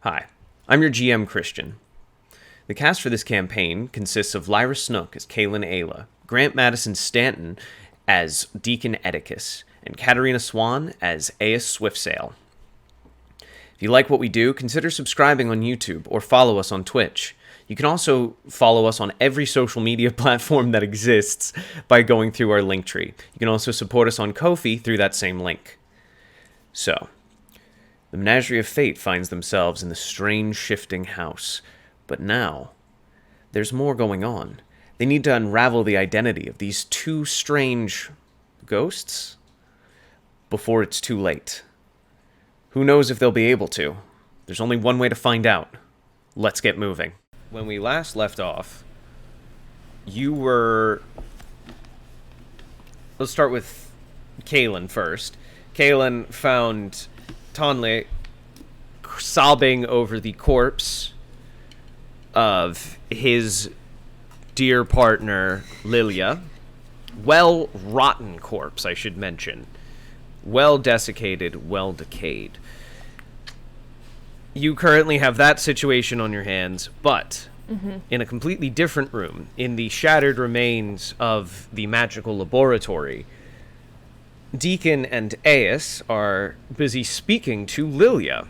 Hi, I'm your GM, Christian. The cast for this campaign consists of Lyra Snook as Kaylin Ayla, Grant Madison Stanton as Deacon Edicus, and Katarina Swan as Aes Swiftsail. If you like what we do, consider subscribing on YouTube or follow us on Twitch. You can also follow us on every social media platform that exists by going through our link tree. You can also support us on Ko-fi through that same link. So, the Menagerie of Fate finds themselves in the strange shifting house. But now, there's more going on. They need to unravel the identity of these two strange ghosts before it's too late. Who knows if they'll be able to? There's only one way to find out. Let's get moving. When we last left off, you were... Let's start with Kaylin first. Kaylin found Tonle sobbing over the corpse of his dear partner, Lilia. Well-rotten corpse, I should mention. Well-desiccated, well-decayed. You currently have that situation on your hands, but in a completely different room, in the shattered remains of the magical laboratory, Deacon and Aes are busy speaking to Lilia.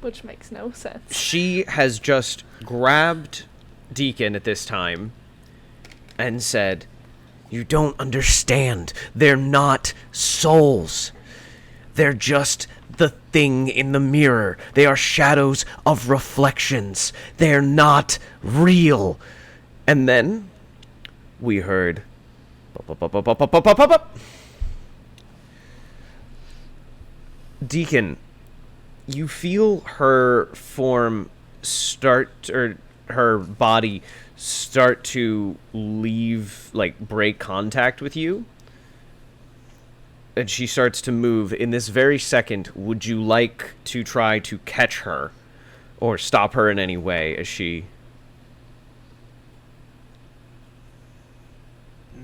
Which makes no sense. She has just grabbed Deacon at this time and said, "You don't understand. They're not souls. They're just the thing in the mirror. They are shadows of reflections. They're not real." And then we heard... Deacon, you feel her form start, or her body start to leave, like, break contact with you. And she starts to move. In this very second, would you like to try to catch her or stop her in any way as she...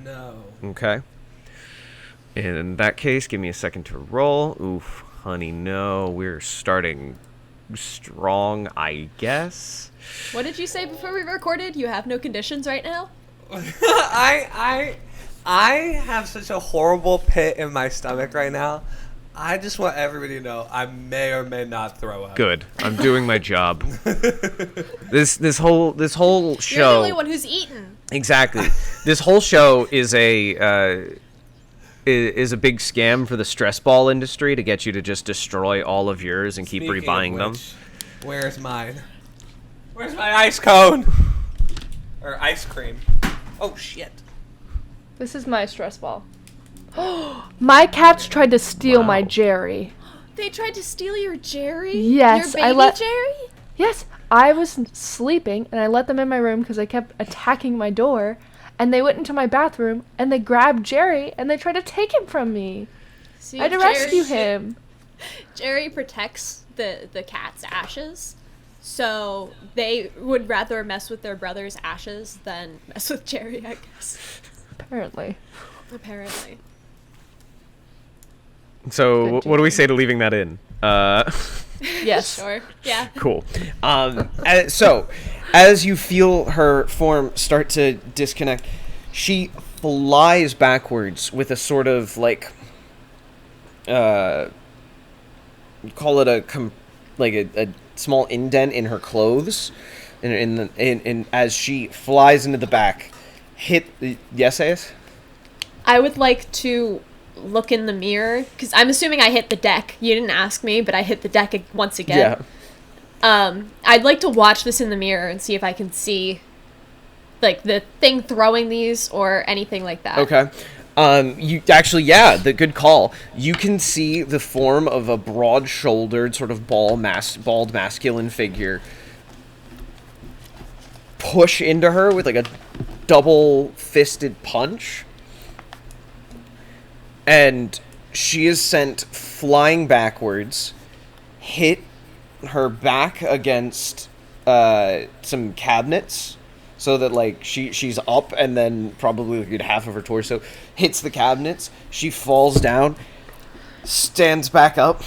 No. Okay. In that case, give me a second to roll. Oof, honey, no. We're starting strong, I guess. What did you say before we recorded? You have no conditions right now? I have such a horrible pit in my stomach right now. I just want everybody to know I may or may not throw up. Good. I'm doing my job. This whole show. You're the only one who's eaten. Exactly. This whole show is a big scam for the stress ball industry to get you to just destroy all of yours and keep Speaking rebuying of them. which, where's mine? Where's my ice cone? Or ice cream? Oh shit. This is my stress ball. My cats tried to steal my Jerry. They tried to steal your Jerry? Yes, Your baby Jerry? Yes, I was sleeping and I let them in my room because they kept attacking my door. And they went into my bathroom and they grabbed Jerry and they tried to take him from me. See, I had to rescue him. Jerry protects the cat's ashes. So they would rather mess with their brother's ashes than mess with Jerry, I guess. Apparently. So what do we say to leaving that in? Yes. Sure. Yeah. Cool. So, as you feel her form start to disconnect, she flies backwards with a sort of, like, you call it a small indent in her clothes, and as she flies into the back, yes, Ace? I would like to look in the mirror, because I'm assuming I hit the deck. You didn't ask me, but I hit the deck once again. Yeah. I'd like to watch this in the mirror and see if I can see, like, the thing throwing these or anything like that. Okay. You actually, yeah, the good call. You can see the form of a broad-shouldered, sort of bald masculine figure push into her with, like, a double-fisted punch. And she is sent flying backwards, hit her back against some cabinets, so that, like, she's up, and then probably like half of her torso hits the cabinets. She falls down, stands back up,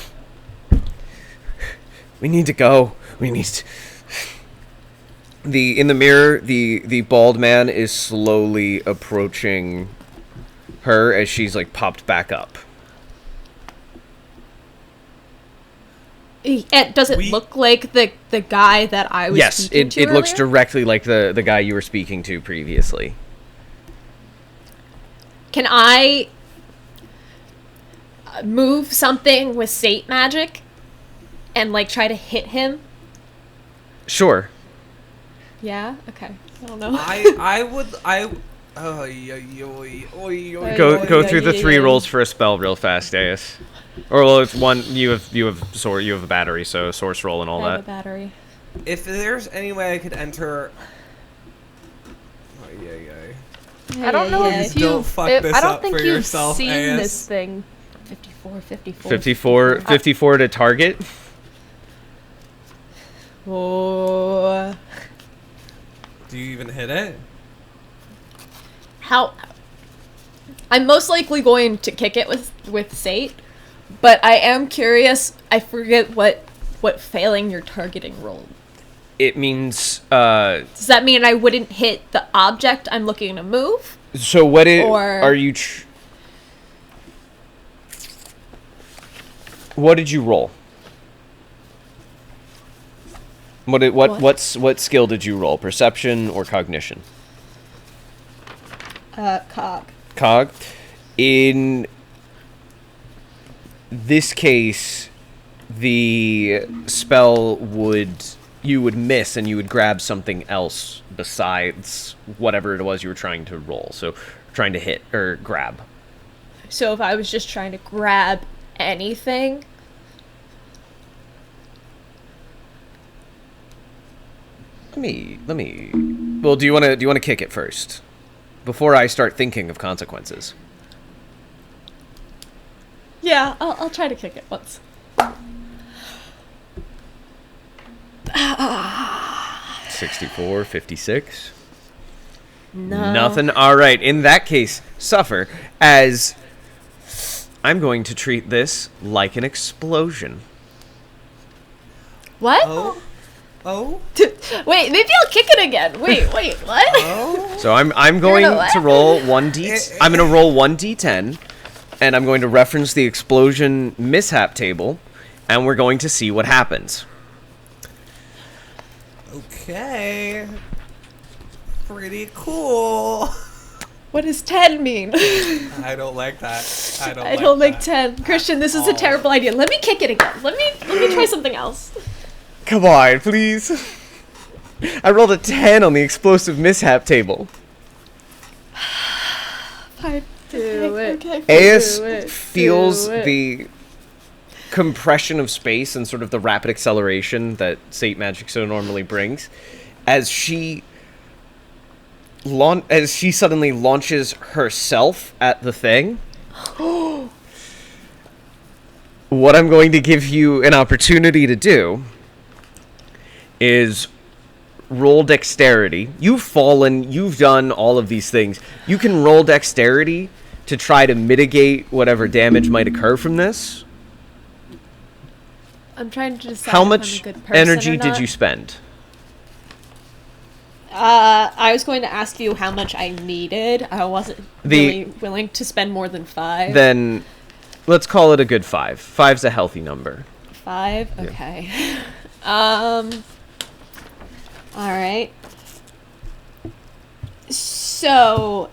We need to go. We need to... In the mirror, the bald man is slowly approaching her as she's like popped back up. Does it look like the guy that I was speaking to it looks earlier? directly like the guy you were speaking to previously. Can I move something with Sate magic and like try to hit him? Sure. Yeah. Okay. I don't know. Go through the 3 rolls for a spell real fast, Deus. Or well, it's one. You have a battery, so source roll and all I have a that. battery. If there's any way I could enter... I don't know if Don't you've... fuck I this don't up think for you've yourself, seen AS. this thing. 54 to target. Oh. Do you even hit it? How? I'm most likely going to kick it with Sate, but I am curious. I forget what failing your targeting roll. It means. Does that mean I wouldn't hit the object I'm looking to move? So Or- are you? What did you roll? What skill did you roll? Perception or cognition? Cog. Cog. In this case, the spell you would miss and you would grab something else besides whatever it was you were trying to roll. So trying to hit or grab. So if I was just trying to grab anything, Let me. Well, do you want to kick it first before I start thinking of consequences? yeah, I'll try to kick it once. 64, 56. No. Nothing. All right. In that case, suffer, as I'm going to treat this like an explosion. What? Oh? Wait, maybe I'll kick it again. Wait, what? Oh? So I'm going gonna what? to roll 1d. I'm going to roll 1d10, and I'm going to reference the explosion mishap table, and we're going to see what happens. Okay. Pretty cool. What does 10 mean? I don't like that. I don't like 10. Christian, this is a terrible idea. Let me kick it again. Let me try something else. Come on, please. I rolled a 10 on the explosive mishap table. Fine. Do it. Okay. Aes Do it. feels Do it. the compression of space and sort of the rapid acceleration that Sate Magic so normally brings as she suddenly launches herself at the thing. What I'm going to give you an opportunity to do is roll dexterity. You've fallen, you've done all of these things. You can roll dexterity to try to mitigate whatever damage might occur from this. I'm trying to decide How if much I'm a good person energy or did not. you spend? I was going to ask you how much I needed. I wasn't really willing to spend more than 5. Then let's call it a good 5. 5's a healthy number. 5? Yeah. Okay. Alright. So...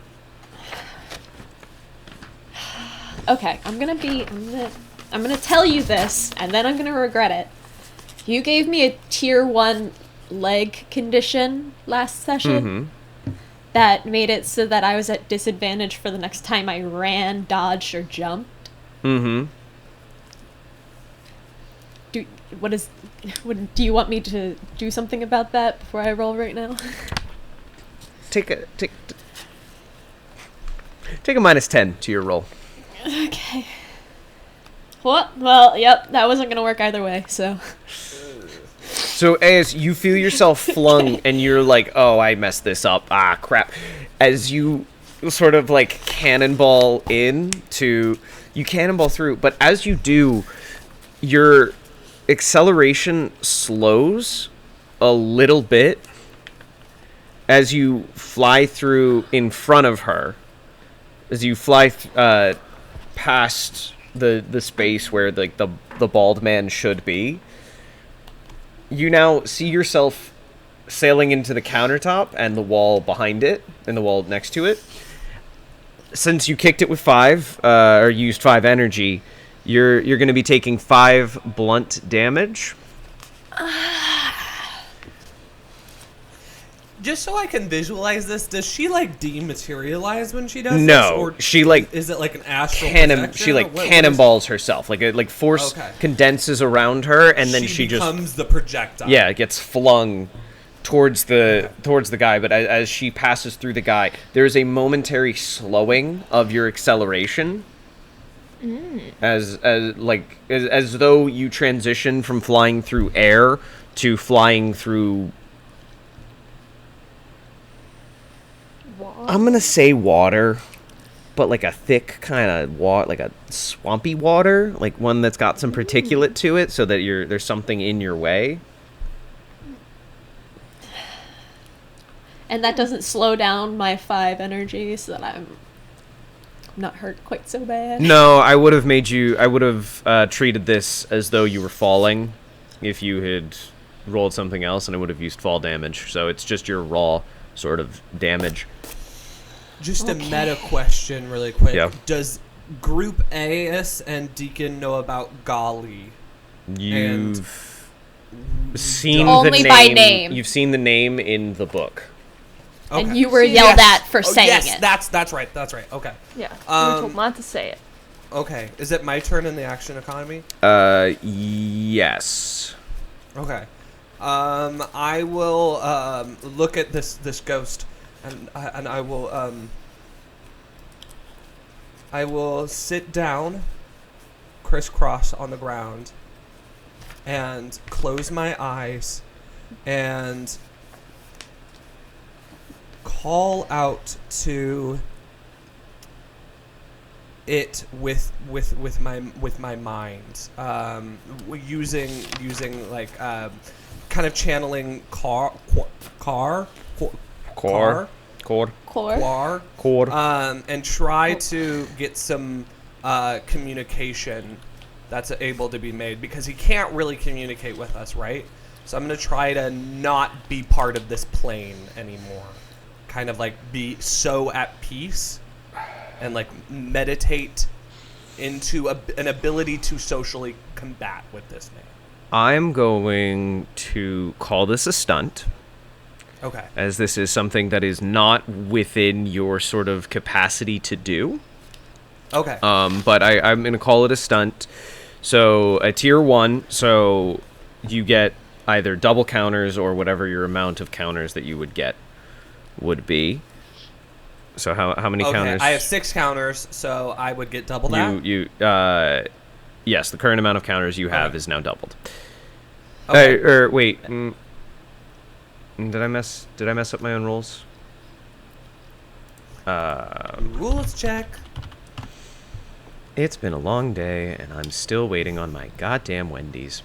Okay, I'm gonna tell you this, and then I'm gonna regret it. You gave me a tier 1 leg condition last session that made it so that I was at disadvantage for the next time I ran, dodged, or jumped. Mm-hmm. Do you want me to do something about that before I roll right now? Take a -10 to your roll. Okay. What? Well, yep, that wasn't gonna work either way, so... So as you feel yourself flung and you're like, oh, I messed this up. Ah, crap. As you sort of like cannonball through, but as you do, your acceleration slows a little bit as you fly through in front of her. As you fly past the space where like the bald man should be, you now see yourself sailing into the countertop and the wall behind it and the wall next to it. Since you kicked it with 5 or used 5 energy, you're going to be taking 5 blunt damage. Just so I can visualize this, does she like dematerialize when she does No, this? Or she like is it like an astral projection? she like Or what cannonballs herself, like force Okay. condenses around her, and then she just becomes the projectile. gets flung towards the guy. But as she passes through the guy, there's a momentary slowing of your acceleration, as though you transition from flying through air to flying through. I'm gonna say water, but like a thick kind of water, like a swampy water, like one that's got some particulate to it, so that there's something in your way. And that doesn't slow down my 5 energy, so that I'm not hurt quite so bad. No, I would have treated this as though you were falling, if you had rolled something else, and I would have used fall damage. So it's just your raw sort of damage. Just a meta question, really quick. Yeah. Does Group AS and Deacon know about Golly? You've seen Only the by name. name. You've seen the name in the book. And you were yelled at for saying yes, it. That's right. Okay. Yeah. We were told not to say it. Okay. Is it my turn in the action economy? Yes. Okay. I will look at this ghost, and I will sit down, crisscross on the ground, and close my eyes, and call out to it with my mind, using like kind of channeling core, and try to get some communication that's able to be made, because he can't really communicate with us, right? So I'm going to try to not be part of this plane anymore. Kind of like be so at peace and like meditate into an ability to socially combat with this man. I'm going to call this a stunt. Okay. As this is something that is not within your sort of capacity to do. Okay. But I'm going to call it a stunt. So a tier 1, so you get either double counters or whatever your amount of counters that you would get would be. So how many counters? I have 6 counters, so I would get double that. Yes, the current amount of counters you have is now doubled. Okay. Wait. Did I mess up my own rolls? Rules check. It's been a long day, and I'm still waiting on my goddamn Wendy's.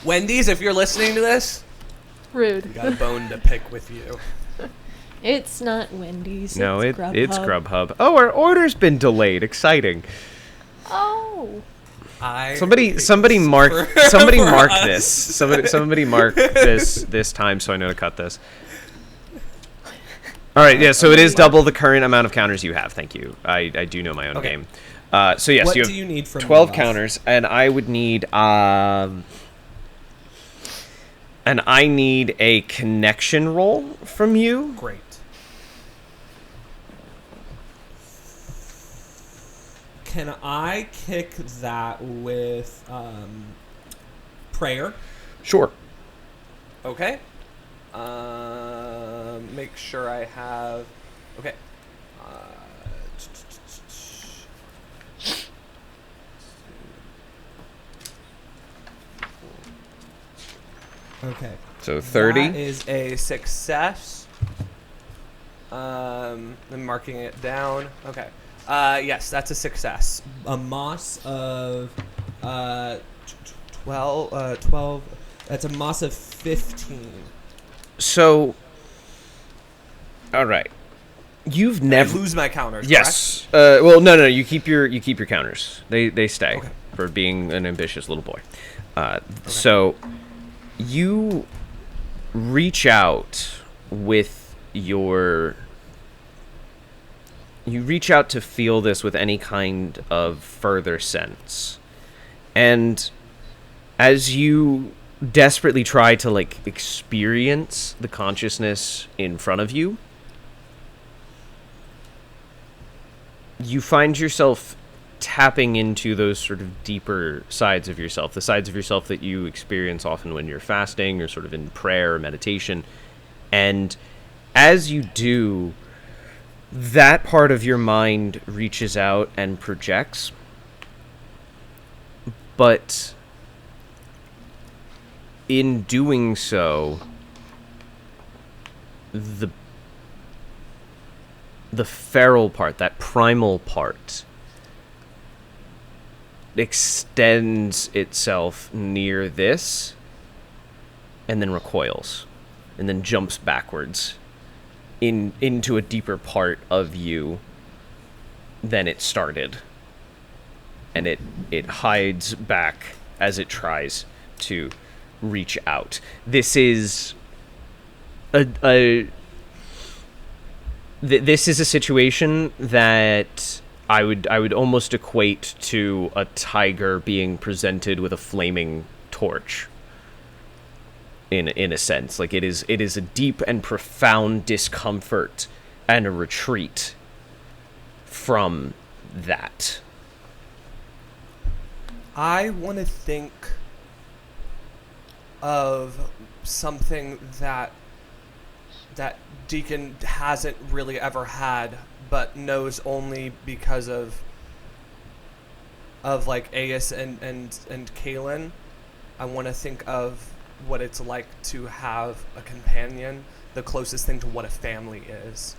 Wendy's, if you're listening to this, Rude. got a bone to pick with you. It's not Wendy's. No, it's it's Grubhub. Grubhub. Oh, our order's been delayed. Exciting. Oh. Somebody mark this. Somebody mark this time so I know to cut this. All right, yeah. So it is double the current amount of counters you have. Thank you. I do know my own game. So yes, what you have do you need from 12 me, counters, and I would need a connection roll from you. Great. Can I kick that with prayer? Sure. Okay. Make sure I have. Okay. Okay. So 30. That is a success. I'm marking it down. Okay. Yes, that's a success. A moss of Well, 12. That's a moss of 15. So, all right. You've I never lose my counters. Yes. Well, no. You keep your counters. They stay Okay. for being an ambitious little boy. So you reach out with your. You reach out to feel this with any kind of further sense, and as you desperately try to like experience the consciousness in front of you, you find yourself tapping into those sort of deeper sides of yourself, the sides of yourself that you experience often when you're fasting or sort of in prayer or meditation. And as you do, that part of your mind reaches out and projects. But in doing so, the feral part, that primal part, extends itself near this and then recoils and then jumps backwards into a deeper part of you than it started, and it hides back as it tries to reach out. This is this is a situation that I would almost equate to a tiger being presented with a flaming torch. In a sense, like it is a deep and profound discomfort and a retreat from that. I want to think of something that Deacon hasn't really ever had, but knows only because of like Aes and Kaelin. I want to think of what it's like to have a companion, the closest thing to what a family is.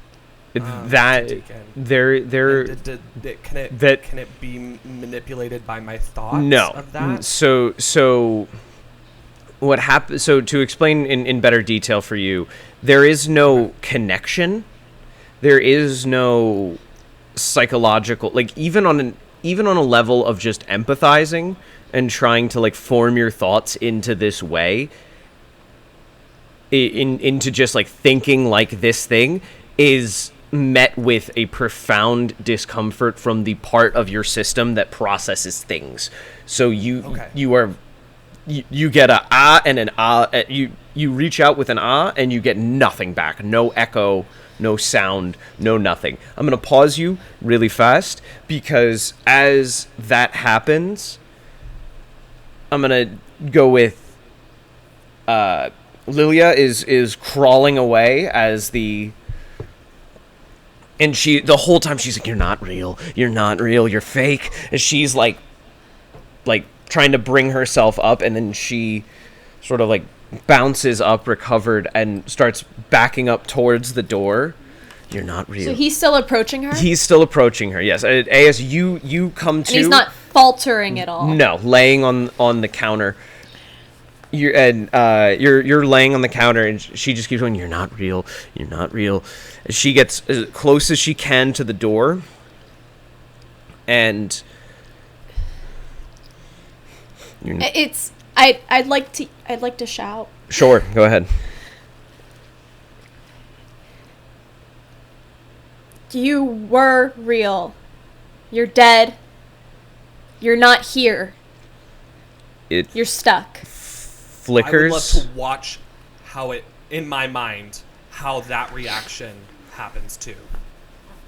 That to Deacon. there Can it be manipulated by my thoughts? No. Of that? So what happens? So to explain in better detail for you, there is no connection. There is no psychological, like even on a level of just empathizing and trying to like form your thoughts into this way, into just like thinking like this thing is met with a profound discomfort from the part of your system that processes things. So you get a ah and an ah. You reach out with an ah and you get nothing back. No echo, no sound, no nothing. I'm going to pause you really fast because as that happens, I'm going to go with Lilia is crawling away as and she the whole time she's like, you're not real, you're fake. And she's like trying to bring herself up, and then she sort of like bounces up recovered and starts backing up towards the door. You're not real. So he's still approaching her? He's still approaching her, yes. As you come to... And he's not faltering at all? No, laying on the counter. You're laying on the counter, and she just keeps going, you're not real. And she gets as close as she can to the door, and... I'd like to shout. Sure, go ahead. You were real. You're dead. You're not here. You're stuck. Flickers. I would love to watch how it, in my mind, how that reaction happens too.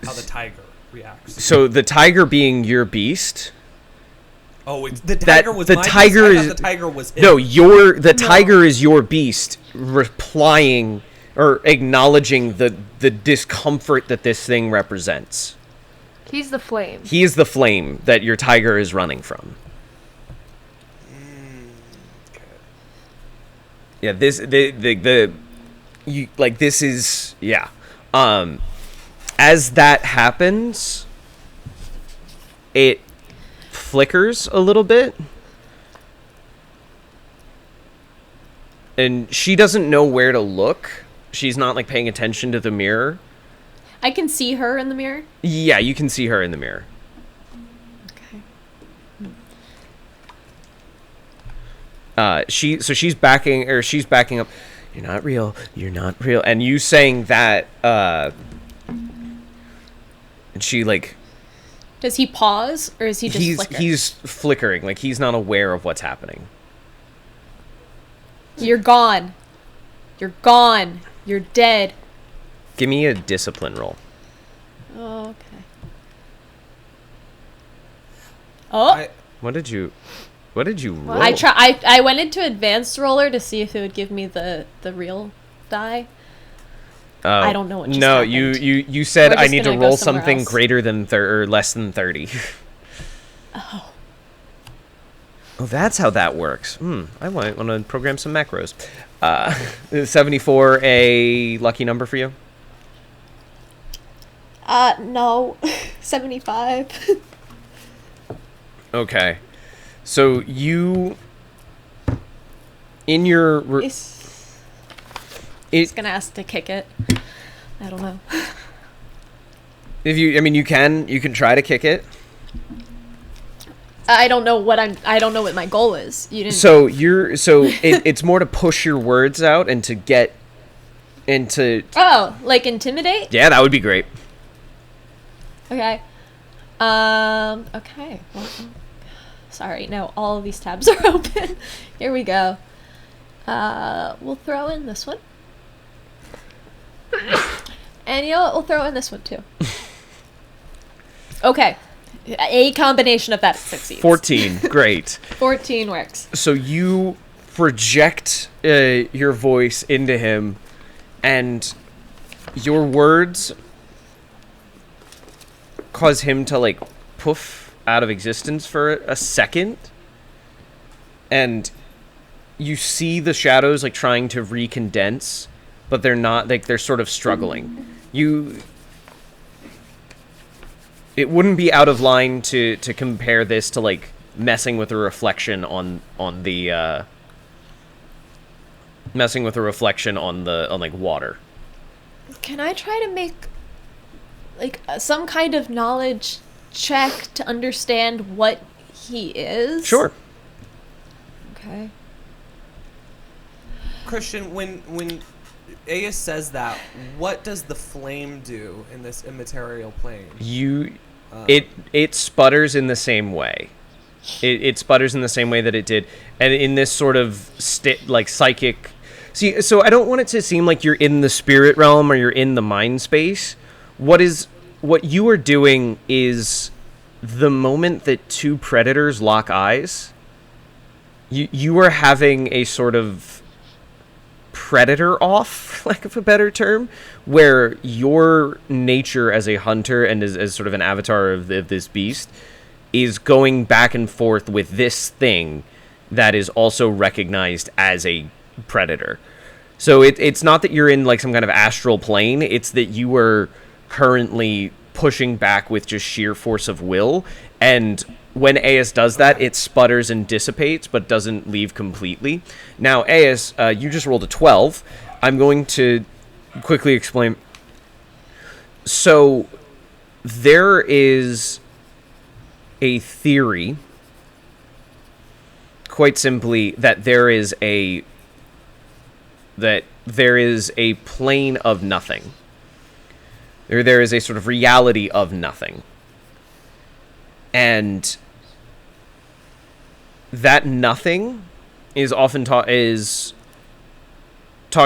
How the tiger reacts. So the tiger being your beast. Oh, the tiger was the my tiger beast? I is thought the tiger was him. No, tiger is your beast replying or acknowledging the discomfort that this thing represents. He's the flame. He is the flame that your tiger is running from. Okay. Yeah, this this is yeah. As that happens, it flickers a little bit, and she doesn't know where to look. She's not like paying attention to the mirror. I can see her in the mirror. Yeah, you can see her in the mirror. Okay. She's backing up. You're not real. You're not real. And you saying that, and she like. Does he pause, or is he just flicker? He's flickering. Like he's not aware of what's happening. You're gone. You're gone. You're dead. Give me a discipline roll. Oh, okay. Oh. What did you roll? I went into advanced roller to see if it would give me the real die. I don't know what just happened. You said I need to roll something else. greater than or less than 30. Oh. Oh, that's how that works. I want to program some macros. Is 74 a lucky number for you? No. 75. Okay. So you in your It's gonna ask to kick it. I don't know. If you can try to kick it. I don't know what my goal is. You didn't. It's more to push your words out and to get into. Oh, like intimidate? Yeah, that would be great. Okay. Okay. Well, sorry. No, all of these tabs are open. Here we go. We'll throw in this one. And you know what? We'll throw in this one too. Okay. A combination of that succeeds. 14. Great. 14 works. So you project your voice into him, and your words cause him to like poof out of existence for a second, and you see the shadows like trying to recondense, but they're not, like they're sort of struggling. It wouldn't be out of line to compare this to like messing with a reflection on like water. Can I try to make like some kind of knowledge check to understand what he is? Sure. Okay. Christian, when Aya says that, what does the flame do in this immaterial plane? It sputters in the same way. It sputters in the same way that it did, and in this sort of like psychic. See, so I don't want it to seem like you're in the spirit realm or you're in the mind space. What you are doing is the moment that two predators lock eyes. You are having a sort of predator off, for lack of a better term, where your nature as a hunter and as sort of an avatar of this beast is going back and forth with this thing that is also recognized as a predator. So it's not that you're in like some kind of astral plane, it's that you are currently pushing back with just sheer force of will, and when Aes does that, it sputters and dissipates, but doesn't leave completely. Now, Aes, you just rolled a 12. I'm going to quickly explain. So, there is a theory, quite simply, that there is a plane of nothing. There is a sort of reality of nothing. And that nothing is often talked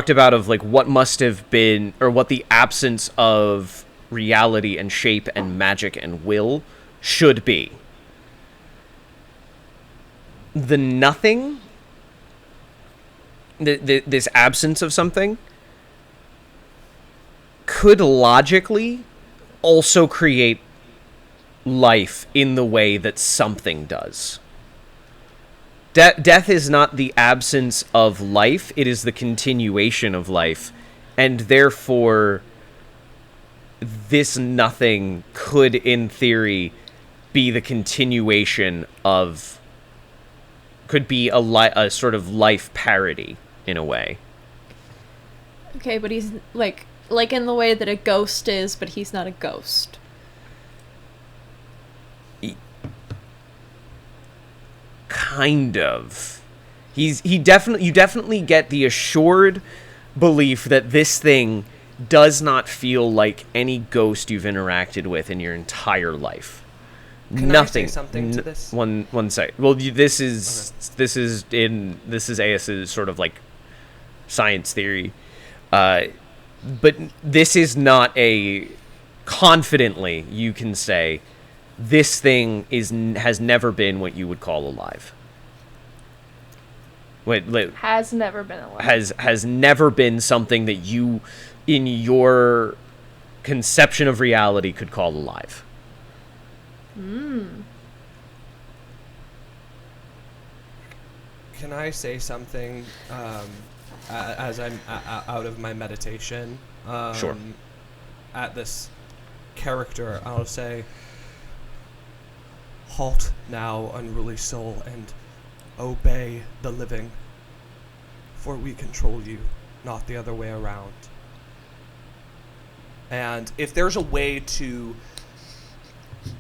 about of like what must have been, or what the absence of reality and shape and magic and will should be. The nothing, this absence of something, could logically also create life in the way that something does. Death is not the absence of life, it is the continuation of life, and therefore this nothing could, in theory, be the continuation of, could be a sort of life parody in a way. Okay, but he's like in the way that a ghost is, but he's not a ghost. Kind of. You definitely get the assured belief that this thing does not feel like any ghost you've interacted with in your entire life. Can Nothing. I say something to this? One sec. Well, this is AS's sort of like science theory, but this is not a confidently you can say this thing has never been what you would call alive. Has never been alive. Has never been something that you, in your conception of reality, could call alive. Can I say something as I'm out of my meditation? Sure. At this character, I'll say, "Halt now, unruly soul, and obey the living, for we control you, not the other way around." And if there's a way to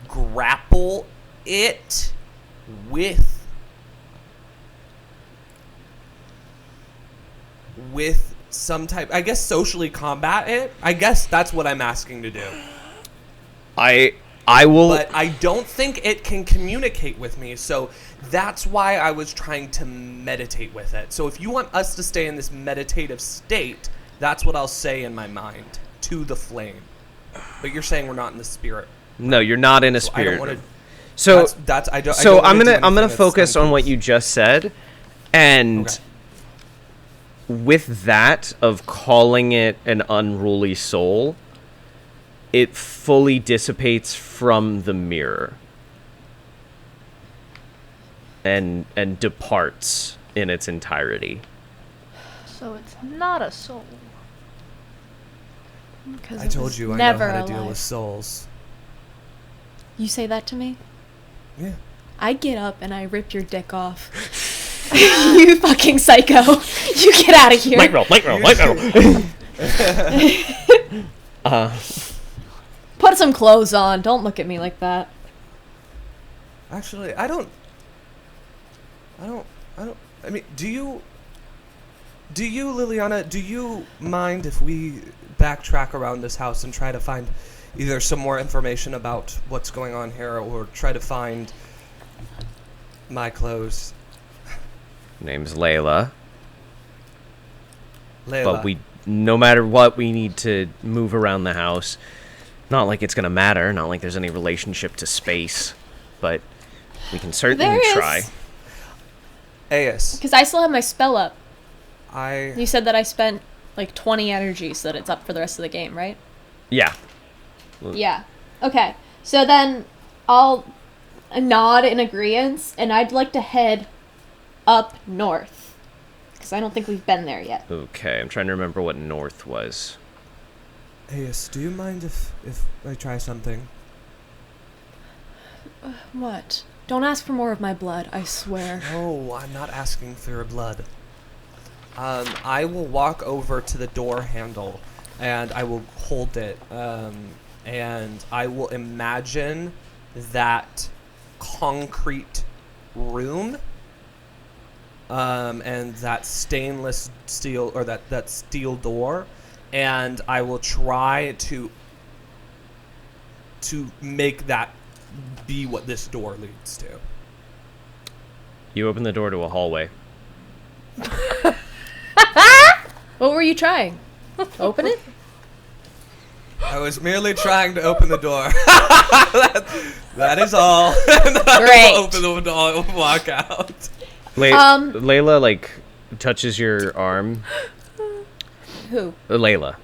grapple it with some type, I guess, socially combat it, I guess that's what I'm asking to do. I will. But I don't think it can communicate with me, so that's why I was trying to meditate with it. So if you want us to stay in this meditative state, that's what I'll say in my mind to the flame. But you're saying we're not in the spirit. No, you're not in a So spirit. I don't want to. So I don't I'm wanna do gonna anything focus that's on what you just said, and Okay. with that of calling it an unruly soul, it fully dissipates from the mirror and departs in its entirety. So it's not a soul. Because I told you I know never how to deal alive. with souls. You say that to me? Yeah. I get up and I rip your dick off. You fucking psycho. You get out of here. Light roll. Put some clothes on. Don't look at me like that. Actually, I don't. I mean, do you, Liliana, do you mind if we backtrack around this house and try to find either some more information about what's going on here, or try to find my clothes? Name's Layla. Layla. But no matter what, we need to move around the house. Not like it's gonna matter. Not like there's any relationship to space, but we can certainly There is. try. Aes, Because I still have my spell up. I You said that I spent like 20 energy so that it's up for the rest of the game, right? Yeah. Yeah. Okay. So then I'll nod in agreement, and I'd like to head up north. Because I don't think we've been there yet. Okay, I'm trying to remember what north was. Aes, do you mind if I try something? What? Don't ask for more of my blood, I swear. No, I'm not asking for your blood. I will walk over to the door handle, and I will hold it, and I will imagine that concrete room, and that stainless steel, or that steel door, and I will try to make that be what this door leads to. You open the door to a hallway. What were you trying? Open it? I was merely trying to open the door. that is all. Great. Open the door and walk out. Layla, like, touches your arm. Who? Layla.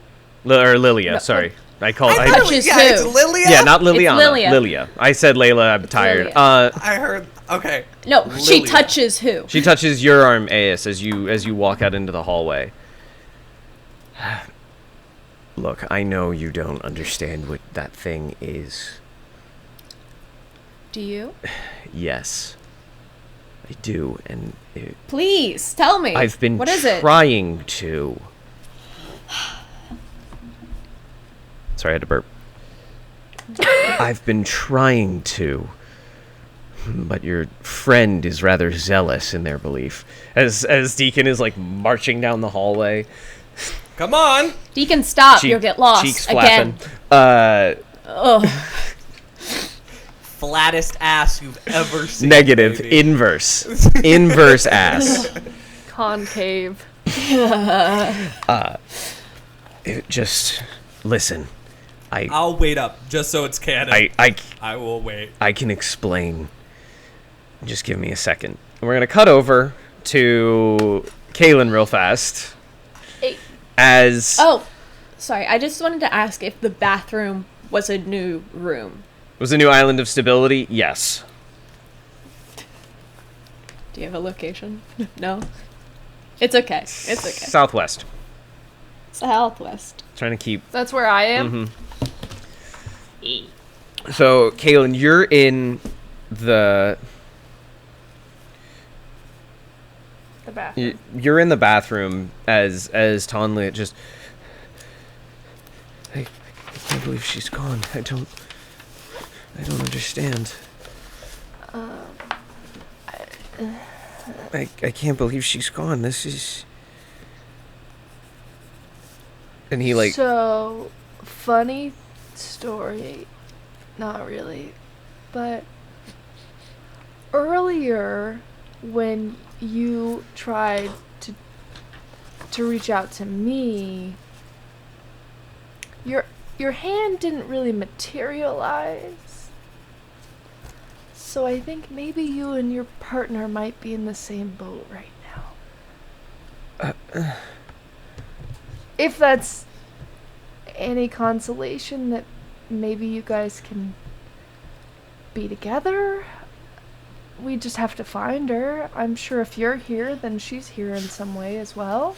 Or Lilia, No, sorry. I called... Touches yeah, who? it's Lilia? yeah, not Liliana. Lilia. Lilia. I said Layla, I'm tired. Lilia. I heard. Okay. No, she Lilia. touches who? She touches your arm, Aes, as you walk out into the hallway. Look, I know you don't understand what that thing is. Do you? Yes. I I do, and Please, tell me. I've been What is it? trying to. Sorry, I had to burp. I've been trying to, but your friend is rather zealous in their belief. As Deacon is like marching down the hallway, Come on. Deacon, stop. cheek- You'll get lost cheeks again. flapping. Ugh. Flattest ass you've ever seen. Negative, baby. inverse ass. Concave. Just listen. I'll wait up just so it's canon. I will wait. I can explain. Just give me a second. We're gonna cut over to Kaylin real fast. Hey. As Oh, sorry. I just wanted to ask if the bathroom was a new room. was a new island of stability. Yes. Do you have a location? No? It's okay. It's okay. Southwest. Southwest. Trying to keep. That's where I am. So, Kaylin, you're in the. The bathroom. You're in the bathroom as Tonley just. I can't believe she's gone. I don't understand. I can't believe she's gone. This is. And he like. So, funny story. Not really. But earlier when you tried to reach out to me, your hand didn't really materialize. So I think maybe you and your partner might be in the same boat right now. If that's any consolation, that maybe you guys can be together. We just have to find her. I'm sure if you're here, then she's here in some way as well.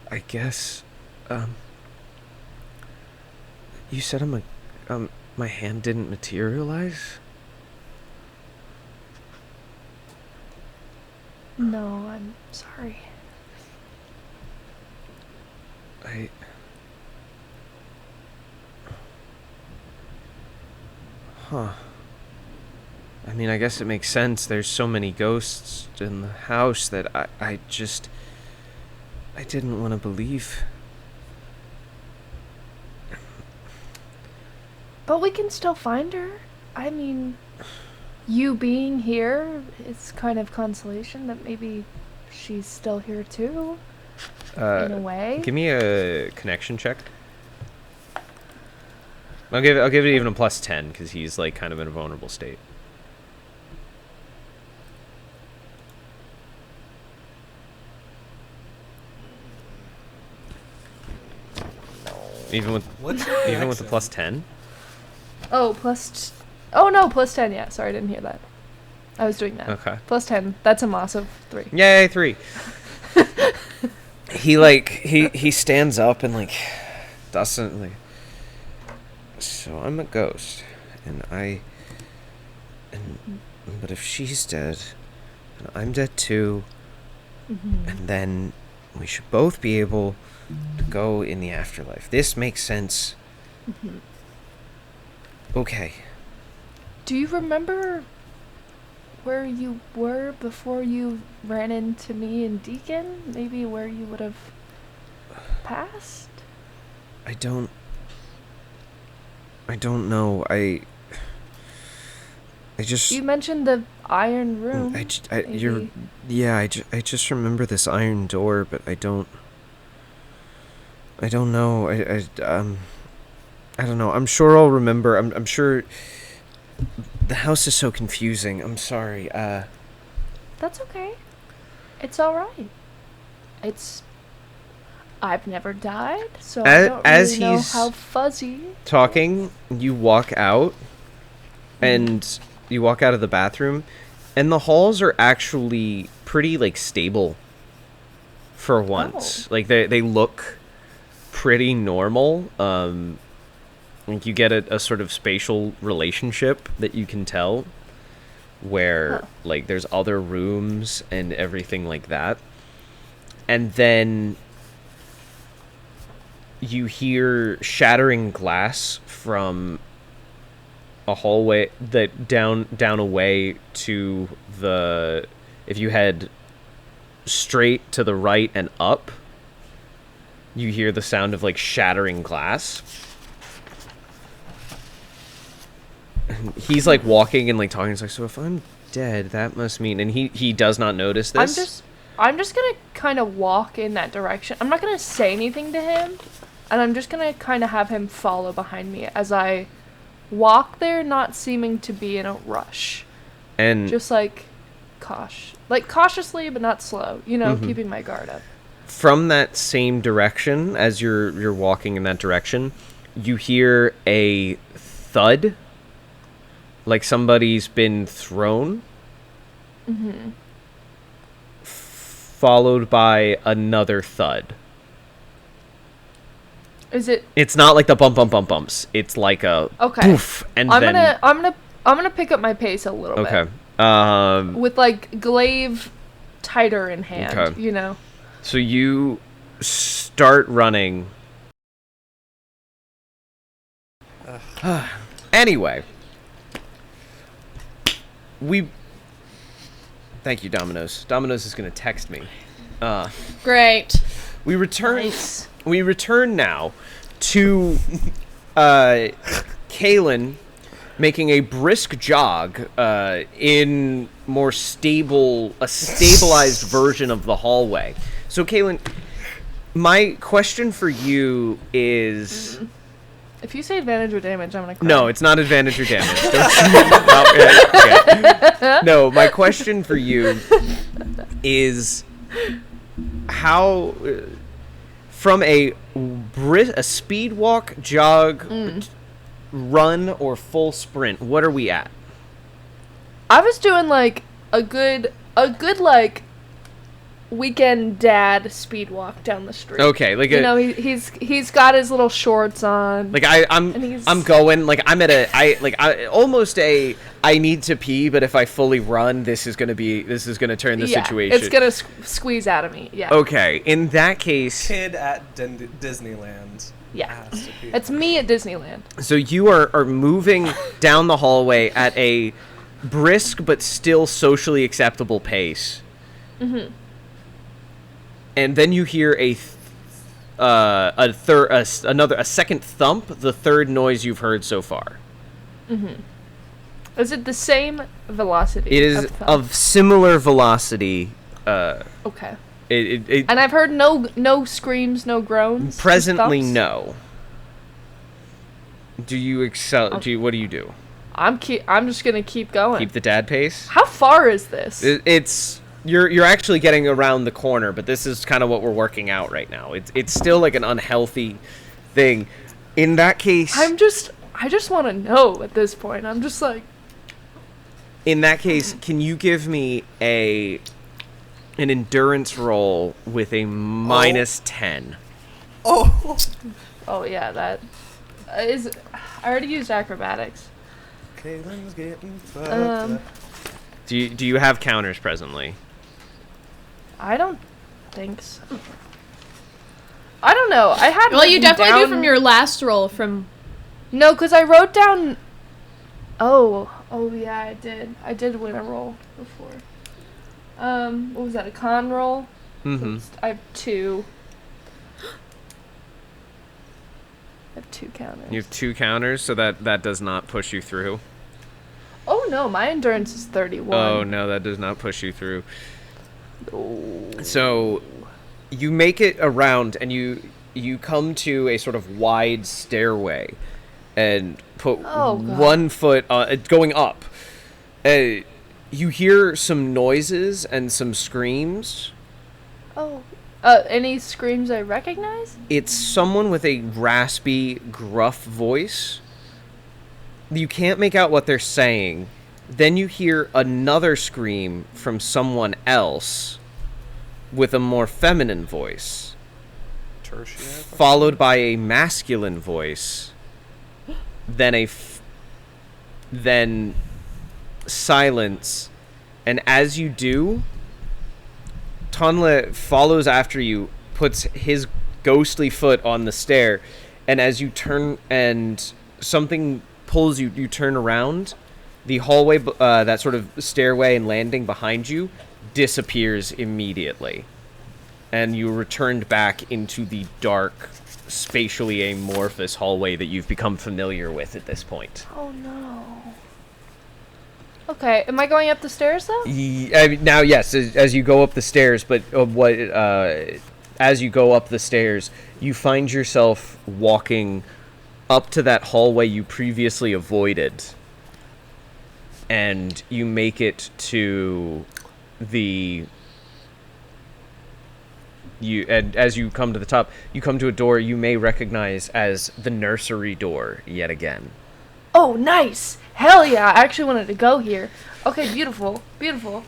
I guess, you said my hand didn't materialize? No, I'm sorry. Huh. I mean, I guess it makes sense. There's so many ghosts in the house that I didn't want to believe. But we can still find her. I mean, you being here is kind of consolation that maybe she's still here too, in a way. Give me a connection check. I'll give it even a +10 because he's like kind of in a vulnerable state. Even with the +10. Oh, oh no, +10. Yeah, sorry, I didn't hear that. I was doing that. Okay. +10. That's a massive 3. Yay, 3. he stands up and like doesn't like. So I'm a ghost, but if she's dead, and I'm dead too, and then we should both be able to go in the afterlife. This makes sense. Okay. Do you remember where you were before you ran into me and Deacon? Maybe where you would have passed? I don't know. I just. You mentioned the iron room. I just remember this iron door, but I don't know. I don't know. I'm sure I'll remember. I'm sure. The house is so confusing. I'm sorry. That's okay. It's alright. I've never died, so I don't really know how fuzzy. Talking, you walk out, and you walk out of the bathroom, and the halls are actually pretty like stable. For once, like they look pretty normal. Like you get a sort of spatial relationship that you can tell, where like there's other rooms and everything like that, and then you hear shattering glass from a hallway that down a way to the, if you head straight to the right and up, you hear the sound of like shattering glass. And he's like walking and like talking. He's like, so if I'm dead, that must mean, and he does not notice this. I'm just gonna kind of walk in that direction. I'm not gonna say anything to him, and I'm just gonna kind of have him follow behind me as I walk there, not seeming to be in a rush, And just like cautiously but not slow. You know, keeping my guard up. from that same direction, as you're walking in that direction, you hear a thud, like somebody's been thrown, followed by another thud. Is it It's not like the bumps. It's like a okay? poof, and I'm then gonna pick up my pace a little okay. bit with like glaive tighter in hand. Okay. You know. So you start running. Anyway, thank you, Domino's. Domino's is gonna text me. Great. We return. Nice. We return now to Kaylin making a brisk jog in a stabilized version of the hallway. So, Kaylin, my question for you is... If you say advantage or damage, I'm gonna cry. No, it's not advantage or damage. Okay. No, my question for you is how... from a speed walk, jog, run, or full sprint, what are we at? I was doing like a good like weekend dad speed walk down the street. Okay, like you know, he's got his little shorts on. like and he's- I'm going like I'm at I need to pee, but if I fully run, this is gonna turn the situation. It's gonna squeeze out of me. Yeah. Okay, in that case, Kid at Disneyland. Yeah. has to pee. It's me at Disneyland. so you are moving down the hallway at a brisk but still socially acceptable pace. Mm-hmm. And then you hear a second thump, the third noise you've heard so far. Mm-hmm. Is it the same velocity? It is of similar velocity. Okay. It And I've heard no screams, no groans. presently thumps? no. Do you excel? What do you do? I'm just gonna keep going. Keep the dad pace. How far is this? It's you're actually getting around the corner, but this is kind of what we're working out right now. It's still like an unhealthy thing. In that case, I just want to know at this point. I'm just like. in that case, can you give me an endurance roll with a -10? Oh. Oh yeah, that is. I already used acrobatics. Kaylin's getting fucked up. Do you have counters presently? I don't think so. I don't know. I had. Well, you written definitely do down- from your last roll from... No, because I wrote down. Oh yeah, I did. I did win a roll before. What was that? A con roll? Mm-hmm. I have 2. I have 2 counters. You have 2 counters, so that does not push you through. Oh no, my endurance is 31. Oh no, that does not push you through. Oh. So you make it around, and you come to a sort of wide stairway, and put Oh, God. one foot going up. You hear some noises and some screams. Oh. Any screams I recognize? It's someone with a raspy, gruff voice. You can't make out what they're saying. Then you hear another scream from someone else with a more feminine voice. tertiary question? followed by a masculine voice, then then silence, and as you do, Tonle follows after you, puts his ghostly foot on the stair, and as you turn and something pulls you, you turn around, the hallway, that sort of stairway and landing behind you disappears immediately, and you returned back into the dark, spatially amorphous hallway that you've become familiar with at this point. Oh no. Okay, am I going up the stairs though? Now, yes, as you go up the stairs, but as you go up the stairs, you find yourself walking up to that hallway you previously avoided, and you make it to and as you come to the top, you come to a door you may recognize as the nursery door yet again. Oh, nice! Hell yeah! I actually wanted to go here. Okay, beautiful, beautiful.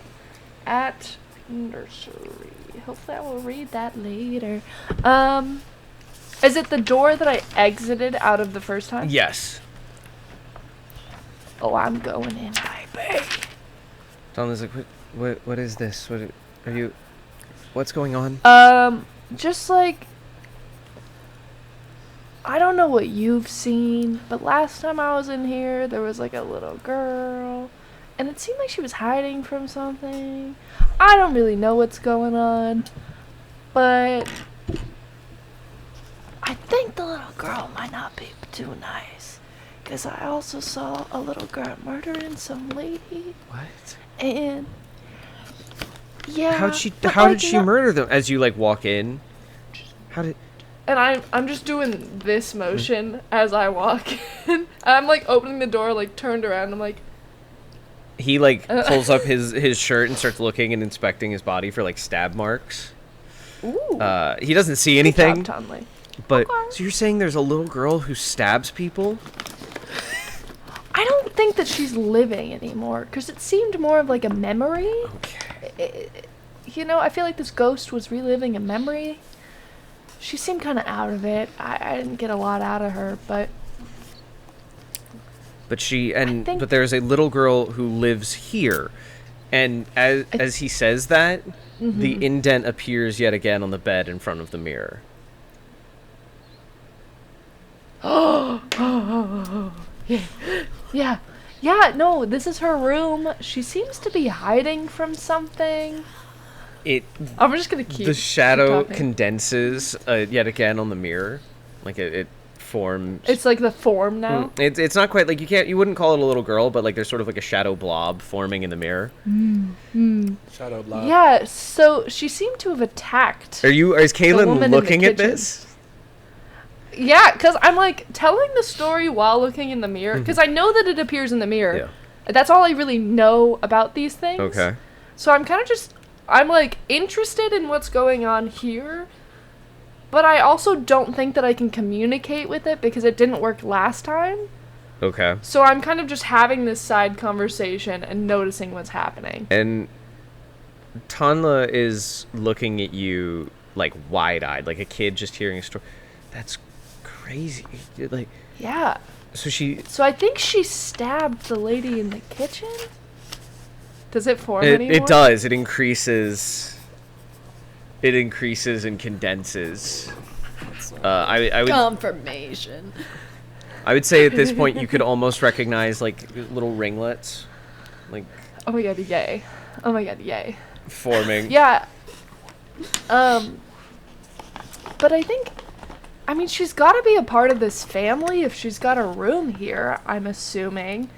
At nursery. Hopefully, I will read that later. Is it the door that I exited out of the first time? Yes. Oh, I'm going in, baby. Donna's like, what is this? What's going on? Just like, I don't know what you've seen, but last time I was in here, there was like a little girl, and it seemed like she was hiding from something. I don't really know what's going on, but I think the little girl might not be too nice, because I also saw a little girl murdering some lady, What? and yeah. How did she murder them? As you like walk in, how did? And I'm just doing this motion as I walk in. I'm like opening the door, like turned around. I'm like. He like pulls up his shirt and starts looking and inspecting his body for like stab marks. Ooh. He doesn't see anything. Good job, Tonley. But Okay. so you're saying there's a little girl who stabs people? I don't think that she's living anymore, because it seemed more of like a memory. Okay. You know, I feel like this ghost was reliving a memory. She seemed kind of out of it. I didn't get a lot out of her, but But there's a little girl who lives here, and as he says that, the indent appears yet again on the bed in front of the mirror. yeah, no, this is her room. She seems to be hiding from something. I'm just gonna keep the shadow talking. condenses yet again on the mirror, like it forms. It's like the form now. It's not quite like you wouldn't call it a little girl, but like there's sort of like a shadow blob forming in the mirror. Shadow blob. Yeah, so she seemed to have attacked. Is woman Kaylin in the looking at kitchen. this? Yeah, because I'm like telling the story while looking in the mirror, because I know that it appeers in the mirror. Yeah. That's all I really know about these things. Okay. So I'm kind of I'm like interested in what's going on here, but I also don't think that I can communicate with it because it didn't work last time. Okay. So I'm kind of just having this side conversation and noticing what's happening. And Tanla is looking at you like wide-eyed, like a kid just hearing a story. That's crazy. Like, Yeah. so I think she stabbed the lady in the kitchen? Does it form it anymore? does. It increases and condenses. I would Confirmation. I would say at this point you could almost recognize like little ringlets, like Oh my god, yay. Oh my god, yay. forming. Yeah. But I mean, she's got to be a part of this family if she's got a room here, I'm assuming.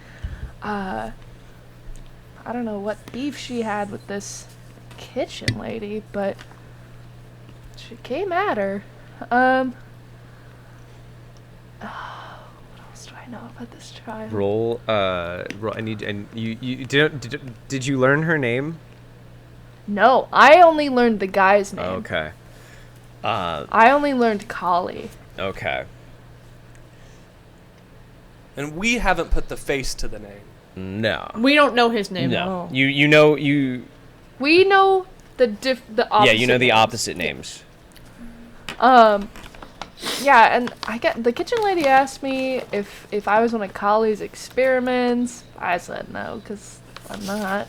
I don't know what beef she had with this kitchen lady, but she came at her. What else do I know about this child? Roll. I need. And you did you learn her name? No, I only learned the guy's name. Okay. I only learned Kali. Okay. And we haven't put the face to the name. No. We don't know his name. No. Oh. You know you. We know the opposite. Yeah, you know the names. opposite names. Yeah, and the kitchen lady asked me if I was one of Collie's experiments. I said no, because I'm not.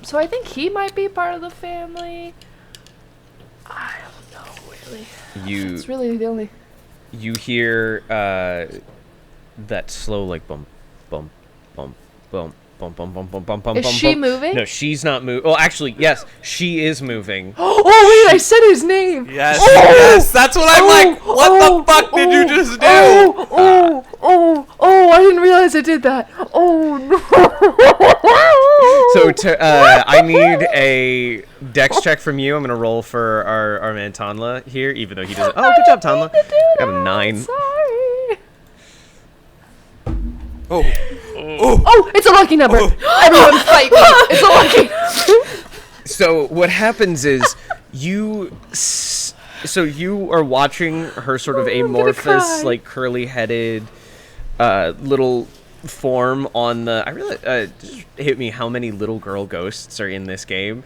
So I think he might be part of the family. I don't know, really. It's really the only... You hear that slow, like, bump, bump, bump, bump, bump, bump, bump, bump, bump, bump. Is she moving? No, she's not moving. Well, actually, yes, she is moving. Oh, wait, I said his name! Yes, Oh! yes, that's what I'm like. What the fuck did you just do? I didn't realize I did that. Oh, no. So I need a dex check from you. I'm going to roll for our man Tanla here, even though he doesn't. Oh, good job, Tanla. I got a 9. Sorry. Oh. Oh, it's a lucky number. Everyone fight me. It's a lucky number. So what happens is you are watching her sort of I'm gonna amorphous, cry. like curly-headed little form on the. I really just hit me how many little girl ghosts are in this game.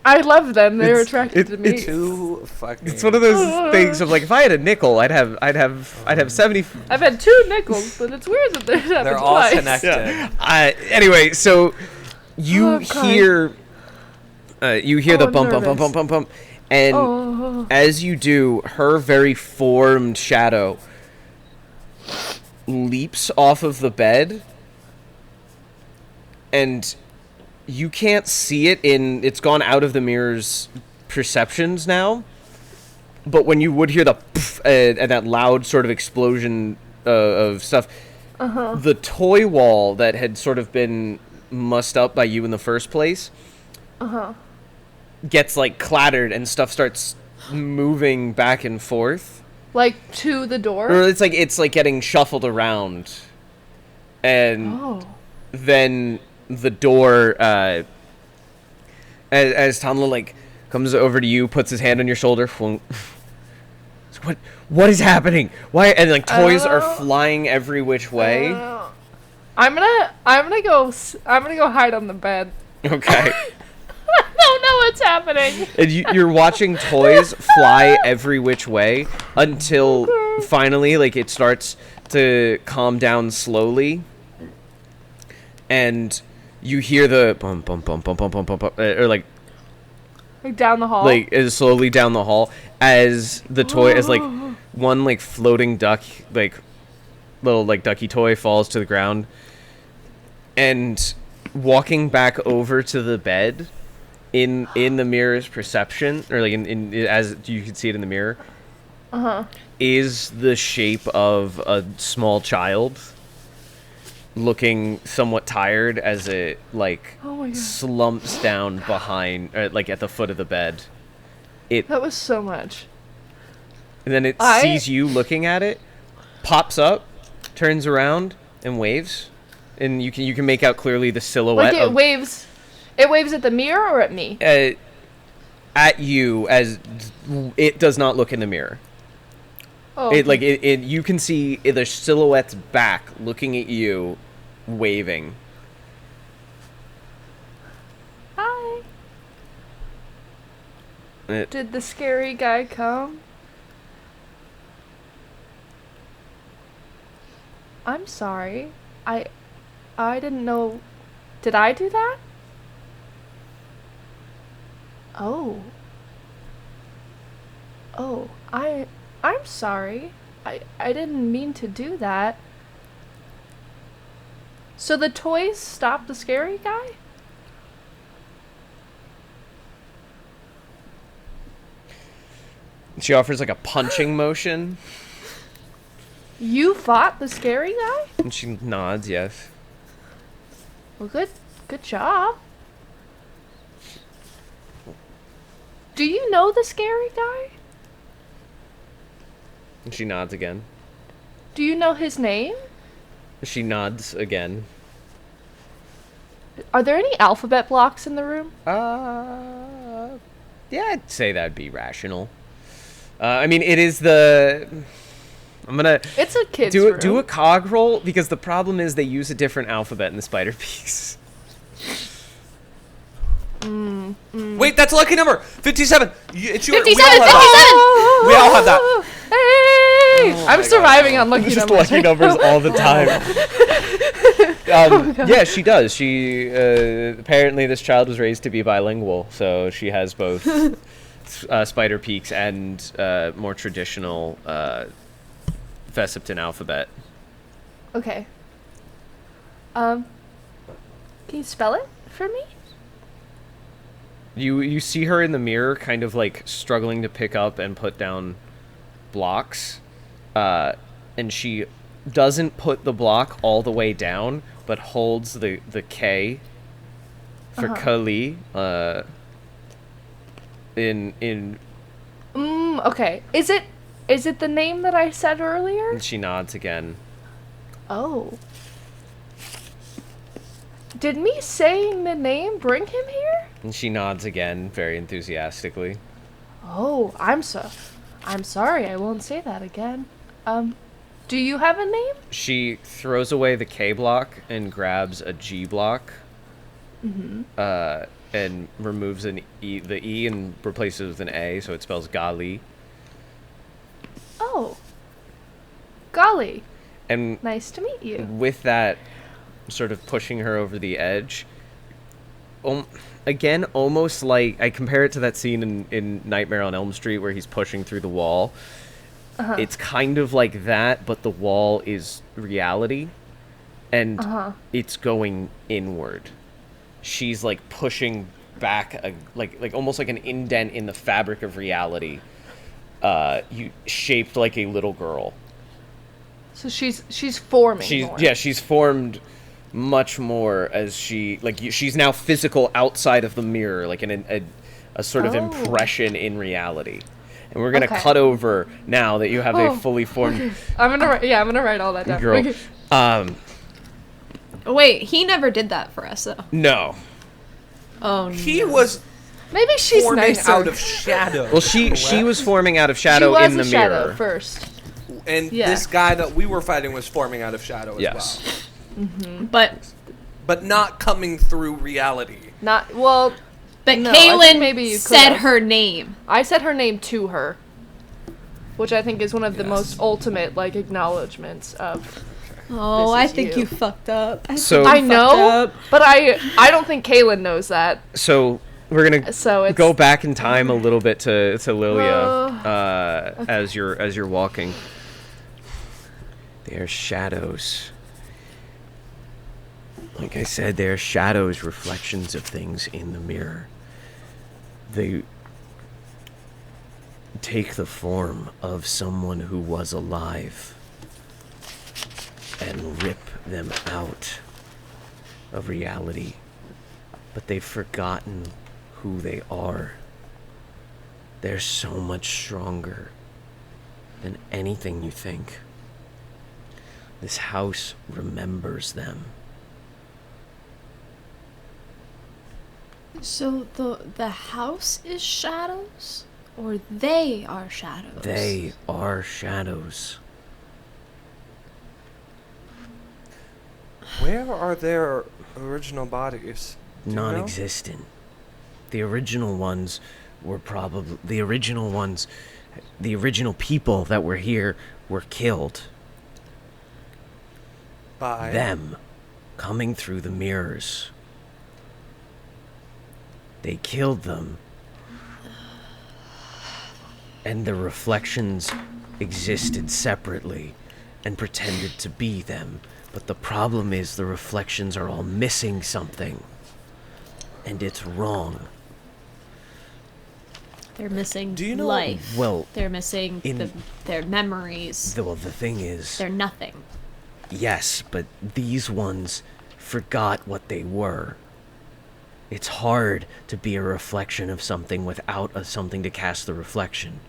I love them. They're attracted to me. Too fucking. It's one of those things of like, if I had a nickel, I'd have 70. I've had 2 nickels, but it's weird that They're all twice. connected. Yeah. Anyway, so you Oh, I'm crying. hear the I'm bump, bump, bump, nervous. bump, bump, bump, and as you do, her very formed shadow leaps off of the bed, and you can't see it it's gone out of the mirror's perceptions now, but when you would hear the poof, and that loud sort of explosion of stuff, the toy wall that had sort of been mussed up by you in the first place gets like clattered and stuff starts moving back and forth. Like to the door? Or it's like getting shuffled around, and then the door, as Tanla like comes over to you, puts his hand on your shoulder. What is happening? Why? And like toys are flying every which way. I'm gonna go hide on the bed. Okay. I don't know what's happening. And you're watching toys fly every which way until finally, like, it starts to calm down slowly, and you hear the bump, bump, bump, bump, bump, bump, bump, or like Down the hall. as slowly down the hall as the toy, as like one like floating duck, like little like ducky toy falls to the ground, and walking back over to the bed. In the mirror's perception, or like in as you can see it in the mirror, is the shape of a small child, looking somewhat tired as it like slumps down behind, like at the foot of the bed. That was so much. And then it sees you looking at it, pops up, turns around, and waves, and you can make out clearly the silhouette. Like it waves. It waves at the mirror or at me? At you, as it does not look in the mirror. Oh. It you can see the silhouette's back looking at you, waving. Hi. It- Did the scary guy come? I'm sorry. I didn't know. Did I do that? Oh. Oh, I'm sorry. I didn't mean to do that. So the toys stopped the scary guy? She offers like a punching motion, You fought the scary guy? and she nods yes. Well, good job. Do you know the scary guy? And she nods again. Do you know his name? She nods again. Are there any alphabet blocks in the room? Yeah, I'd say that'd be rational. I mean, it is the. I'm gonna It's a kid's do room. do a cog roll, because the problem is they use a different alphabet in the Spider Piece. Wait, that's a lucky number. 57. It's your, 57, we all have that. Hey! Oh I'm my surviving God. on lucky Just numbers. lucky numbers all the time. Yeah, she does. She apparently this child was raised to be bilingual, so she has both spider peaks and more traditional Vesipton alphabet. Okay. Can you spell it for me? You see her in the mirror, kind of like struggling to pick up and put down blocks, and she doesn't put the block all the way down, but holds the K for Kali in Okay. Is it the name that I said earlier? and she nods again. Oh. Did me saying the name bring him here? And she nods again, very enthusiastically. Oh, I'm sorry. I won't say that again. Do you have a name? She throws away the K block and grabs a G block. And removes the E and replaces it with an A, so it spells Gali. Oh. Golly. And Nice to meet you. with that, sort of pushing her over the edge. Again, almost like I compare it to that scene in Nightmare on Elm Street where he's pushing through the wall. It's kind of like that, but the wall is reality, and it's going inward. She's like pushing back, like almost like an indent in the fabric of reality. Shaped like a little girl. So she's forming more. She's formed much more as she's now physical outside of the mirror, like a sort of impression in reality. And we're gonna cut over now that you have a fully formed. Okay. I'm gonna write all that down. Girl. Okay. Wait, he never did that for us, though. No. Oh, no. He was Maybe she's forming nicer. out of shadow. Well, she was forming out of She shadow was in the a shadow mirror. first. And Yeah. this guy that we were fighting was forming out of shadow as Yes. well. But Not coming through reality. Not well. but No, I think Kaylin maybe you said could've. her name. I said her name to her, which I think is one of the Yes. most ultimate acknowledgments of. Oh, This I is think you. you fucked up. So- I fucked know, up. but I don't think Kaylin knows that. So we're gonna So it's go back in time a little bit to Lilia as you're walking. They're shadows. Like I said, they're shadows, reflections of things in the mirror. They take the form of someone who was alive and rip them out of reality. But they've forgotten who they are. They're so much stronger than anything you think. This house remembers them. So the house is shadows? Or they are shadows? They are shadows. Where are their original bodies? Do you know? Non-existent. The original ones were probably... The original people that were here were killed. By Them coming through the mirrors. They killed them. And the reflections existed separately and pretended to be them. But the problem is the reflections are all missing something. And it's wrong. They're missing Do you know- life. Well, They're missing their memories. the thing is... They're nothing. Yes, but these ones forgot what they were. It's hard to be a reflection of something without something to cast the reflection.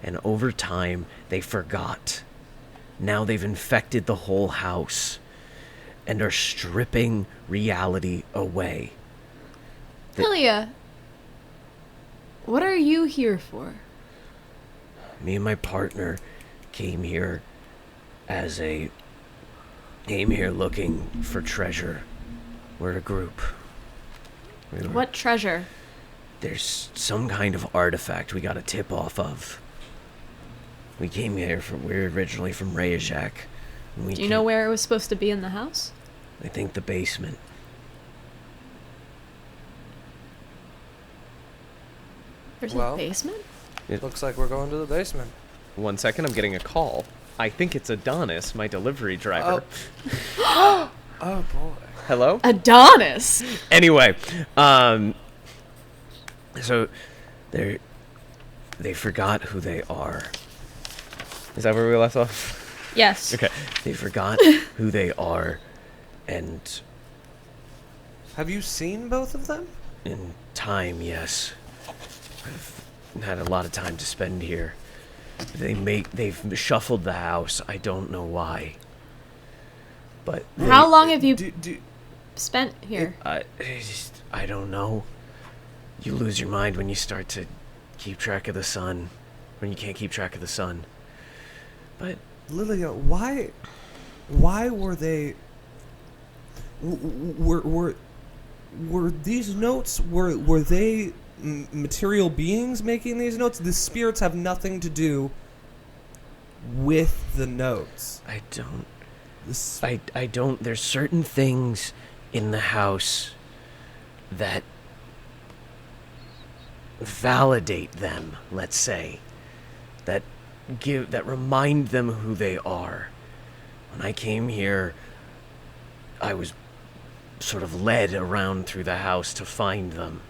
And over time, they forgot. Now they've infected the whole house and are stripping reality away. Lilia, what are you here for? Me and my partner came here looking for treasure. We're a group. What treasure? There's some kind of artifact we got a tip off of. We came here we're originally from Rayajak. Do you know where it was supposed to be in the house? I think the basement. There's Well- a basement? Looks like we're going to the basement. 1 second, I'm getting a call. I think it's Adonis, my delivery driver. Oh boy. Hello? Adonis! Anyway, so they forgot who they are. Is that where we left off? Yes. Okay. They forgot who they are, and Have you seen both of them? in time, yes. I've had a lot of time to spend here. They've shuffled the house. I don't know why. But How long have you Do, spent here? I don't know. You lose your mind when you start to keep track of the sun, when you can't keep track of the sun. But Lilia, why were they? Were these notes? Were they material beings making these notes? The spirits have nothing to do with the notes. I don't. This, I don't. There's certain things in the house that validate them, let's say, that remind them who they are. When I came here, I was sort of led around through the house to find them.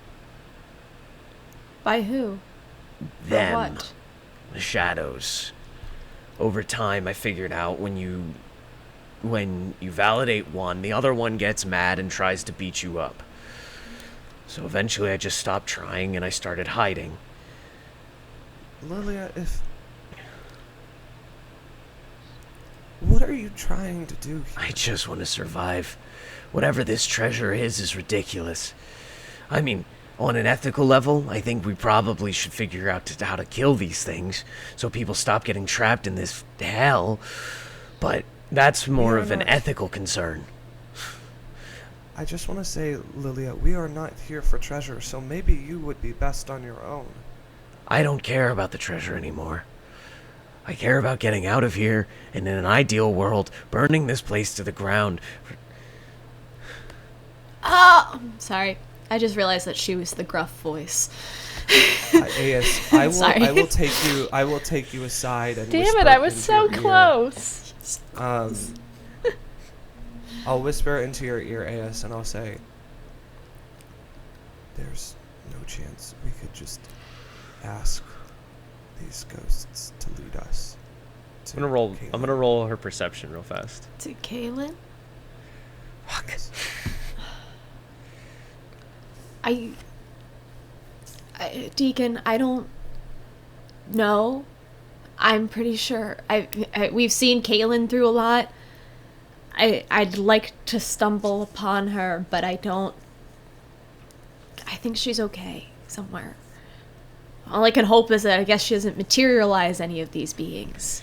By who? Them. Or what? The shadows. Over time, I figured out when you validate one, the other one gets mad and tries to beat you up. So eventually I just stopped trying and I started hiding. Lilia, what are you trying to do here? I just want to survive. Whatever this treasure is ridiculous. I mean, on an ethical level, I think we probably should figure out how to kill these things so people stop getting trapped in this hell. But that's more of an ethical concern. I just want to say, Lilia, we are not here for treasure, so maybe you would be best on your own. I don't care about the treasure anymore. I care about getting out of here and in an ideal world, burning this place to the ground. Oh! Sorry. I just realized that she was the gruff voice. AS, I Sorry. will take you aside and Damn whisper it, I was into so your ear. close. I'll whisper into your ear, AS, and I'll say, there's no chance we could just ask these ghosts to lead us. I'm gonna roll her perception real fast. To Kaylin? Yes. Deacon, I don't know. I'm pretty sure. We've seen Kaylin through a lot. I'd like to stumble upon her, but I don't. I think she's okay somewhere. All I can hope is that I guess she doesn't materialize any of these beings.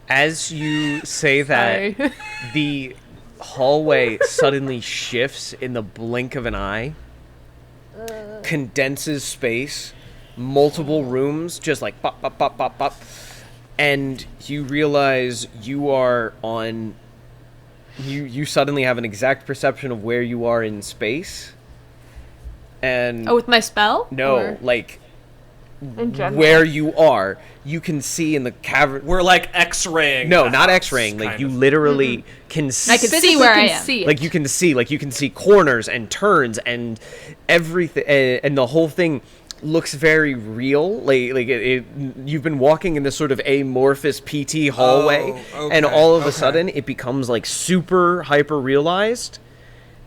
As you say that, Sorry. the hallway suddenly shifts in the blink of an eye, condenses space, multiple rooms, just like pop, pop, pop, pop, pop, and you realize you are on. You suddenly have an exact perception of where you are in space, and Oh, with my spell? no, Or- like In general. where you are, you can see in the cavern. We're like X-raying. No, the not house, X-raying. Like kind you of. literally can see. I can see Physically where I can am. see it. Like you can see corners and turns and everything, and the whole thing looks very real. You've been walking in this sort of amorphous PT hallway, Oh, and okay, all of a okay. sudden it becomes like super hyper realized.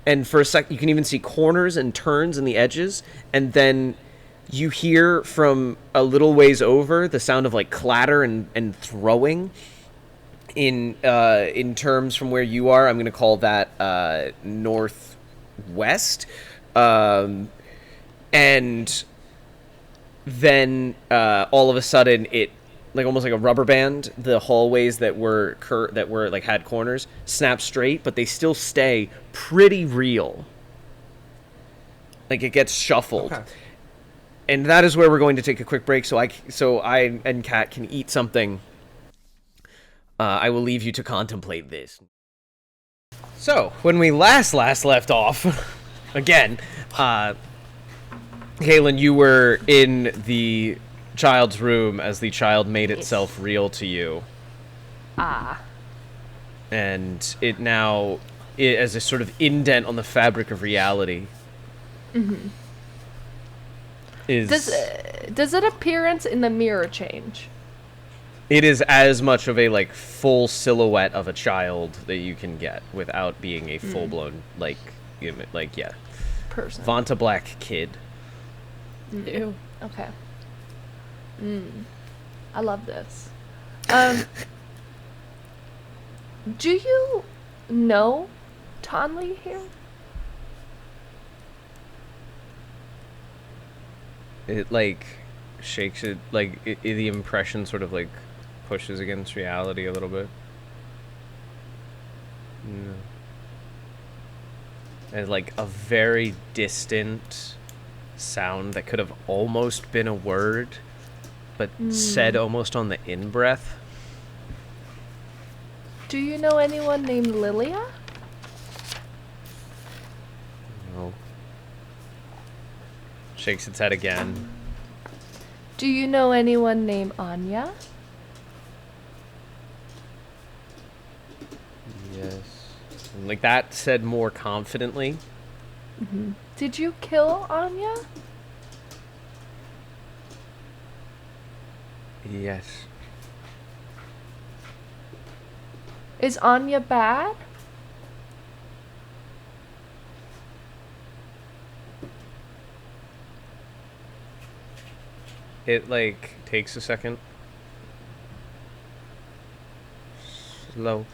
And for a sec, you can even see corners and turns in the edges, and then you hear from a little ways over the sound of like clatter and throwing. In terms from where you are, I'm going to call that northwest, and then all of a sudden it, like almost like a rubber band, the hallways that were like had corners snap straight, but they still stay pretty real. Like it gets shuffled. Okay. And that is where we're going to take a quick break, so I and Kat can eat something. I will leave you to contemplate this. So, when we last left off, again, Kaylin, you were in the child's room as the child made itself real to you. And it now, as a sort of indent on the fabric of reality, is... Does it appearance in the mirror change? It is as much of a, like, full silhouette of a child that you can get without being a full-blown, Person. Vanta Black kid. Ew. Okay. I love this. Do you know Tonley here? It, like, shakes it, like, the impression sort of, like, pushes against reality a little bit. No. And, like, a very distant sound that could have almost been a word, but said almost on the in-breath. Do you know anyone named Lilia? No. Shakes its head again. Do you know anyone named Anya? Yes. And, like, that said more confidently. Did you kill Anya? Yes. Is Anya bad? It, like, takes a second. Slow.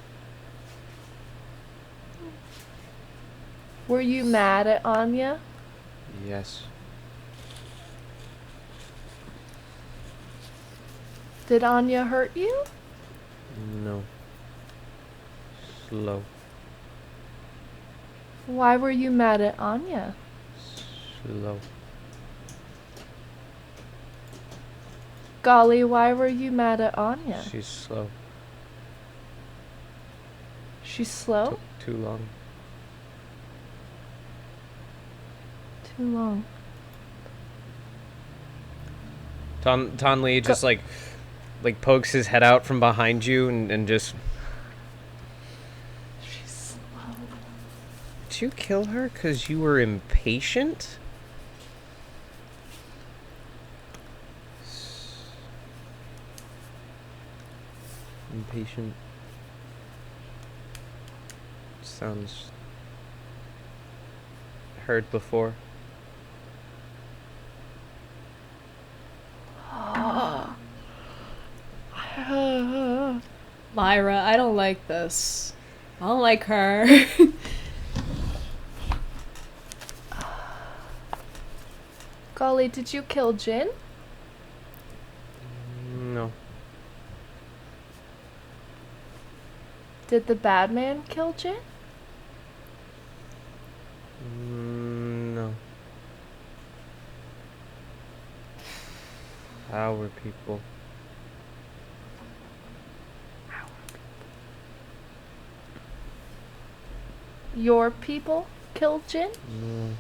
Were you mad at Anya? Yes. Did Anya hurt you? No. Slow. Why were you mad at Anya? Slow. Golly, why were you mad at Anya? She's slow. She's slow? Took too long. Too long. Tonley just like pokes his head out from behind you and just... She's slow. Did you kill her because you were impatient? Impatient. Sounds... heard before. Lyra, I don't like this. I don't like her. Golly, did you kill Jin? No. Did the bad man kill Jin? No. Our people. Your people killed Jin? No.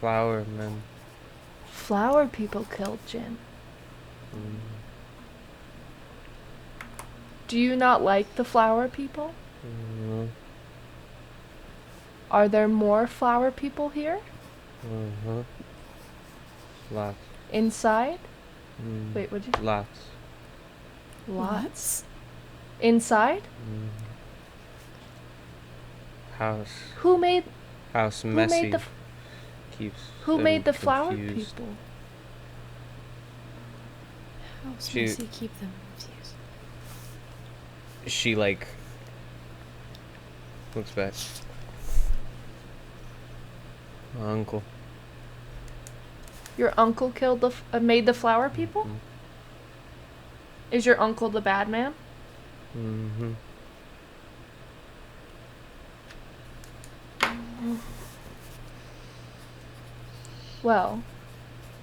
Flower men. Flower people killed Jin. Do you not like the flower people? No. Are there more flower people here? Uh-huh. Lots. Inside? Mm. Wait, what'd you... Lots. Lots? Inside? Mm. House. Who made Messy. the Keeps. Who them made the flower confused. people? How She- messy keep them confused. She like looks back. My uncle. Your uncle killed made the flower people? Mhm. Is your uncle the bad man? Mm-hmm. Well,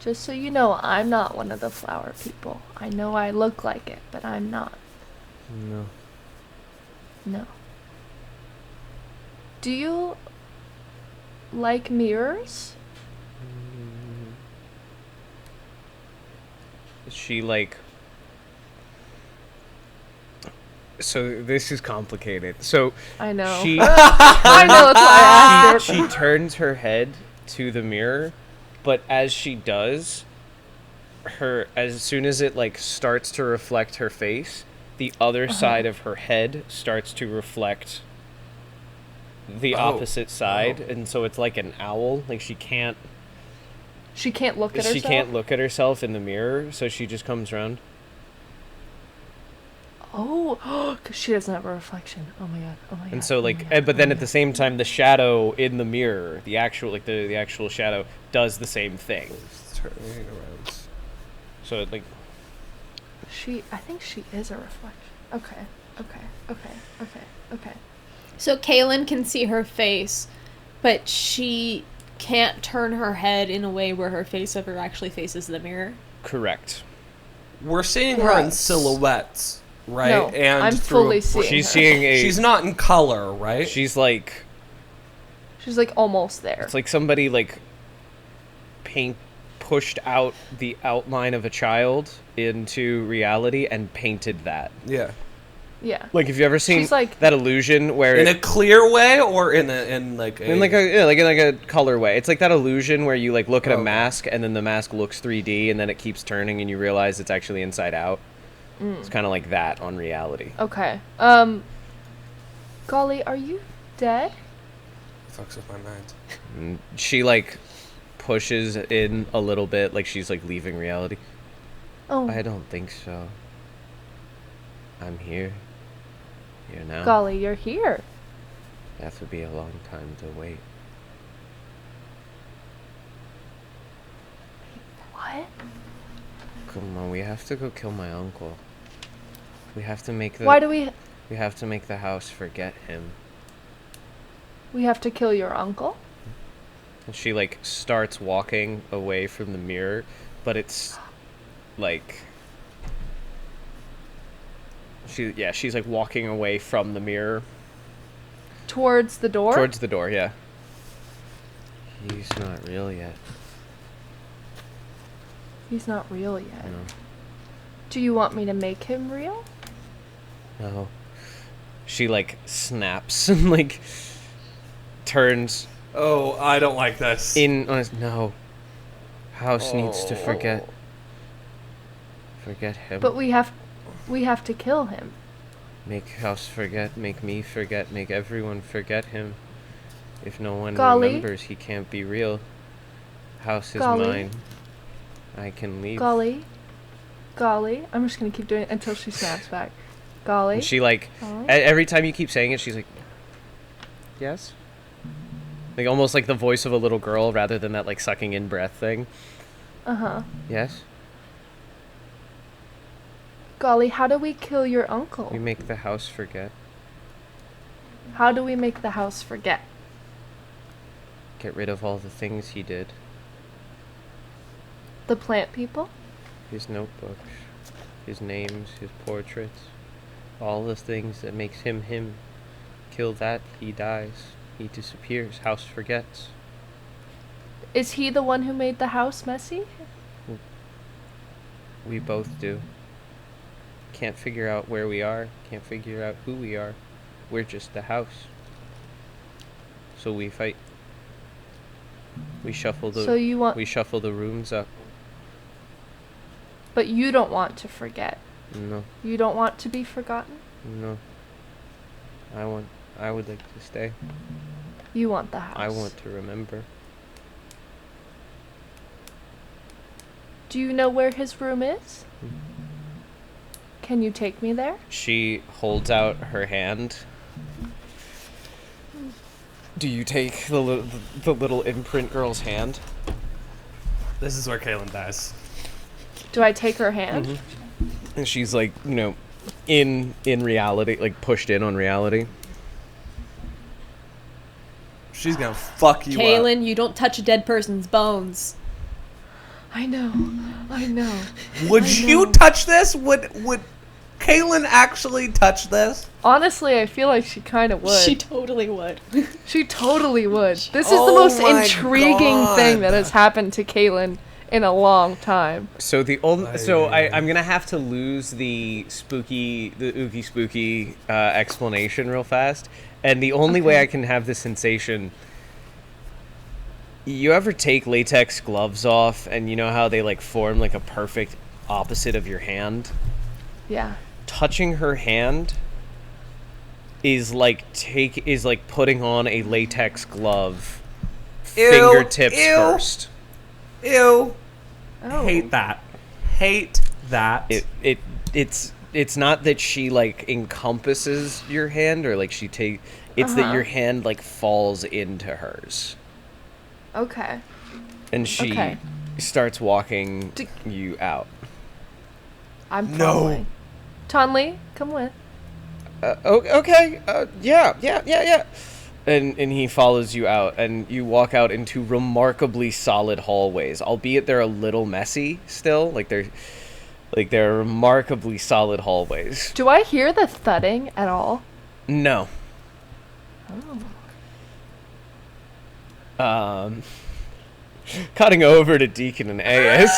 Just so you know, I'm not one of the flower people. I know I look like it, but I'm not. No. No. Do you like mirrors? She like. So this is complicated. So I know. she I know, that's why I asked it. she turns her head to the mirror, but as she does, as soon as it like starts to reflect her face, the other side of her head starts to reflect the opposite side, and so it's like an owl. Like she can't look at herself? She can't look at herself in the mirror, so she just comes around. Oh, because she doesn't have a reflection. Oh my god. And so like, but then at the same time, the shadow in the mirror, the actual like the actual shadow does the same thing. It's turning around. So it, like, I think she is a reflection. Okay. So Kaylin can see her face, but she can't turn her head in a way where her face ever actually faces the mirror. correct. We're seeing her in Gross. silhouettes, right? No, and I'm through fully a- seeing She's her. seeing a. She's not in color, right? She's like. She's like almost there. It's like somebody like pushed out the outline of a child into reality and painted that. Yeah. Yeah. Like, have you ever seen She's like- that illusion where In a clear way or in like a in like a color way? It's like that illusion where you like look at a Okay. mask and then the mask looks 3D and then it keeps turning and you realize it's actually inside out. It's kind of like that on reality. Okay. Golly, are you dead? fucks with my mind. And she like pushes in a little bit, like she's like leaving reality. Oh, I don't think so. I'm here. Here now. golly, you're here. That would be a long time to wait. What? Come on, we have to go kill my uncle. We have to make the Why do we have to make the house forget him. have to kill your uncle? And she like starts walking away from the mirror, but it's like she's like walking away from the mirror Towards the door? towards the door, yeah. He's not real yet. He's not real yet. No. Do you want me to make him real? No. She like snaps and like turns Oh, I don't like this. in on his no. House needs to forget him. But we have to kill him. Make house forget, make me forget, make everyone forget him. If no one Golly. remembers, he can't be real. House is Golly. mine. I can leave. Golly. I'm just gonna keep doing it until she snaps back. Golly. And she like Golly. every time you keep saying it, she's like, yes. Like almost like the voice of a little girl rather than that like sucking in breath thing. Uh-huh. Yes. Golly, how do we kill your uncle? We make the house forget. How do we make the house forget? Get rid of all the things he did. The plant people? His notebooks, his names, his portraits, all the things that makes him him. Kill that, he dies. He disappears. House forgets. Is he the one who made the house messy? We both do. Can't figure out where we are. Can't figure out who we are. We're just the house. So we fight. We shuffle the So you want we shuffle the rooms up. But you don't want to forget. No, You don't want to be forgotten? no. I would like to stay. You want the house. I want to remember. Do you know where his room is? Can you take me there? She holds out her hand. Do you take the little imprint girl's hand? This is where Kaylin dies. Do I take her hand? Mm-hmm. And she's like, you know, in reality, like pushed in on reality. She's gonna fuck you up. Kaylin, you don't touch a dead person's bones. I know. Would I you know. touch this? Would Kaylin actually touch this? Honestly, I feel like she kind of would. She totally would. She totally would. This is the Oh most my intriguing thing that God. has happened to Kaylin in a long time. So I'm gonna have to lose the ooky spooky explanation real fast, and the only way I can have the sensation. You ever take latex gloves off, and you know how they like form like a perfect opposite of your hand? Yeah. Touching her hand is like putting on a latex glove, Ew, fingertips ew. first. Ew. Oh. Hate that. Hate that. It's not that she like encompasses your hand or like it's that your hand like falls into hers. Okay. And she Okay. starts walking you out. I'm No. following. Tonley, come with. Okay. Yeah. And he follows you out, and you walk out into remarkably solid hallways, albeit they're a little messy still. They're remarkably solid hallways. Do I hear the thudding at all? No. Oh. Cutting over to Deacon and AS.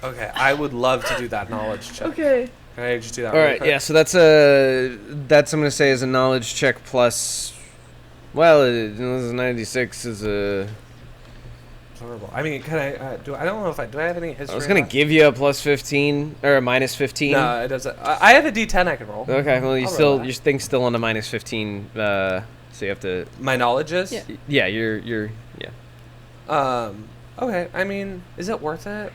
Okay, I would love to do that knowledge check. Okay. Can I just do that? All really right, quick? yeah. So that's I'm gonna say is a knowledge check plus. Well, 96 is a. It's horrible. I mean, can I? Do I don't know if do I have any history? I was gonna left? give you a plus 15 or a minus 15. No, it doesn't. I have a D10 I can roll. Okay, well I'll roll that. your thing's still on a minus 15. So you have to. My knowledge is. Yeah. Yeah, you're yeah. Okay. I mean, is it worth it?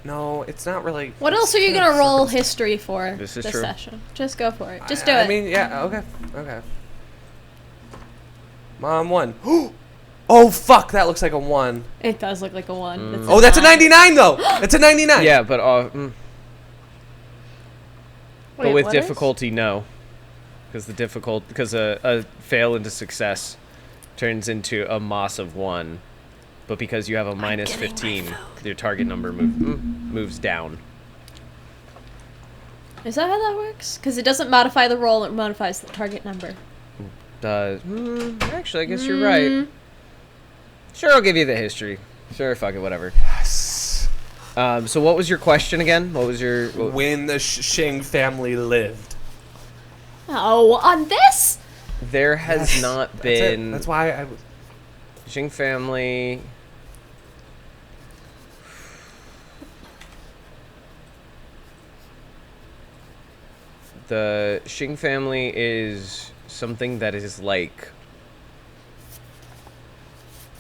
No, it's not really. What else are you it's gonna roll circumstance. history for This is this true. session? Just go for it. Just do I it. mean, yeah. Okay. Mom, 1. Oh fuck! That looks like a 1. It does look like a 1. Mm. It's Oh, that's a 9. 99 though. It's a 99. Yeah, but but Wait, with what is? difficulty, no, because a fail into success turns into a moss of 1, but because you have a minus 15, your target number moves down. Is that how that works? Because it doesn't modify the roll; it modifies the target number. Actually, I guess you're right. Sure, I'll give you the history. Sure, fuck it, whatever. Yes. So what was your question again? What was your... When the Shing family lived. Oh, on this? There has Yes, not That's been... it. That's why I was. Xing family... The Xing family is something that is like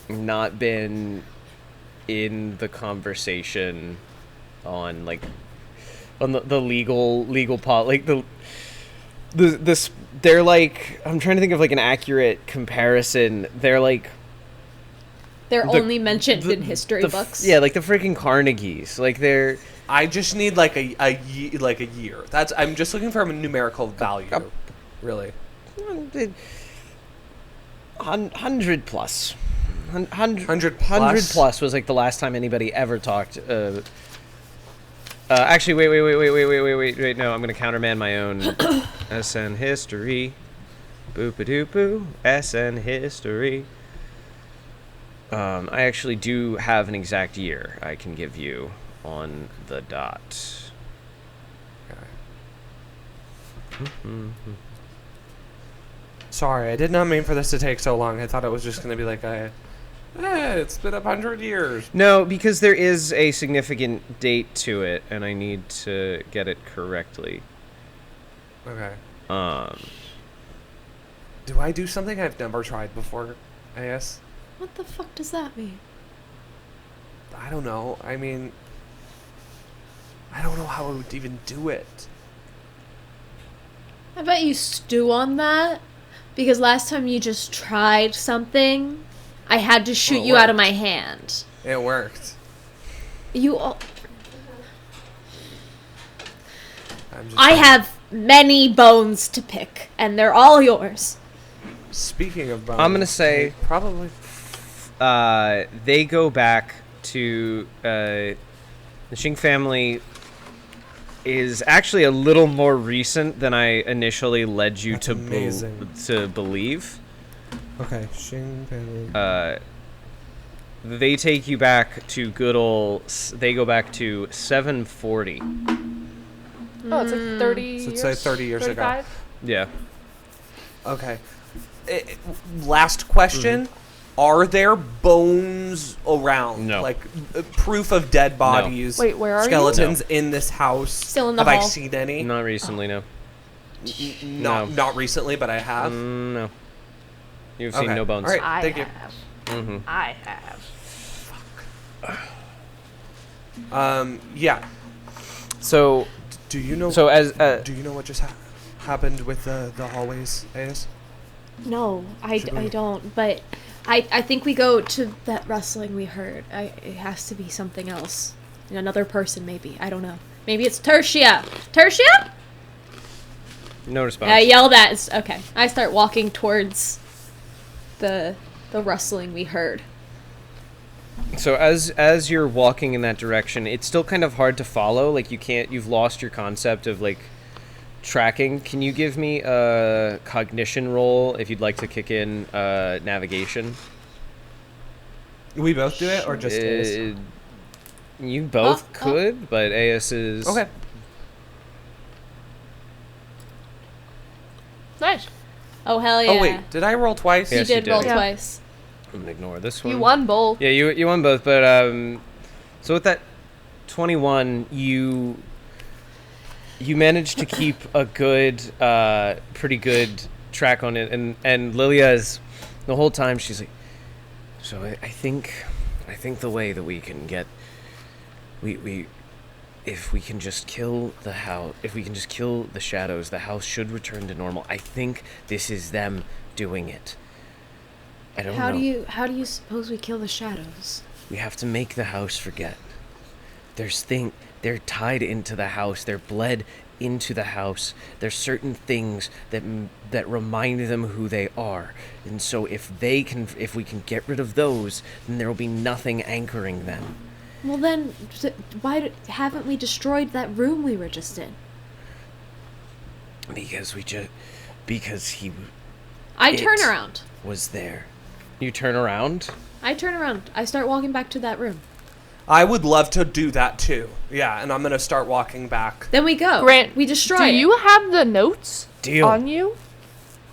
not been in the conversation on like on the legal pot like this they're like I'm trying to think of like an accurate comparison. They're like They're the- only mentioned the- in history the books. Yeah, like the freaking Carnegies. Like they're I just need like a year. I'm just looking for a numerical value. Really. 100 plus. 100 100 plus? plus was like the last time anybody ever talked. Actually, wait. No, I'm gonna countermand my own SN history. Boop-a-doop-boo. SN history. I actually do have an exact year I can give you on the dot. Sorry, I did not mean for this to take so long. I thought it was just gonna be like it's been 100 years. No, because there is a significant date to it, and I need to get it correctly. Okay. Do I do something I've never tried before? I guess. What the fuck does that mean? I don't know. I mean, I don't know how I would even do it. I bet you stew on that. Because last time you just tried something, I had to shoot you out of my hand. It worked. You all... I'm I have many bones to pick, and they're all yours. Speaking of bones, I'm gonna say probably they go back to the Shing family is actually a little more recent than I initially led you That's to amazing. to believe. Okay, Shing family. They take you back to good old. They go back to 740. Oh, it's like 30 So years? it's like 30 years ago. 35? Yeah. Okay. Last question. Are there bones around? No. Like proof of dead bodies? Wait, where are you? Skeletons in this house? Still in the Have I hall. seen any? Not recently, no. Not recently, but I have. No. You've Okay. seen no bones. All right. I Thank you. have. Mm-hmm. I have. Yeah. So, Do you know? so as do you know what just happened with the hallways, Ace? No, Should we- I don't. But I think we go to that rustling we heard. It has to be something else. Another person, maybe. I don't know. Maybe it's Tertia. Tertia? no response. I yelled at. Okay. I start walking towards the rustling we heard. So as you're walking in that direction, it's still kind of hard to follow. Like you've lost your concept of like tracking. Can you give me a cognition roll if you'd like to kick in navigation? We both do it, or just Ace? You both Oh. could, but AS is Okay. Nice. Oh hell yeah! Oh wait, did I roll twice? Yeah. You Yes, you did did. roll Yeah. twice. I'm gonna ignore this one. You won both. Yeah, you won both, but so with that 21, you managed to keep a good, pretty good track on it, and Lilia is the whole time she's like, so I think the way that we can get, we if we can just kill the house, if we can just kill the shadows, the house should return to normal. I think this is them doing it. I don't know. How do you suppose we kill the shadows? We have to make the house forget. They're tied into the house. They're bled into the house. There's certain things that remind them who they are. And so if we can get rid of those, then there will be nothing anchoring them. Well then, haven't we destroyed that room we were just in? Because he I turn It- around. was there. You turn around? I turn around. I start walking back to that room. I would love to do that too. Yeah, and I'm gonna start walking back. Then we go. Grant, we destroy Do it. you have the notes Deal. on you?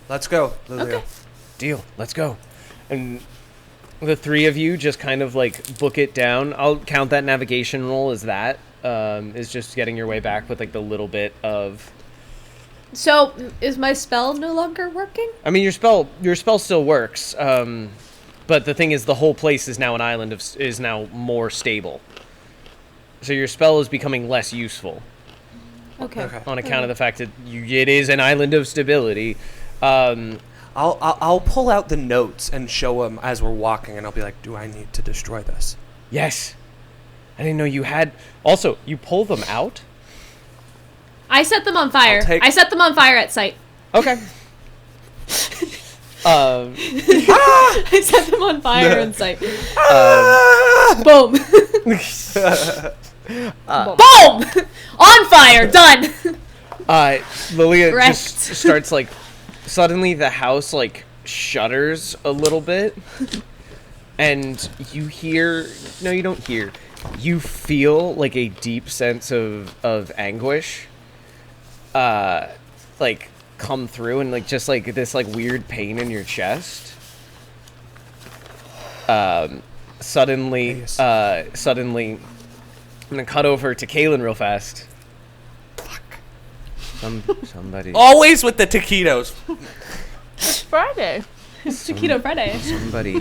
Let's go, Lilia. Okay. Deal. Let's go. And the three of you just kind of like book it down. I'll count that navigation roll as that. Is just getting your way back with like the little bit of. So, is my spell no longer working? I mean, your spell still works. But the thing is, the whole place is now an island is now more stable. So your spell is becoming less useful Okay. on account of the fact that it is an island of stability. I'll pull out the notes and show them as we're walking, and I'll be like, "Do I need to destroy this?" Yes. I didn't know you had. Also, you pull them out? I set them on fire. take- I set them on fire at sight. Okay. I set them on fire in sight. Ah! Boom. Boom! On fire. Done. Lilia Correct. just starts like. Suddenly the house like shudders a little bit. And you hear. No, you don't hear. You feel like a deep sense of anguish. Like come through and like just like this like weird pain in your chest. Suddenly, Yes. suddenly, I'm gonna cut over to Kaylin real fast. Fuck. Somebody. Always with the taquitos. It's Friday. It's Taquito Friday. Somebody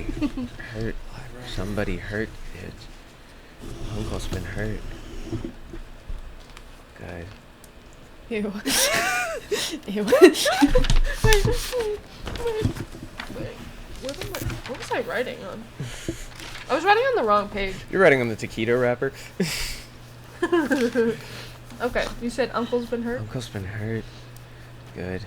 hurt. Somebody hurt it. Uncle's been hurt. Good. Ew. Ew. What was I writing on? I was writing on the wrong page. You're writing on the taquito wrapper. Okay, you said Uncle's been hurt? Uncle's been hurt. Good.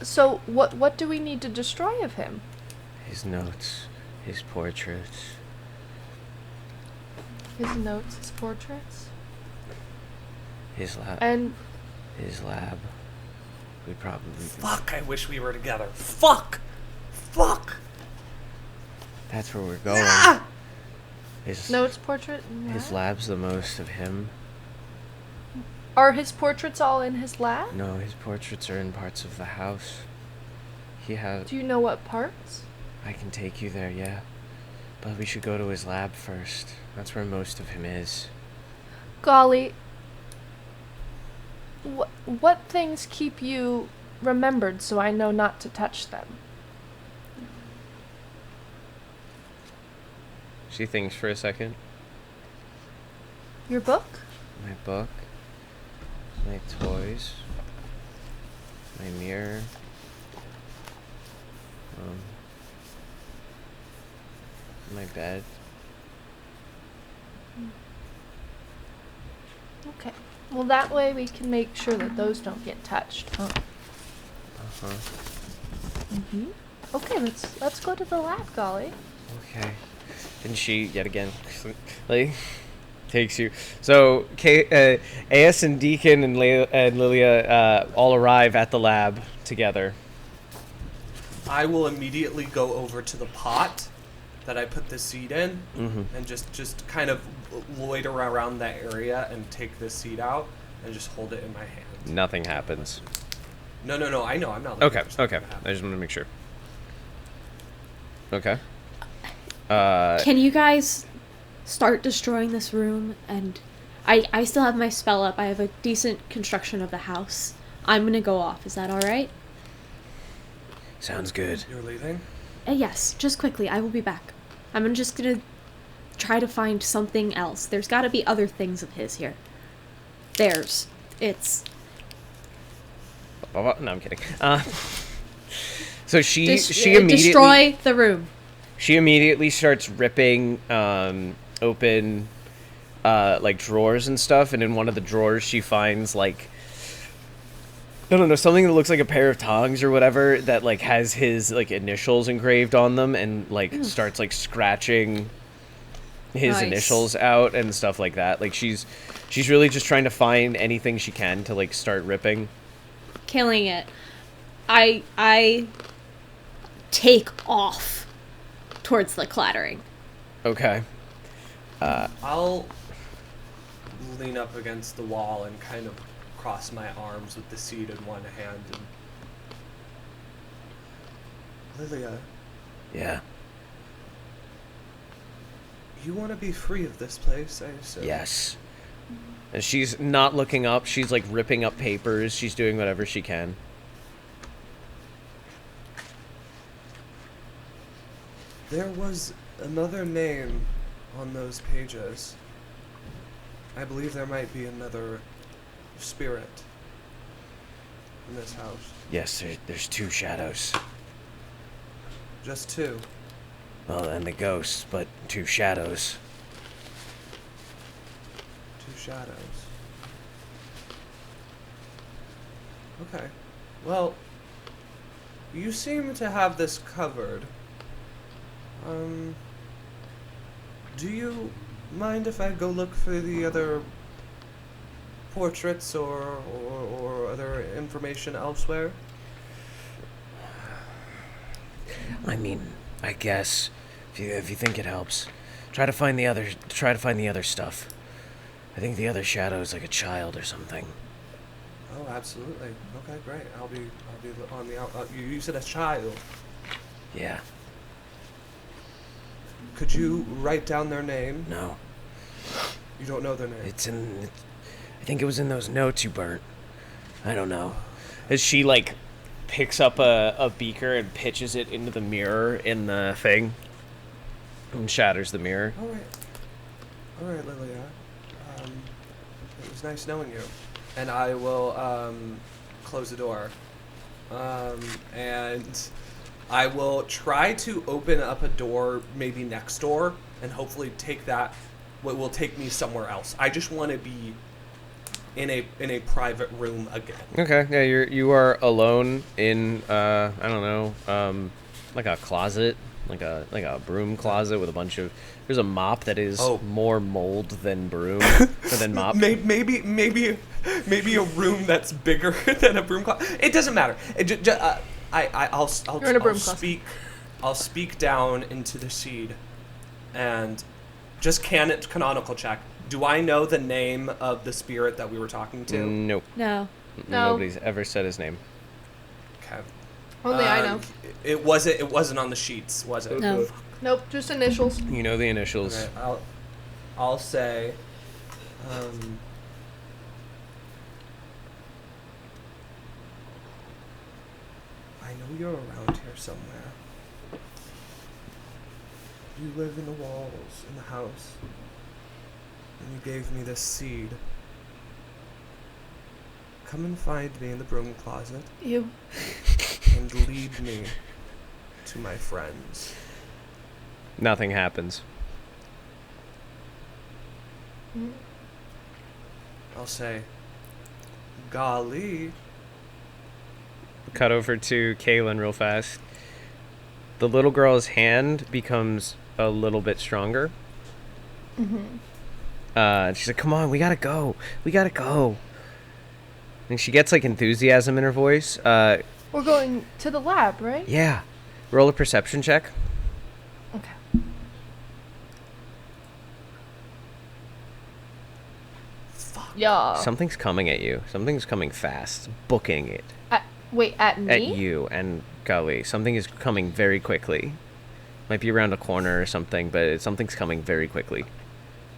So what do we need to destroy of him? His notes, his portraits. His notes, his portraits, His lab. and His lab. We probably. Fuck, I wish we were together. Fuck! That's where we're going. Ah! His notes, portrait. And his lab? lab's the most of him. Are his portraits all in his lab? No, his portraits are in parts of the house. He has. Do you know what parts? I can take you there, yeah. But we should go to his lab first. That's where most of him is. Golly. What things keep you remembered so I know not to touch them? She thinks for a second. Your book? My book. My toys. My mirror. My bed. Okay. Well, that way we can make sure that those don't get touched, huh? Uh-huh. Mm-hmm. Okay, let's go to the lab, Golly. Okay. And she, yet again, like, takes you. So, AS and Deacon and Lilia all arrive at the lab together. I will immediately go over to the pot that I put the seed in Mm-hmm. and just kind of loiter around that area and take this seed out and just hold it in my hand. Nothing happens. No, I know, I'm not Okay, looking for something okay. to happen. I just want to make sure. Okay. Can you guys start destroying this room? And I still have my spell up. I have a decent construction of the house. I'm gonna go off. Is that all right? Sounds good. You're leaving? Yes, just quickly. I will be back. I'm just gonna try to find something else. There's got to be other things of his here. It's No, I'm kidding. So she immediately destroy the room. She immediately starts ripping open like drawers and stuff, and in one of the drawers she finds like, I don't know, something that looks like a pair of tongs or whatever that like has his like initials engraved on them, and like starts like scratching his Nice. initials out and stuff like that. Like she's really just trying to find anything she can to like start ripping. Killing it. I take off towards the clattering. Okay. I'll lean up against the wall and kind of cross my arms with the seed in one hand and... Lilia, Yeah. you want to be free of this place, I assume? Yes. And she's not looking up. She's like ripping up papers. She's doing whatever she can. There was another name on those pages. I believe there might be another spirit in this house. Yes, there's two shadows. Just two. Well, and the ghosts, but two shadows. Two shadows. Okay. Well, you seem to have this covered. Do you mind if I go look for the other portraits or other information elsewhere? I mean, I guess if you think it helps, try to find the other stuff. I think the other shadow is like a child or something. Oh, absolutely. Okay, great. I'll be on the out. You said a child. Yeah. Could you write down their name? No. You don't know their name. I think it was in those notes you burnt. I don't know. As she like picks up a beaker and pitches it into the mirror in the thing and shatters the mirror. All right, Lilia. It was nice knowing you. And I will close the door. And I will try to open up a door maybe next door and hopefully take that, what will take me somewhere else. I just want to be in a private room again. Okay, yeah, you are alone in I don't know, like a closet, like a broom closet with a bunch of. There's a mop that is more mold than broom or than mop. Maybe a room that's bigger than a broom closet. It doesn't matter. You're in a broom closet. I'll speak down into the seed, and just canonical check. Do I know the name of the spirit that we were talking to? Nope. No. Nobody's ever said his name. Okay. Only I know. It wasn't on the sheets, was it? No. Nope, just initials. You know the initials. Okay, I'll say, I know you're around here somewhere. You live in the walls, in the house. And you gave me this seed. Come and find me in the broom closet You. and lead me to my friends. Nothing happens. I'll say, golly. Cut over to Kaylin real fast. The little girl's hand becomes a little bit stronger. And she's like, come on, we gotta go. We gotta go. And she gets like enthusiasm in her voice. We're going to the lab, right? Yeah. Roll a perception check. Okay. Fuck. Yeah. Something's coming at you. Something's coming fast. Booking it. Wait, at me? At you. And golly, something is coming very quickly. Might be around a corner or something, but something's coming very quickly.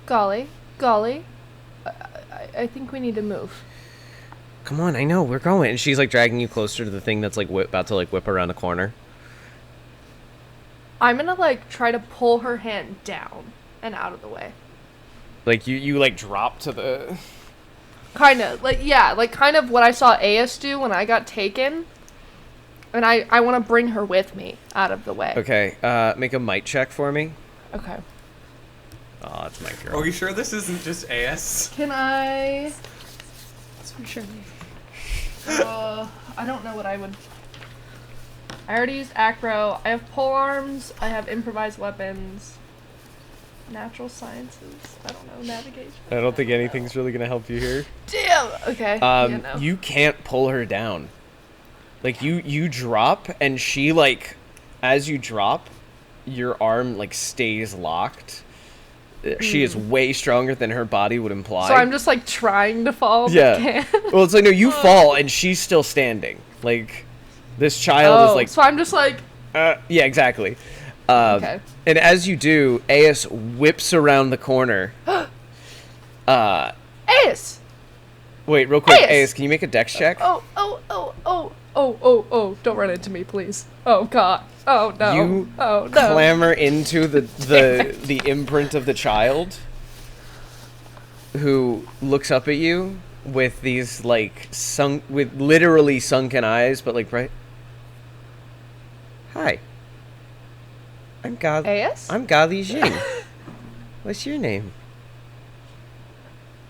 Golly. I think we need to move. Come on, I know, we're going. And she's like dragging you closer to the thing that's like about to like whip around the corner. I'm gonna like try to pull her hand down and out of the way. Like you like drop to the. Kind of like, yeah, like kind of what I saw Aes do when I got taken. And I want to bring her with me out of the way. Okay, make a might check for me. Okay. Oh, it's my girl. Are you sure this isn't just AS? Can I? That's for sure. I don't know what I would. I already used acro. I have pole arms. I have improvised weapons. Natural sciences. I don't know, navigation. I don't think anything's really gonna help you here. Damn. Okay. Yeah, no. You can't pull her down. Like you drop, and she like, as you drop, your arm like stays locked. She is way stronger than her body would imply. So I'm just like trying to fall. Yeah. Well, it's like no, you fall and she's still standing. Like this child is like. So I'm just like. Yeah, exactly. Okay. And as you do, Aes whips around the corner. Aes! Wait, real quick, Aes! Aes, can you make a dex check? Oh, don't run into me, please. Oh, God. Oh, no. You no. clamber into the imprint of the child, who looks up at you with these, like, with literally sunken eyes, but, like, right... Hi. I'm Aes? I'm Gali Jing. What's your name?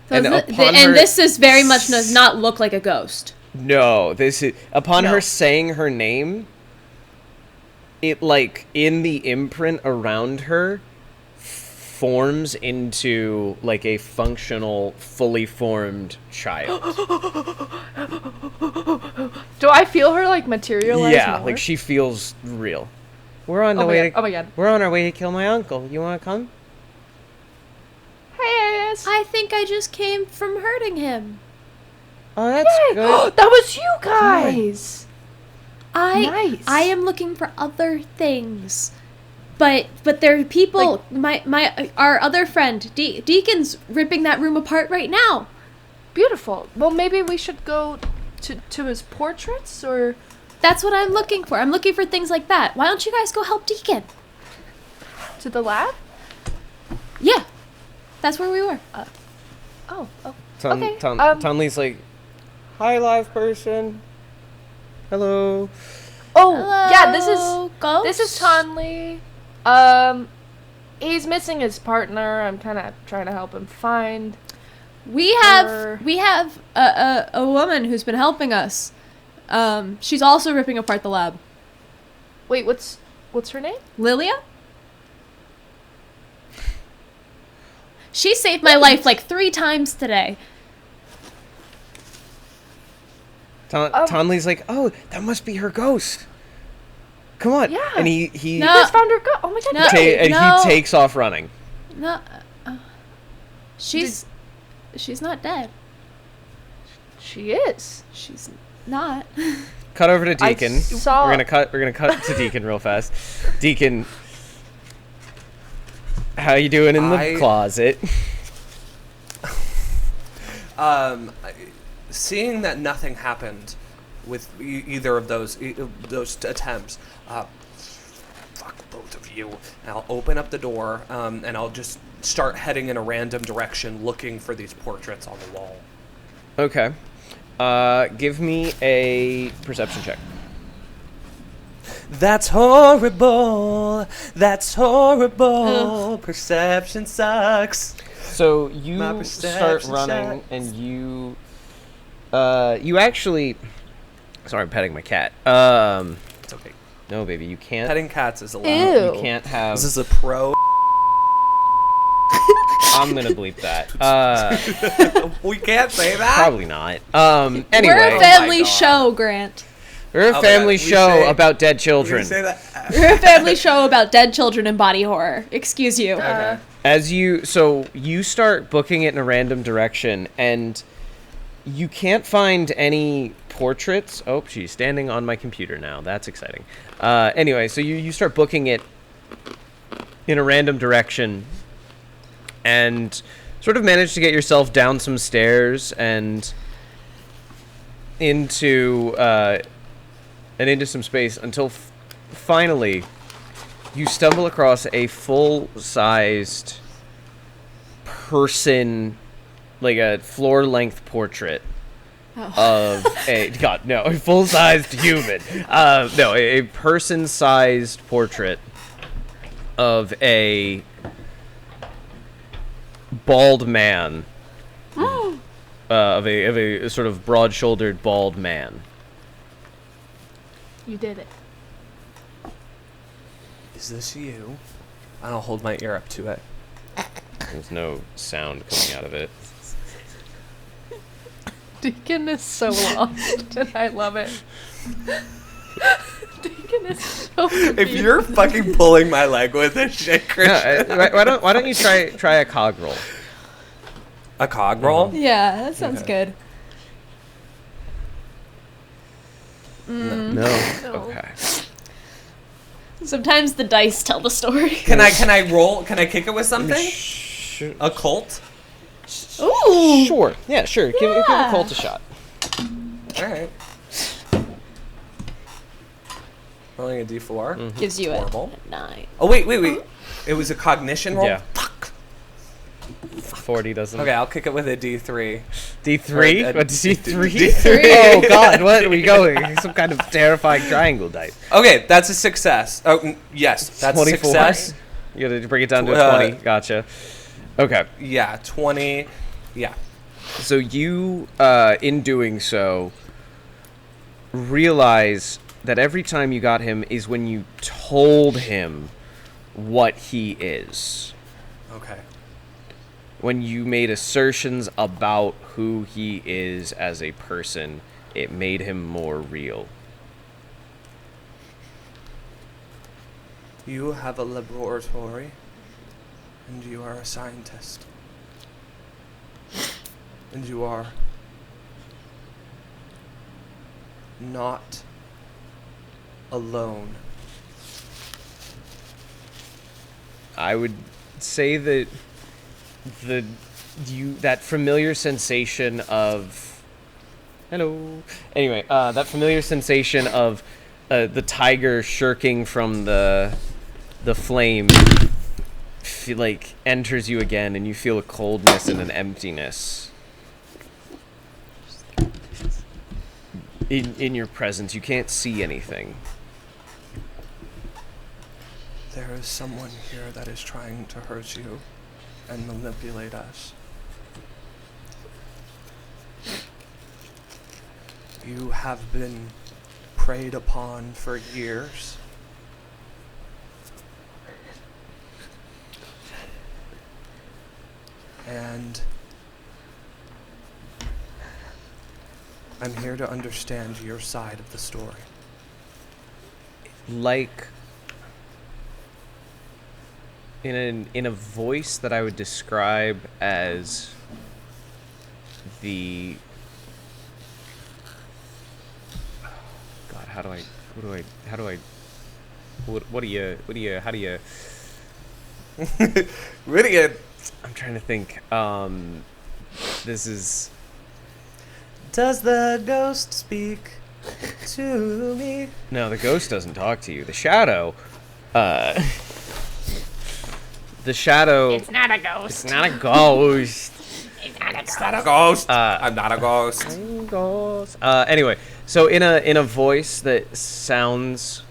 So this is very much does not look like a ghost. No, this is upon her saying her name, it like in the imprint around her forms into like a functional, fully formed child. Do I feel her like materialize? Yeah, more? like she feels real. We're on the Oh my god. We're on our way to kill my uncle. You want to come? Hey, Aes. I think I just came from hurting him. Oh, that's good. That was you guys. Nice. I am looking for other things. But there are people, our other friend, Deacon's ripping that room apart right now. Beautiful. Well, maybe we should go to his portraits, or... That's what I'm looking for. I'm looking for things like that. Why don't you guys go help Deacon? To the lab? Yeah. That's where we were. Okay. Tunley's like, hi, live person. Hello. Oh, Hello, yeah, ghost? this is Tonley. He's missing his partner. I'm kind of trying to help him find. We Or- have a woman who's been helping us. She's also ripping apart the lab. Wait, what's her name? Lilia? She saved my life like 3 times today. Tonley's like, oh, that must be her ghost. Come on. Yeah. And he You No. guys found her Oh my god, No. great. and No. he takes off running. No, she's not dead. She is. She's not. Cut over to Deacon. saw- We're gonna cut to Deacon real fast. Deacon, how you doing in the closet? Seeing that nothing happened with either of those attempts, fuck both of you. And I'll open up the door, and I'll just start heading in a random direction, looking for these portraits on the wall. Okay. Give me a perception check. That's horrible. That's horrible. Perception sucks. So My you perception start running, checks. and you actually. Sorry, I'm petting my cat. It's okay. No, baby, you can't. Petting cats is allowed. Ew. You can't have. This is a pro. I'm gonna bleep that. We can't say that. Probably not. We're Anyway, a family God. show, Grant. we're a Oh my family God, we show say- about dead You children. say that. We're a family show about dead children and body horror. Excuse you. Okay. So you start booking it in a random direction, and you can't find any portraits. Oh, she's standing on my computer now. That's exciting. Anyway, so you start booking it in a random direction, and sort of manage to get yourself down some stairs and into some space until finally you stumble across a full-sized person, like a floor-length portrait of a full-sized human. A person-sized portrait of a bald man, of a sort of broad-shouldered bald man. You did it. Is this you? And I'll hold my ear up to it. There's no sound coming out of it. Deacon is so lost, and I love it. Deacon is so confused. If you're fucking pulling my leg with this shit, Christian. Why don't you try a cog roll? A cog roll? Yeah, that sounds Okay. good. No. No. Okay. Sometimes the dice tell the story. Can I roll? Can I kick it with something? A cult? Ooh. Sure. Yeah, sure. Give a Yeah. Colt a shot. All right. Rolling a d4. Gives you Horrible. a 9. Oh wait. It was a cognition roll. Yeah. Fuck. 40 doesn't. Okay, I'll kick it with a d3. D3? Or a What, D3? D3. Oh god, what are we going? Some kind of terrifying triangle dice. Okay, that's a success. Oh, yes, that's a 24. success. You gotta bring it down to a 20. Gotcha. Okay. Yeah, 20. Yeah. So you, in doing so, realize that every time you got him is when you told him what he is. Okay. When you made assertions about who he is as a person, it made him more real. You have a laboratory, and you are a scientist. And you are not alone. I would say that that familiar sensation of that familiar sensation of the tiger shirking from the flame like enters you again, and you feel a coldness and an emptiness in your presence. You can't see anything. There is someone here that is trying to hurt you and manipulate us. You have been preyed upon for years. And I'm here to understand your side of the story. Like, in a voice that I would describe as the... God, how do you... Really? I'm trying to think. This is... Does the ghost speak to me? No, the ghost doesn't talk to you. The shadow... the shadow... It's not a ghost. It's not a ghost. It's not a ghost. I'm not a ghost. Anyway, so in a voice that sounds...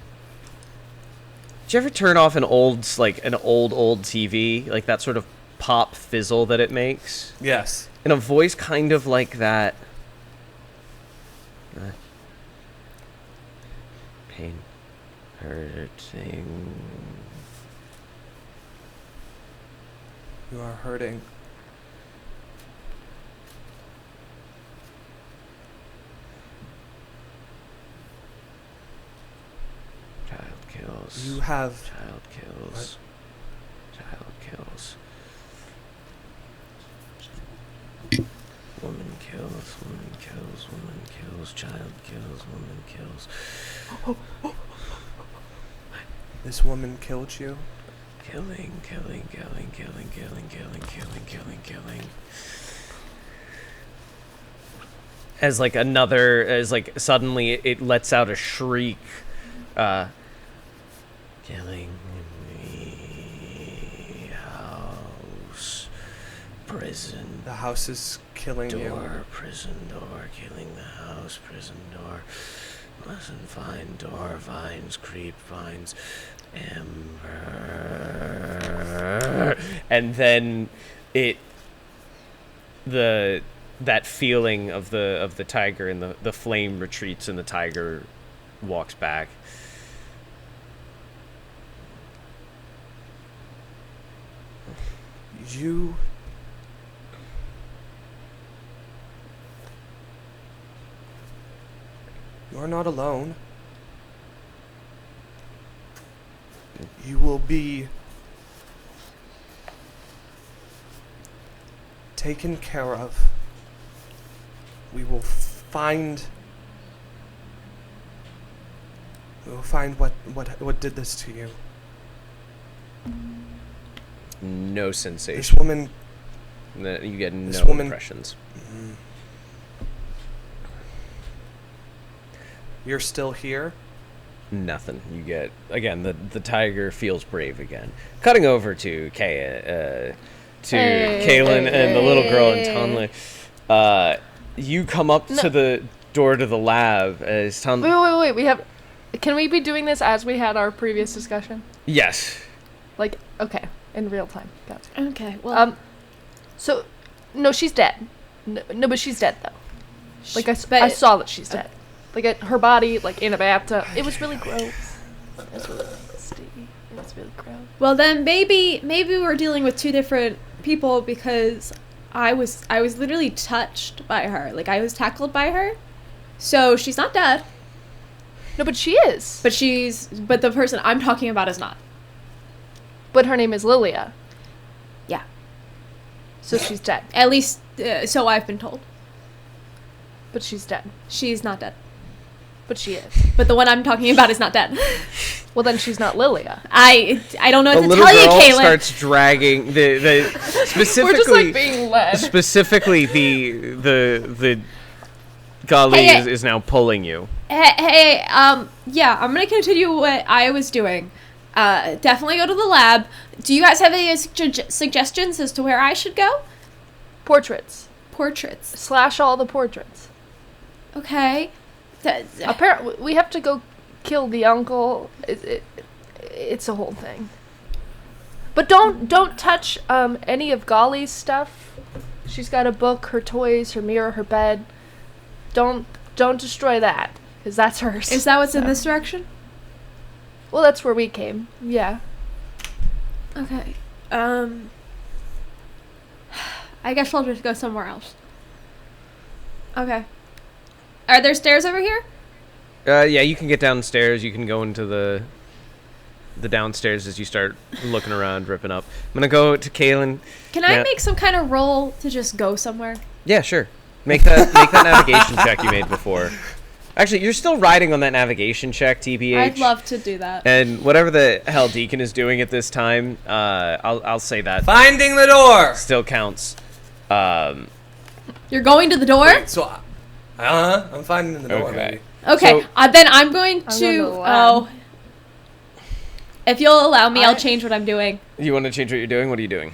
Did you ever turn off an old TV? Like that sort of pop fizzle that it makes? Yes. In a voice kind of like that. Pain. Hurting. You are hurting. Child kills. You have... Child kills. Child kills. Woman kills. Woman kills. Woman kills. Child kills. Woman kills. This woman killed you? Killing. As suddenly it lets out a shriek. Killing me. House. Prison. The house is killing you. Door. Prison door. Killing the house. Prison door. Mustn't find door. Vines. Creep. Vines. Ember. And then that feeling of the tiger and the flame retreats and the tiger walks back. You're not alone. You will be taken care of. We will find what did this to you. No sensation. This woman... You get no This woman- impressions. You're still here? Nothing. You get, again, the tiger feels brave again. Cutting over to Kaylin and the little girl in Tonley. You come up to the door to the lab as Tonley... Wait. Can we be doing this as we had our previous discussion? Yes. Like, okay, in real time. Got it. Okay, well... So, no, she's dead. No, but she's dead, though. Like, I saw that she's dead. Like, her body, like, in a bathtub. It was really gross. It was really nasty. It was really gross. Well, then maybe we're dealing with two different people, because I was literally touched by her. Like, I was tackled by her. So she's not dead. No, but she is. But the person I'm talking about is not. But her name is Lilia. Yeah. So she's dead. At least, so I've been told. But she's dead. She's not dead. But she is. But the one I'm talking about is not dead. Well, then she's not Lilia. I don't know what to little tell you, girl Caitlin. starts dragging the specifically. We're just, like, being led. Specifically, the Golly is now pulling you. Hey, yeah, I'm gonna continue what I was doing. Definitely go to the lab. Do you guys have any suggestions as to where I should go? Portraits. Portraits. / all the portraits. Okay. Apparently, we have to go kill the uncle. It's a whole thing. But don't touch any of Golly's stuff. She's got a book, her toys, her mirror, her bed. Don't don't destroy that, because that's hers. Is that what's in this direction? Well, that's where we came. Yeah. Okay. I guess I'll just go somewhere else. Okay. Are there stairs over here? Yeah, you can get downstairs. You can go into the downstairs as you start looking around, ripping up. I'm gonna go to Kaylin. Can I make some kind of roll to just go somewhere? Yeah, sure. Make that navigation check you made before. Actually, you're still riding on that navigation check, TBH. I'd love to do that. And whatever the hell Deacon is doing at this time, I'll say that Finding the door. still counts. You're going to the door? Wait, so, I'm finding the door. Okay. Maybe. Okay, So- then I'm going I'm to. going to the lab. If you'll allow me, I'll change what I'm doing. You want to change what you're doing? What are you doing?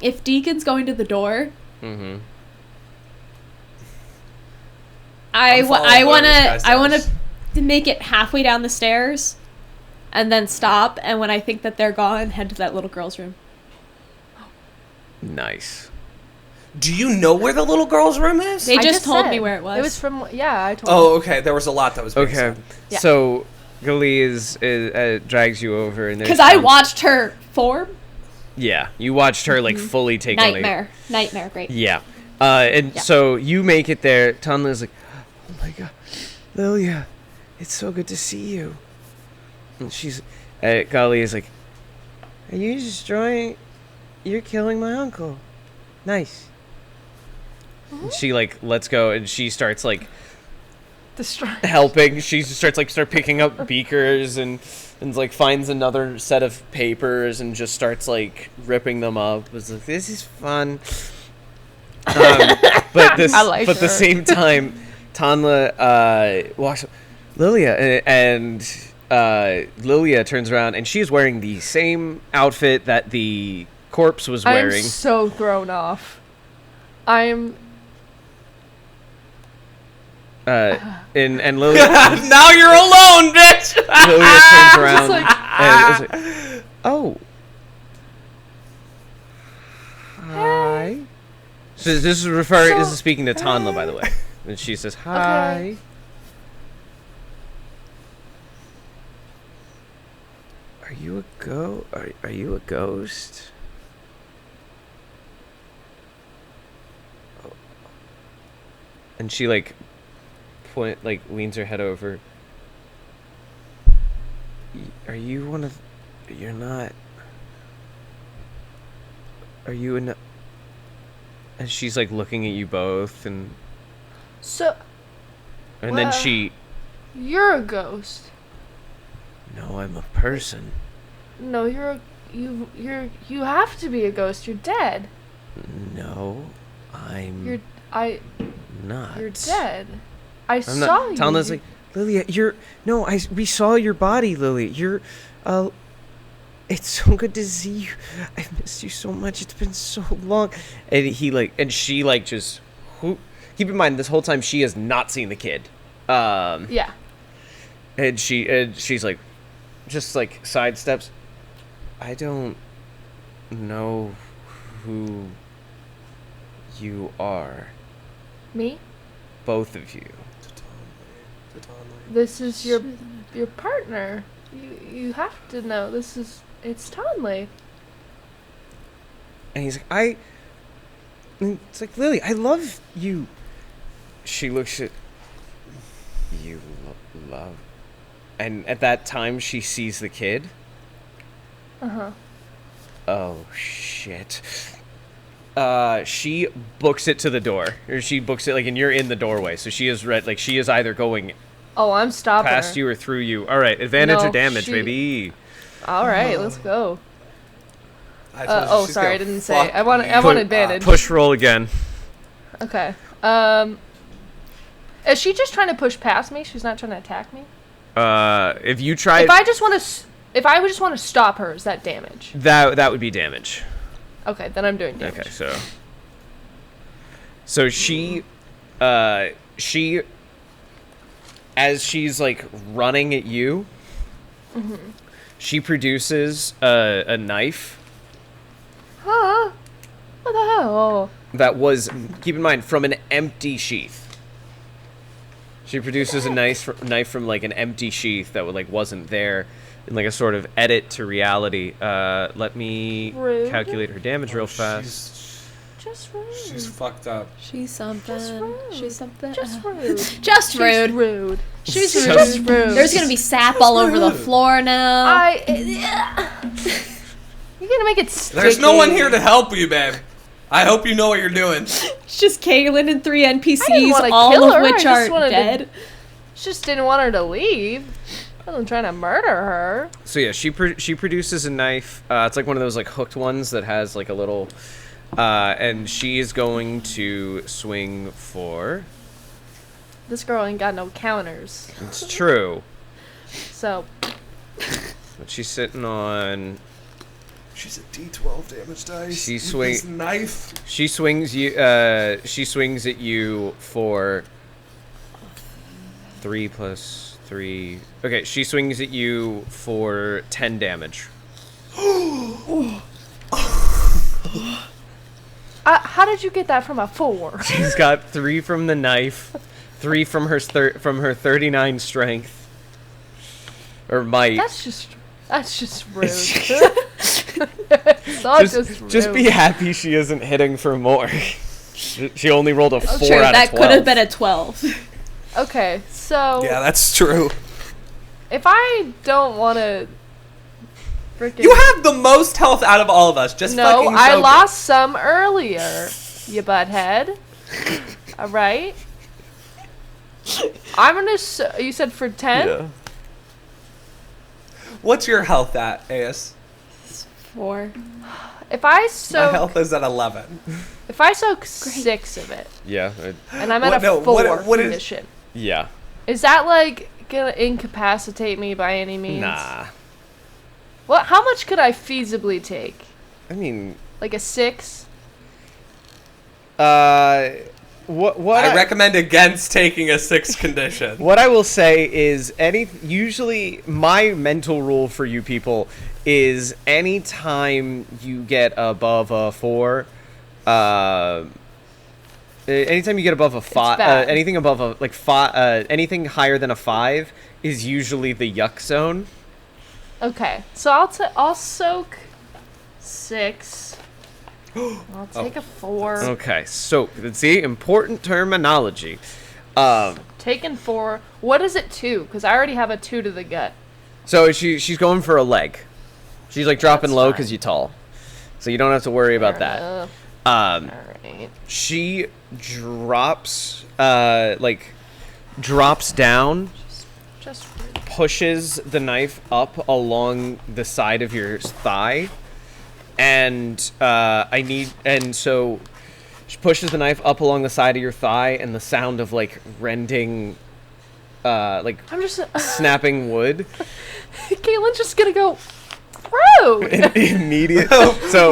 If Deacon's going to the door, Mm-hmm. I following want whatever this guy to says. make it halfway down the stairs, and then stop. And when I think that they're gone, head to that little girl's room. Nice. Do you know where the little girl's room is? They I just told said. me where it was. It was from, yeah, I told Oh, okay. There was a lot that was being Okay. said. Yeah. So Glee drags you over, and because I watched her form. Yeah, you watched her like fully take on the Nightmare, great. Yeah. And Yeah. so you make it there. Tunla's like, oh my god, Lilia, it's so good to see you. And she's, Golly is like, are you destroying, you're killing my uncle. Nice. And she like lets go and she starts like Destroy. helping. She starts picking up beakers and like finds another set of papers and just starts like ripping them up. It's like, this is fun. But I like the her. same time, Tanla walks up, Lilia, and Lilia turns around and she's wearing the same outfit that the corpse was I'm wearing. so thrown off. I'm. And Lilia, Now you're alone, bitch. Lilia turns around like, and is like, oh. Hi. So this is speaking to Tanla, by the way. And she says, hi. Okay. Are you a ghost? Oh. And she leans her head over. Are you one of? You're not. Are you in? And she's like looking at you both, and So, then Well- she. you're a ghost. No, I'm a person. No, you have to be a ghost. You're dead. No, I'm not. You're dead. I I'm saw not. you. Talna's like, Lilia, we saw your body, Lily. It's so good to see you. I've missed you so much. It's been so long. And she just, keep in mind, this whole time she has not seen the kid. Yeah. And she's like, just like sidesteps. I don't know who you are. Me? Both of you. This is your partner. You have to know. It's Tonley. And he's like, it's like, Lily, I love you. She looks at you, love. And at that time, she sees the kid. Uh-huh. Oh, shit. She books it to the door. Or she books it, and you're in the doorway. So she is she is either going Oh, I'm stopping past her. you or through you. All right, advantage No, or damage, she- baby. All right, let's go. I told you she's Sorry, I gonna didn't say. fuck I want me. advantage. Push roll again. Okay. Is she just trying to push past me? She's not trying to attack me? If you try, If I just want to stop her, is that damage? that would be damage. Okay, then I'm doing damage. Okay, so she as she's running at you, she produces a knife Huh? What the hell? that was, keep in mind, from an empty sheath. She produces a knife from like an empty sheath that wasn't there, in like a sort of edit to reality. Let me Rude. calculate her damage real fast. Just rude. She's fucked up. She's something. Just rude. She's something. Just rude. Just She's rude. rude. She's Just rude. rude. There's gonna be sap all over the floor now. You're gonna make it sticky. There's no one here to help you, babe. I hope you know what you're doing. It's just Kaylin and 3 I didn't NPCs, wanna all kill of her, I which just are wanted to- dead. Just didn't want her to leave. I wasn't trying to murder her. So yeah, she produces a knife. It's like one of those like hooked ones that has like a little, and she is going to swing for. This girl ain't got no counters. It's true, So, but she's sitting on. She's a D12 damage dice. She with swing- this knife. She swings you. She swings at you for 3 plus 3. Okay, she swings at you for 10 damage. how did you get that from a 4? She's got 3 from the knife, 3 from her 39 strength, or might. That's just rude. It's not just rude. Just be happy she isn't hitting for more. She only rolled a 4 True, out that of 12. could have been a 12. Okay, so Yeah, that's true. if I don't want to freaking You have the most health out of all of us. Just no, fucking I soak it. lost some earlier. You butthead. All right. I'm gonna. You said for 10. Yeah. What's your health at, Ace? 4. If I My soak, health is at 11. if I soak 6 of it, Yeah. and I'm at What- a no, 4 what is- condition, Yeah. is that like gonna incapacitate me by any means? Nah. What? How much could I feasibly take? I mean, Like a 6? what I recommend against taking a 6 condition. What I will say is usually my mental rule for you people is anytime you get above a 4, anytime you get above a 5, bad. anything above a 5, anything higher than a 5 is usually the yuck zone. Okay, so I'll soak 6. I'll take a 4. Okay, so see, important terminology. Taking 4. What is it 2? Because I already have a 2 to the gut. So she's going for a leg. She's like dropping That's low fine. because you're tall, so you don't have to worry about Fair that. enough. Um, All right. she drops down, Just pushes the knife up along the side of your thigh, and so she pushes the knife up along the side of your thigh, and the sound of like rending, like I'm just. snapping wood Caitlin's just gonna go. Rude. immediate. So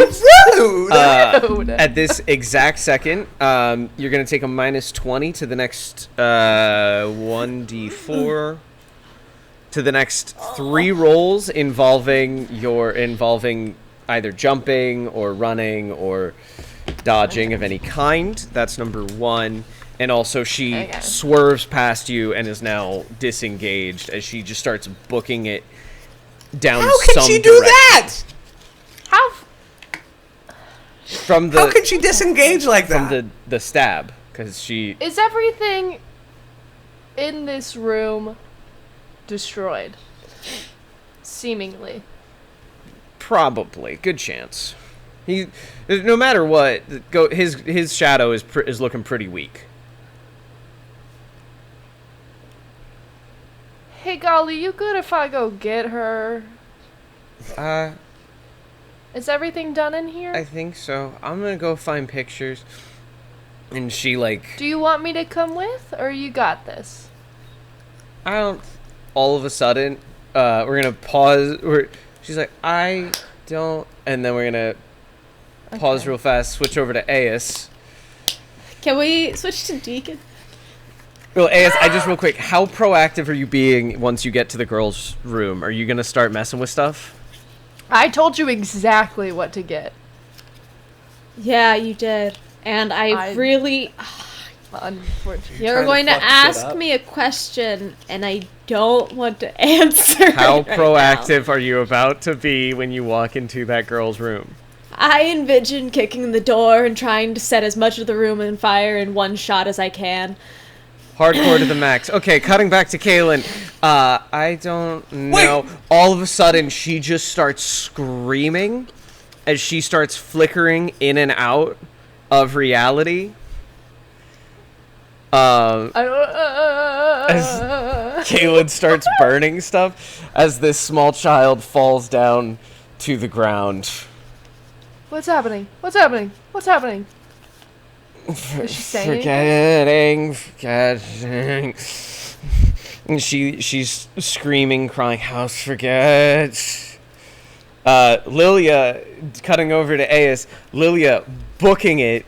Rude! Rude. at this exact second, you're gonna take a -20 to the next 1d4 to the next 3 rolls involving either jumping or running or dodging of any kind. That's number 1. And also she Okay. swerves past you and is now disengaged as she just starts booking it down How can some she do direction. that? How? From the How can she disengage like from that? the stab, because she Is everything in this room destroyed? Seemingly. probably good chance. He, no matter what, his shadow is looking pretty weak. Hey, Golly, you good if I go get her? Is everything done in here? I think so. I'm gonna go find pictures. And she Do you want me to come with, or you got this? I don't. All of a sudden, we're gonna pause. She's like, I don't, and then we're gonna pause Okay. real fast. Switch over to Aes. Can we switch to Deacon? Well, Aes, I just real quick. How proactive are you being once you get to the girls' room? Are you gonna start messing with stuff? I told you exactly what to get. Yeah, you did. And I I- really... Unfortunately. You're trying to going to fuck shit ask up? me a question, and I don't want to answer. How it right proactive are you about to be when you walk into that girl's room? now. I envision kicking the door and trying to set as much of the room on fire in one shot as I can. Hardcore to the max. Okay, cutting back to Kaylin. I don't know. Wait! All of a sudden, she just starts screaming as she starts flickering in and out of reality. As Kaylin starts burning stuff as this small child falls down to the ground. What's happening? What's happening? What's happening? Is she saying Forgetting. And she's screaming, crying, house forget. Lilia, cutting over to Aes, Lilia booking it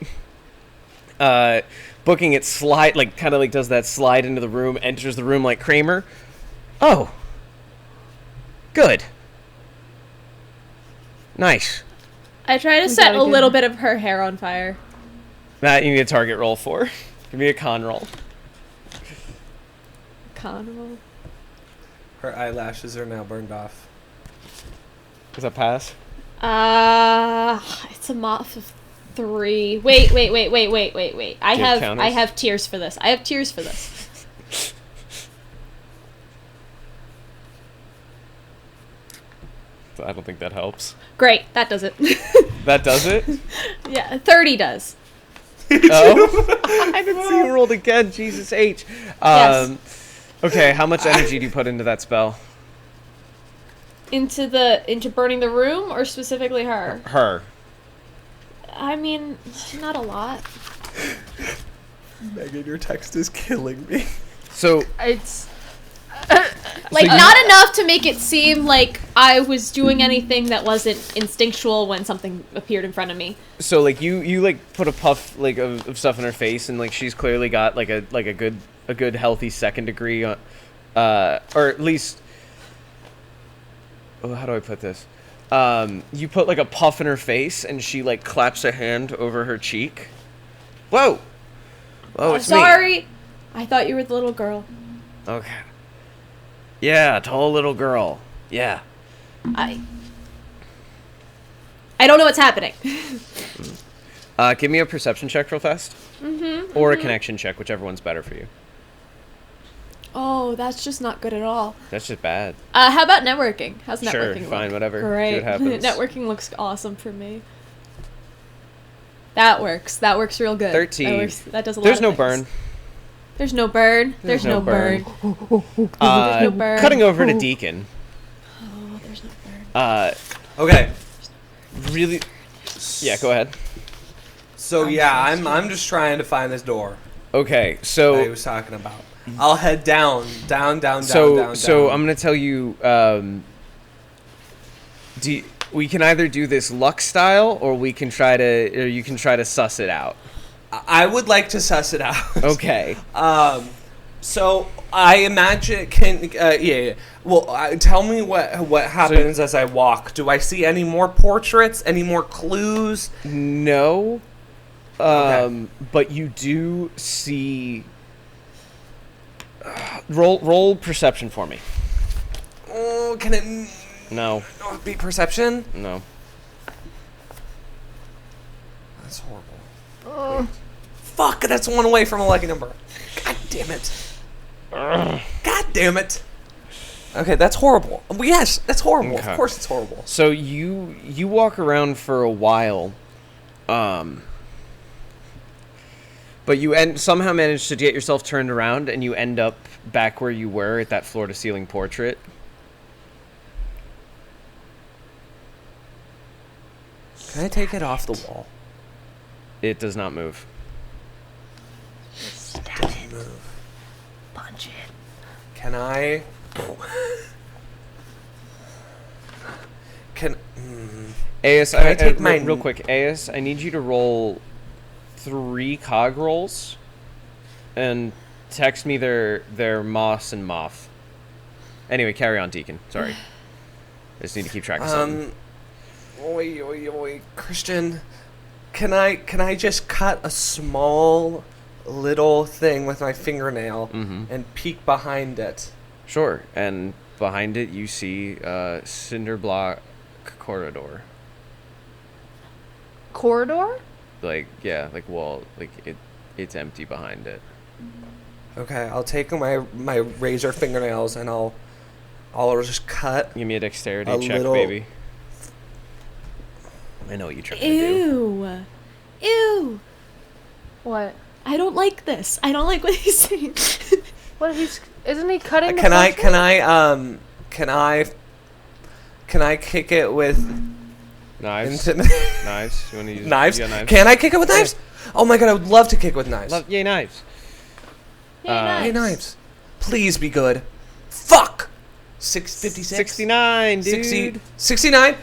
slide, like, kind of like does that slide into the room, enters the room like Kramer. Oh. Good. Nice. I try to We set gotta a get- little bit of her hair on fire. That you need a target roll for. Give me a con roll. Con Her eyelashes are now burned off. Does that pass? roll. It's a moth of 3. Wait. I Do you have counters? I have tears for this. I have tears for this. I don't think that helps. Great, that does it. That does it? Yeah, 30 does. Oh. I didn't see you rolled again. Jesus H. Yes. Okay, how much energy do you put into that spell? Into burning the room, or specifically her? Her. I mean, not a lot. Megan, your text is killing me. So, It's Like, you- not enough to make it seem like I was doing anything that wasn't instinctual when something appeared in front of me. so like you like put a puff like of stuff in her face, and like she's clearly got like a good healthy second degree, or at least. Oh, how do I put this? You put like a puff in her face, and she like claps a hand over her cheek. Whoa! Oh, it's me. Sorry, I thought you were the little girl. Okay. Yeah, tall little girl. Yeah. I don't know what's happening. Give me a perception check real fast. Or a connection check, whichever one's better for you. Oh, that's just not good at all. That's just bad. How about networking? How's Sure, networking look? fine, whatever. See Great. what happens. Networking looks awesome for me. That works. That works real good. 13. That does a lot. There's of no things. burn. There's no burn. There's no burn. no burn. Cutting over to Deacon. Oh, there's no burn. Okay, Really? Yeah, go ahead. so yeah, I'm just trying to find this door Okay, that he so was talking about. I'll head down. I'm gonna tell you. We can either do this luck style, or you can try to suss it out. I would like to suss it out. Okay. So I imagine yeah. Well, tell me what happens as I walk. Do I see any more portraits? Any more clues? No. Okay. But you do see. Roll perception for me. Oh, can it No. not be perception? No. That's horrible. Fuck, that's one away from a lucky number. God damn it. God damn it. Okay, that's horrible. Yes, that's horrible. Okay. Of course it's horrible. So you walk around for a while, but you somehow manage to get yourself turned around, and you end up back where you were at that floor-to-ceiling portrait. Can I take it off the wall? It does not move. Doesn't move. punch it. Can I? Can? Aes, Can I take my- real quick, Aes, I need you to roll 3 cog rolls, and text me their moss and moth. Anyway, carry on, Deacon. Sorry, I just need to keep track of something. Oi, Christian, can I just cut a small little thing with my fingernail Mm-hmm. and peek behind it. Sure. And behind it, you see a cinder block corridor. Corridor? Like wall. It's empty behind it. Okay, I'll take my razor fingernails and I'll just cut. Give me a dexterity A check, little- baby. I know what you're trying to do. Ew. What? I don't like this. I don't like what he's saying. What isn't he cutting the Can I kick it with Knives. intimidate? Knives. You want to use Knives? You got knives? Can I kick it with knives? Oh my god, I would love to kick with knives. Yay, knives. Yay, Hey, knives. Please be good. Fuck! 56? 69, dude. 69?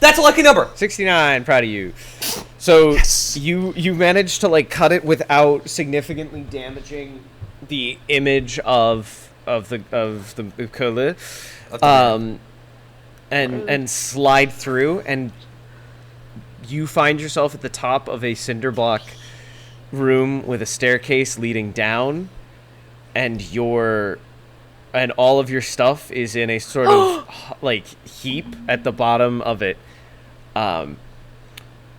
That's a lucky number. 69. Proud of you. So Yes. you managed to like cut it without significantly damaging the image of the ukulele, and slide through, and you find yourself at the top of a cinder block room with a staircase leading down, and all of your stuff is in a sort of like heap at the bottom of it.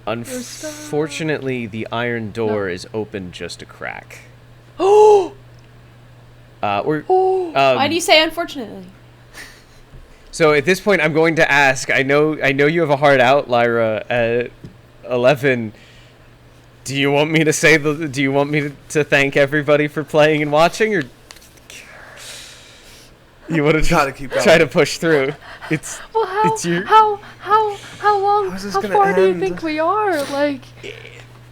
Unfortunately, the iron door is open just a crack. Why do you say unfortunately? So at this point, I'm going to ask. I know you have a heart out, Lyra. At 11, do you want me to say Do you want me to thank everybody for playing and watching, or you want to Gotta keep going. try to push through? It's Well, It's your- how long? How's this How gonna far do you end? think we are? Like,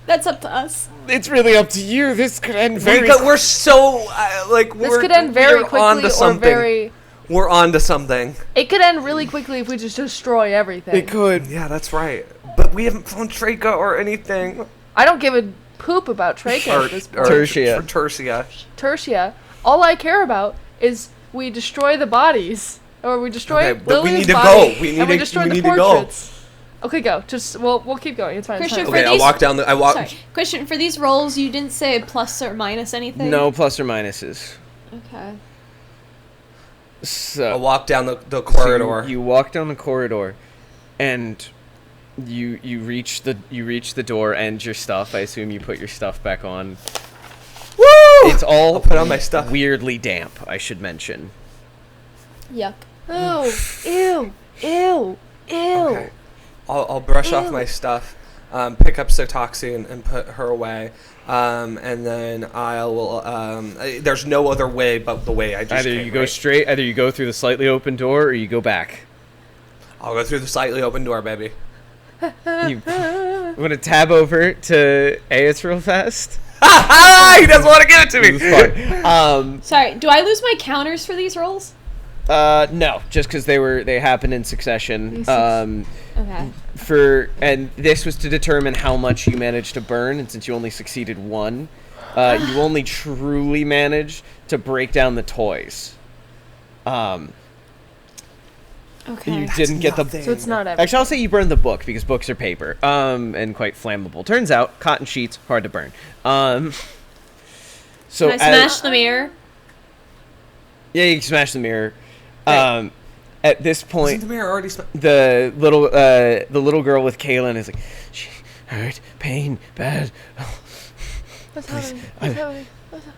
That's up to us. it's really up to you. This could end We're so this could end very we're onto quickly or something. very. We're on to something. It could end really quickly if we just destroy everything. It could. Yeah, that's right. But we haven't found Traca or anything. I don't give a poop about Traca Or, at this or point. Tertia. Tertia. Tertia. All I care about is we destroy the bodies, or we destroy Okay, but we Lilia's need to body, go. We and need destroy the to go. portraits. Okay, go. Just we'll keep going. It's fine. It's Christian, fine. for Okay, I these- walk down the. I walk. Sorry. Question, for these rolls, you didn't say plus or minus anything? No plus or minuses. Okay. I So walk down the So corridor. you walk down the corridor, and you reach the door and your stuff. I assume you put your stuff back on. Woo! It's all I'll put on my stuff. weirdly damp, I should mention. Yuck. Oh, ew, ew, ew. Okay. I'll brush off my stuff, pick up Sotoxy and put her away, and then I will. There's no other way but the way I just Either came, you go right? straight, either you go through the slightly open door, or you go back. I'll go through the slightly open door, baby. You want to tab over to Aether real fast? He doesn't want to give it to me. It's fine. Sorry, do I lose my counters for these rolls? No, just because they happened in succession. Okay. And this was to determine how much you managed to burn, and since you only succeeded one, you only truly managed to break down the toys. Okay. You didn't get the. So it's not everything. Actually, I'll say you burned the book because books are paper, and quite flammable. Turns out, cotton sheets hard to burn. So Can I smash the mirror? Yeah, you can smash the mirror. Hey. At this Isn't point, the mirror already? the little girl with Kaylin is like, she hurt, pain, bad. What's happening? What's happening?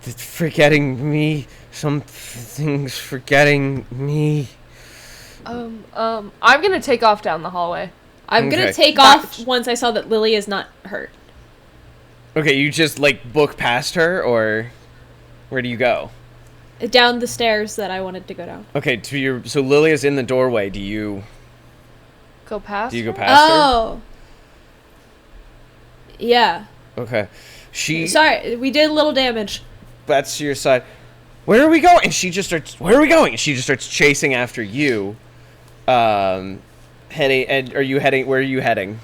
It's forgetting me. Something's forgetting me. I'm gonna take off down the hallway. I'm Okay. gonna take Back- off once I saw that Lily is not hurt. Okay, you just like book past her, or where do you go? Down the stairs that I wanted to go down. Okay, so Lily is in the doorway. Do you Go past. go her? past Oh. Yeah. her? Okay, she. Sorry, we did a little damage. That's to your side. Where are we going? And she just starts. Where are we going? And she just starts chasing after you. Heading. And are you heading? Where are you heading?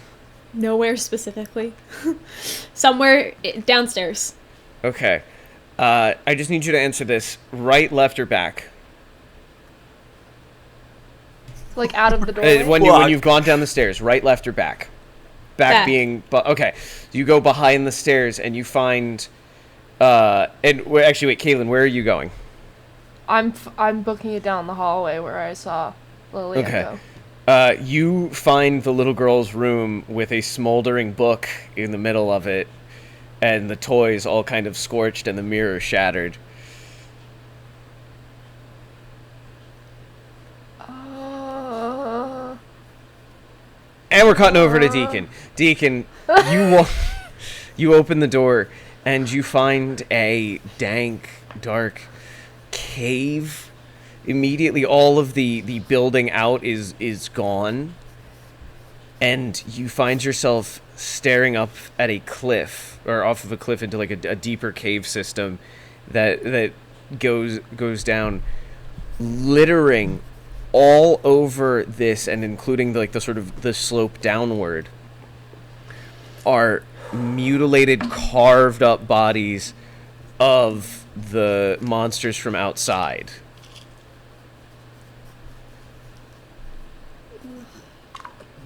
Nowhere specifically. Somewhere downstairs. Okay. I just need you to answer this. Right, left, or back? Like out of the doorway. When you've gone down the stairs, right, left, or back? Back Back. being... okay. You go behind the stairs and you find Actually, wait, Kaylin, where are you going? I'm booking it down the hallway where I saw Lilia Okay. go. You find the little girl's room with a smoldering book in the middle of it, and the toys all kind of scorched and the mirror shattered. And we're cutting over to Deacon. Deacon, you open the door, and you find a dank, dark cave. Immediately, all of the building out is gone, and you find yourself staring up at a cliff, or off of a cliff into like a deeper cave system that goes down, littering all over this, and including the sort of the slope downward, are mutilated, carved up bodies of the monsters from outside.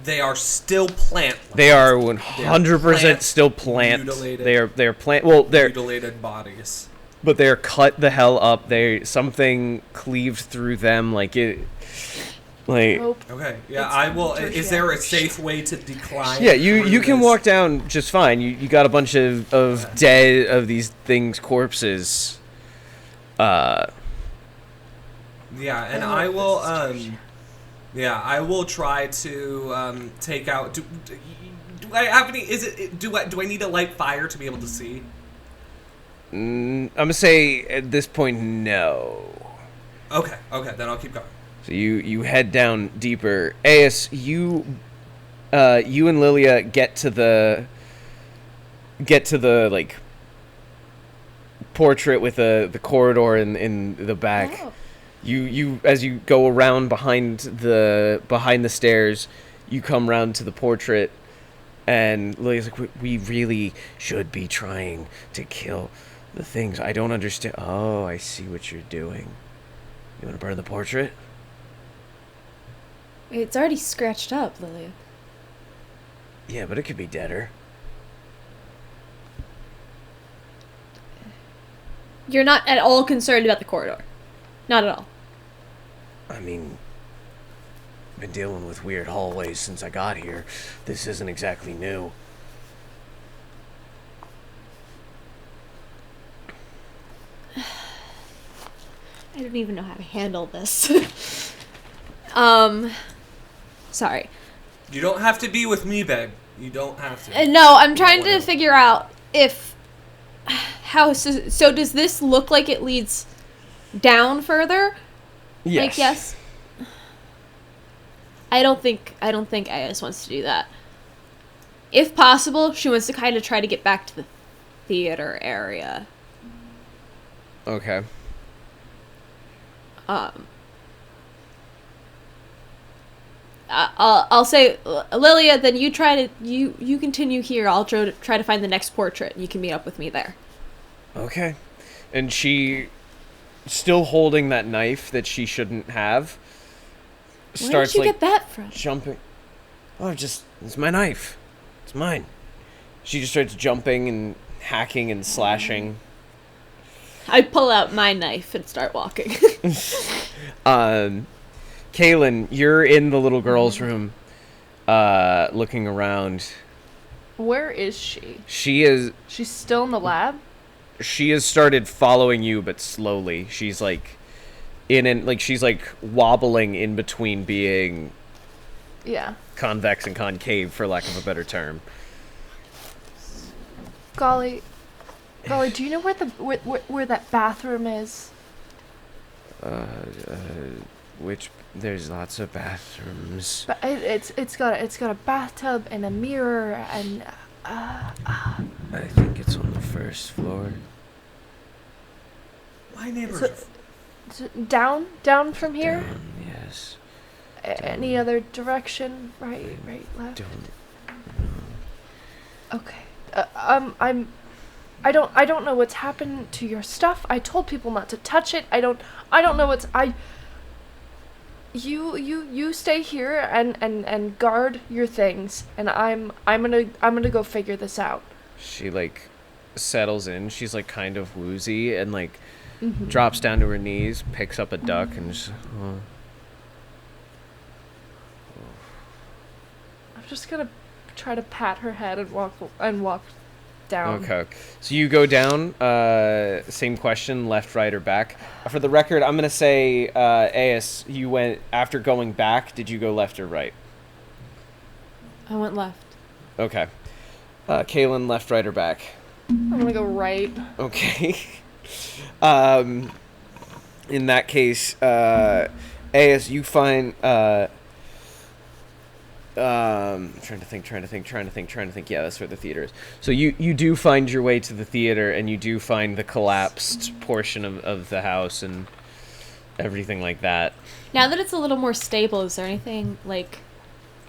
They are still plant. They are 100% plant still plant. mutilated- They are plant. Well, they're Mutilated bodies. but they are cut the hell up. Something cleaved through them, like it. Like Nope. Okay, yeah, It's I will. tertiary. Is there a safe way to decline? yeah, you through can this? walk down just fine. You got a bunch of dead of these things corpses. Yeah, and I will. Yeah, I will try to take out. Do I have any? Do I need to light fire to be able to see? I'm gonna say at this point no. Okay, then I'll keep going. So you head down deeper. Aes, you and Lilia get to the like portrait with the corridor in the back. Oh. You as you go around behind the stairs, you come round to the portrait, and Lilia's like, we really should be trying to kill the things. I don't understand. Oh, I see what you're doing. You want to burn the portrait? It's already scratched up, Lilia. Yeah, but it could be deader. You're not at all concerned about the corridor. Not at all. I mean, I've been dealing with weird hallways since I got here. This isn't exactly new. I don't even know how to handle this. Sorry. You don't have to be with me, babe. You don't have to. No, I'm trying to Whatever. figure out if so does this look like it leads down further? Yes. Like yes. I don't think Aes wants to do that. If possible, she wants to kind of try to get back to the theater area. Okay. I'll say, Lilia, then you you continue here. I'll try to find the next portrait. You can meet up with me there. Okay. And she, still holding that knife that she shouldn't have, Where starts did you like get that from? jumping. Oh, it's my knife. It's mine. She just starts jumping and hacking and slashing. I pull out my knife and start walking. Kaylin, you're in the little girl's room, looking around. Where is she? She's still in the lab? She has started following you, but slowly. She's like she's like wobbling in between being Yeah. convex and concave, for lack of a better term. Golly, do you know where that bathroom is? Which there's lots of bathrooms. But it's got a bathtub and a mirror and I think it's on the first floor. My neighbors. down from here. Yes. Any other direction? Right, left. Don't. Okay. I don't know what's happened to your stuff. I told people not to touch it. I don't know what's You stay here and guard your things, and I'm gonna go figure this out. She like settles in. She's like kind of woozy and like drops down to her knees, picks up a duck, and just. I'm just gonna try to pat her head and walk down. Okay, so you go down. Same question: left, right, or back? For the record, I'm gonna say, Aes, you went after going back. Did you go left or right? I went left. Okay. Kaylin, left, right, or back? I'm gonna go right. Okay. In that case, Aes, you find. Trying to think. Yeah, that's where the theater is. So you do find your way to the theater, and you do find the collapsed portion of the house and everything like that. Now that it's a little more stable, is there anything like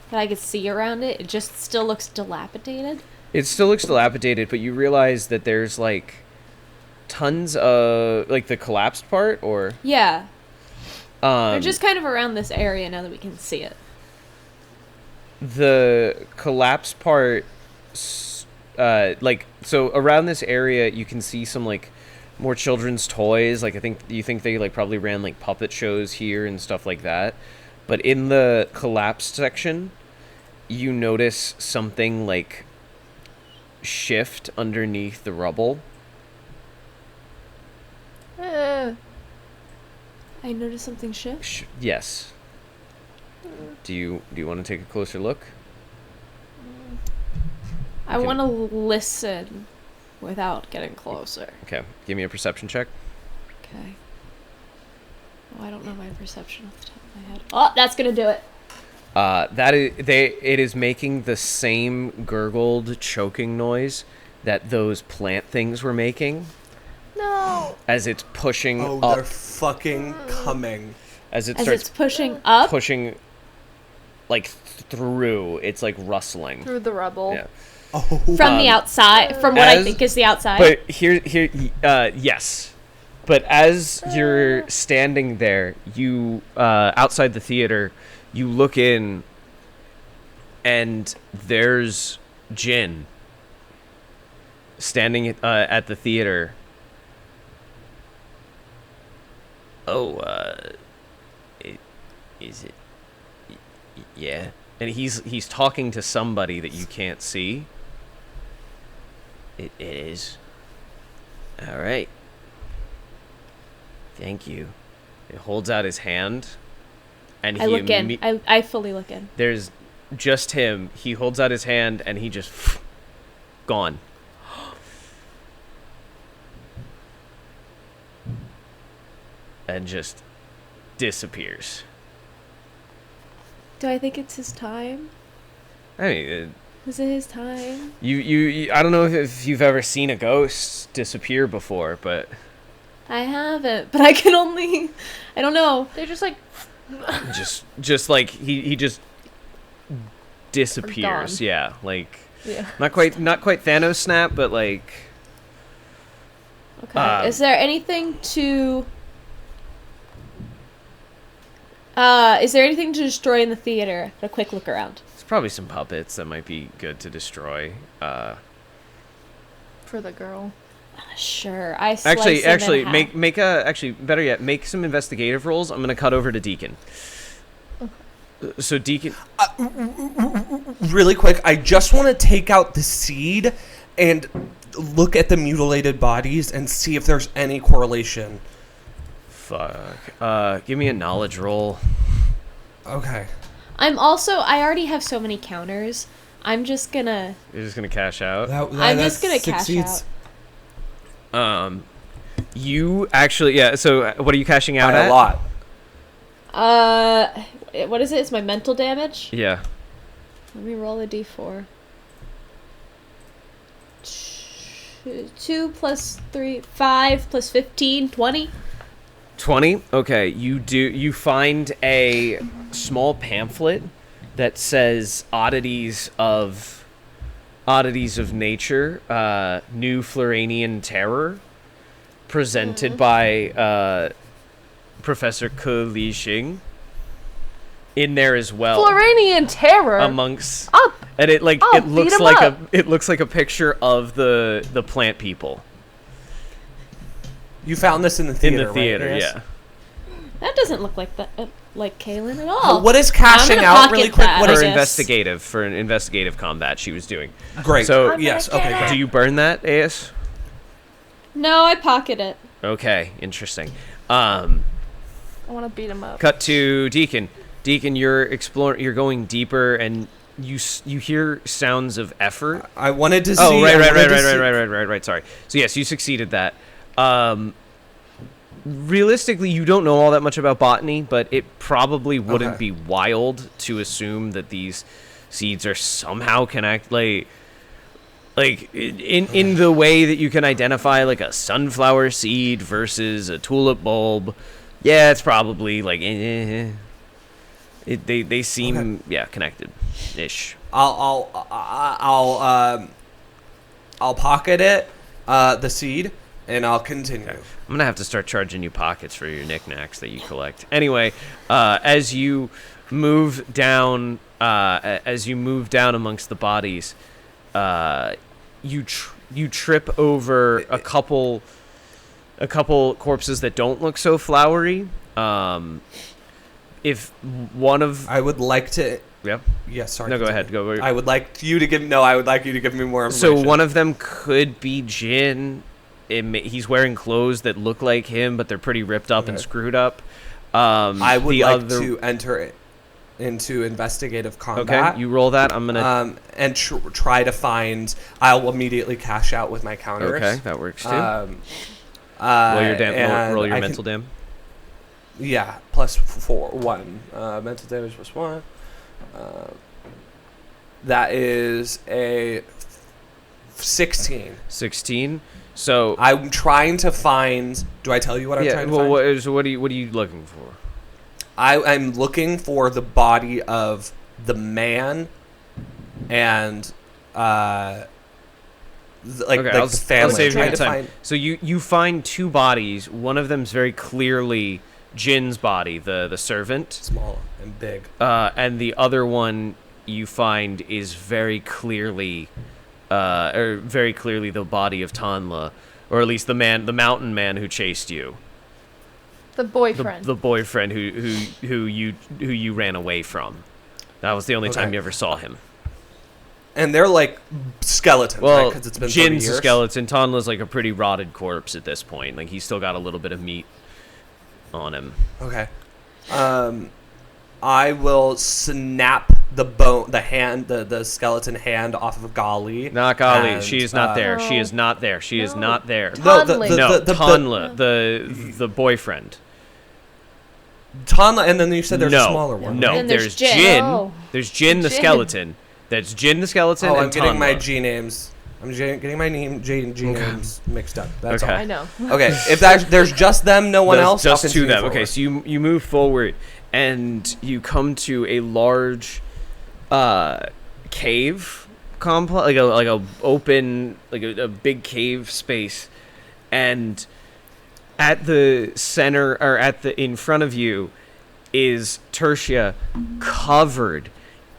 that I could see around it? It just still looks dilapidated. It still looks dilapidated, but you realize that there's like tons of like the collapsed part, or Yeah. They're just kind of around this area now that we can see it. the collapsed part, like, so around this area you can see some like more children's toys. Like, you think they like probably ran like puppet shows here and stuff like that. But in the collapsed section, you notice something like shift underneath the rubble. Eh. I noticed something shift. Yes. Do you want to take a closer look? I want to listen without getting closer. Okay, give me a perception check. Okay. Oh, I don't know my perception off the top of my head. Oh, that's gonna do it. It is making the same gurgled choking noise that those plant things were making No. as it's pushing Oh, up. they're fucking coming. As it As starts it's pushing up. pushing like through, it's like rustling. Through the rubble. Yeah. Oh, From the outside, from what I as- think is the outside. But yes. But as you're standing there, you outside the theater, you look in, and there's Jin standing at the theater. Oh, is it? Yeah. And he's talking to somebody that you can't see. It is. All right. Thank you. It holds out his hand, and I look in. I fully look in. There's just him. He holds out his hand, and he just gone. And just disappears. Do I think it's his time? I mean, Is it his time? you I don't know if you've ever seen a ghost disappear before, but I haven't, but I can only. I don't know. They're just like just like he just disappears. Gone. Yeah, like yeah. not quite Thanos snap, but like Okay. Is there anything to? Is there anything to destroy in the theater? A quick look around. there's probably some puppets that might be good to destroy. For the girl. Sure. I slice Actually, him in half. make a better yet, make some investigative rolls. I'm gonna cut over to Deacon. So Deacon, really quick, I just want to take out the seed and look at the mutilated bodies and see if there's any correlation. fuck. Give me a knowledge roll. Okay. I already have so many counters. I'm just gonna. You're just gonna cash out. I'm just gonna cash out. You actually, yeah. So what are you cashing out By at? a lot. What is it? It's my mental damage. Yeah. Let me roll a d4. 2 plus 3, 5 plus 15, 20. 20. Okay. You find a small pamphlet that says oddities of nature, new Floranian terror, presented by Professor Ke Li Xing. in there as well. Floranian terror. Amongst Up. and it like I'll it looks beat 'em like up. it looks like a picture of the plant people You found this in the in theater, the theater. right? Yes. Yeah. That doesn't look like like Kaylin at all. What is I'm cashing gonna out pocket really quick? that, What I is guess. For an investigative combat she was doing. great? So yes, gonna okay, get great. do you burn that, AS? No, I pocket it. Okay, interesting. I want to beat him up. Cut to Deacon. Deacon, you're exploring. You're going deeper, and you hear sounds of effort. I wanted to see. Oh, I wanted to see- right. Sorry. So yes, you succeeded that. Realistically, you don't know all that much about botany, but it probably wouldn't Okay. be wild to assume that these seeds are somehow connected. Like in the way that you can identify like a sunflower seed versus a tulip bulb. Yeah, it's probably like they seem connected ish. I'll pocket it, the seed, and I'll continue. I'm gonna have to start charging you pockets for your knickknacks that you collect. Anyway, as you move down amongst the bodies, you trip over a couple corpses that don't look so flowery. If one of I would like to. yep. Yes, sorry. No, go continue. ahead. Go. I would like you to give. No, I would like you to give me more information. So one of them could be Jin. He's wearing clothes that look like him, but they're pretty ripped up and screwed up. I would the like other- to enter into investigative combat. Okay, you roll that. I'm gonna. And try to find. I'll immediately cash out with my counters. Okay, that works too. Roll roll your mental dam. Yeah, plus 1. Mental damage plus 1. That is a 16. 16. So I'm trying to find. Do I tell you what I'm trying to find? what are you looking for? I'm looking for the body of the man and Okay, the family. I'll save you Trying the to time. find- So you find two bodies. One of them's very clearly Jin's body, the servant, small and big. and the other one you find is very clearly the body of Tanla, or at least the mountain man who chased you, The boyfriend. the boyfriend who you ran away from. That was the only time Okay. you ever saw him. And they're like skeletons, Well, right? 'Cause it's been 30 Jin's a years. skeleton. Tanla's like a pretty rotted corpse at this point. Like he's still got a little bit of meat on him. Okay. I will snap the bone, the skeleton hand off of Gali. Not Gali. and, She is not there. She No. is not there. She is No. not there. No, No, Tanla, the boyfriend. Tanla, and then you said there's no, a smaller one. No, right? And there's there's Jin. Jin. Oh. There's Jin the Jin. skeleton. That's Jin the skeleton Oh, and I'm getting my Tanla. G names. I'm getting my G names mixed up. That's Okay. I know. all. Okay, if there's just them, no one else. I'll Just to continue them. forward. Okay, so you move forward and you come to a large cave complex, like a open, like a big cave space, and at the center or in front of you is Tertia, covered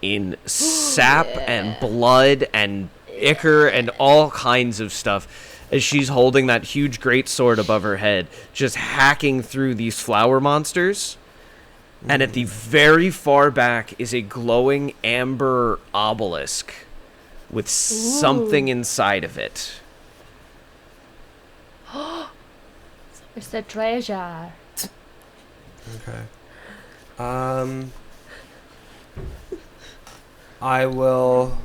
in sap and blood and ichor and all kinds of stuff, as she's holding that huge great sword above her head, just hacking through these flower monsters. And at the very far back is a glowing amber obelisk with something inside of it. It's the treasure. Okay. I will.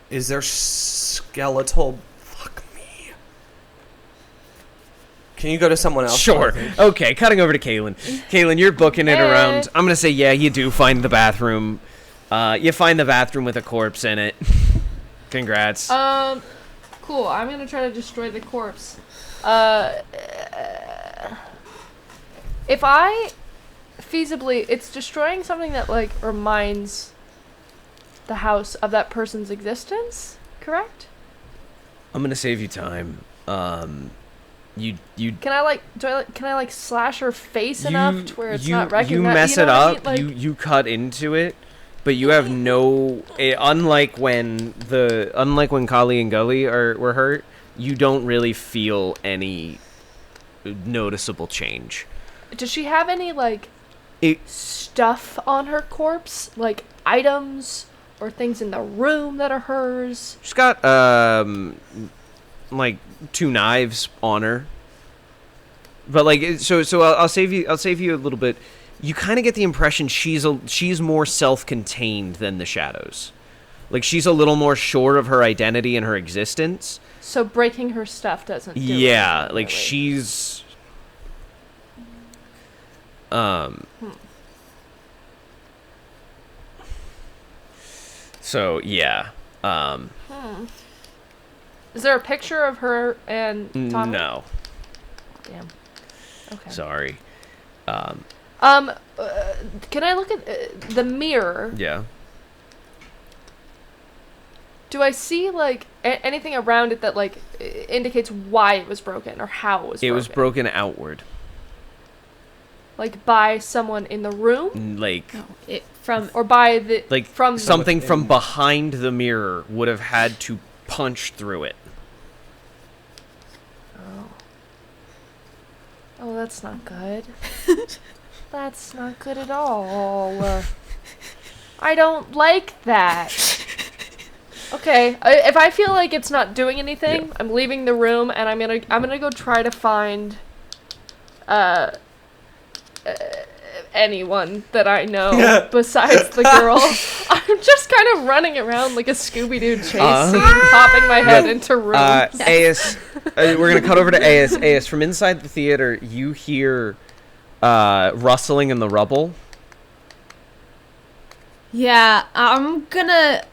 Is there skeletal? Fuck me. Can you go to someone else? Sure. Okay, cutting over to Kaylin. Kaylin, you're booking it Hey. around. I'm going to say, yeah, you do find the bathroom. You find the bathroom with a corpse in it. Congrats. Cool. I'm gonna try to destroy the corpse. If I feasibly, it's destroying something that like reminds the house of that person's existence, correct? I'm going to save you time. Can I like slash her face enough to where it's not recognized? You mess it up. You cut into it, but you have no. Unlike when Kali and Gully were hurt, you don't really feel any noticeable change. Does she have any like stuff on her corpse, like items or things in the room that are hers? She's got like 2 knives on her, but like so I'll save you a little bit. You kind of get the impression she's more self-contained than the shadows. Like she's a little more sure of her identity and her existence. So breaking her stuff doesn't do yeah, anything, like really. she's So yeah. Is there a picture of her and Tommy? No. Damn. Okay. Sorry. Can I look at the mirror? Yeah. Do I see like anything around it that like indicates why it was broken or how it was broken? It was broken outward. Like by someone in the room? Like Or by the like from something from behind the mirror would have had to punch through it. Oh, that's not good. That's not good at all. I don't like that. Okay, if I feel like it's not doing anything, I'm leaving the room and I'm gonna go try to find anyone that I know besides the girl. I'm just kind of running around like a Scooby-Doo chase scene, popping my head into rooms. AS, we're gonna cut over to AS. AS, from inside the theater, you hear rustling in the rubble. Yeah, I'm gonna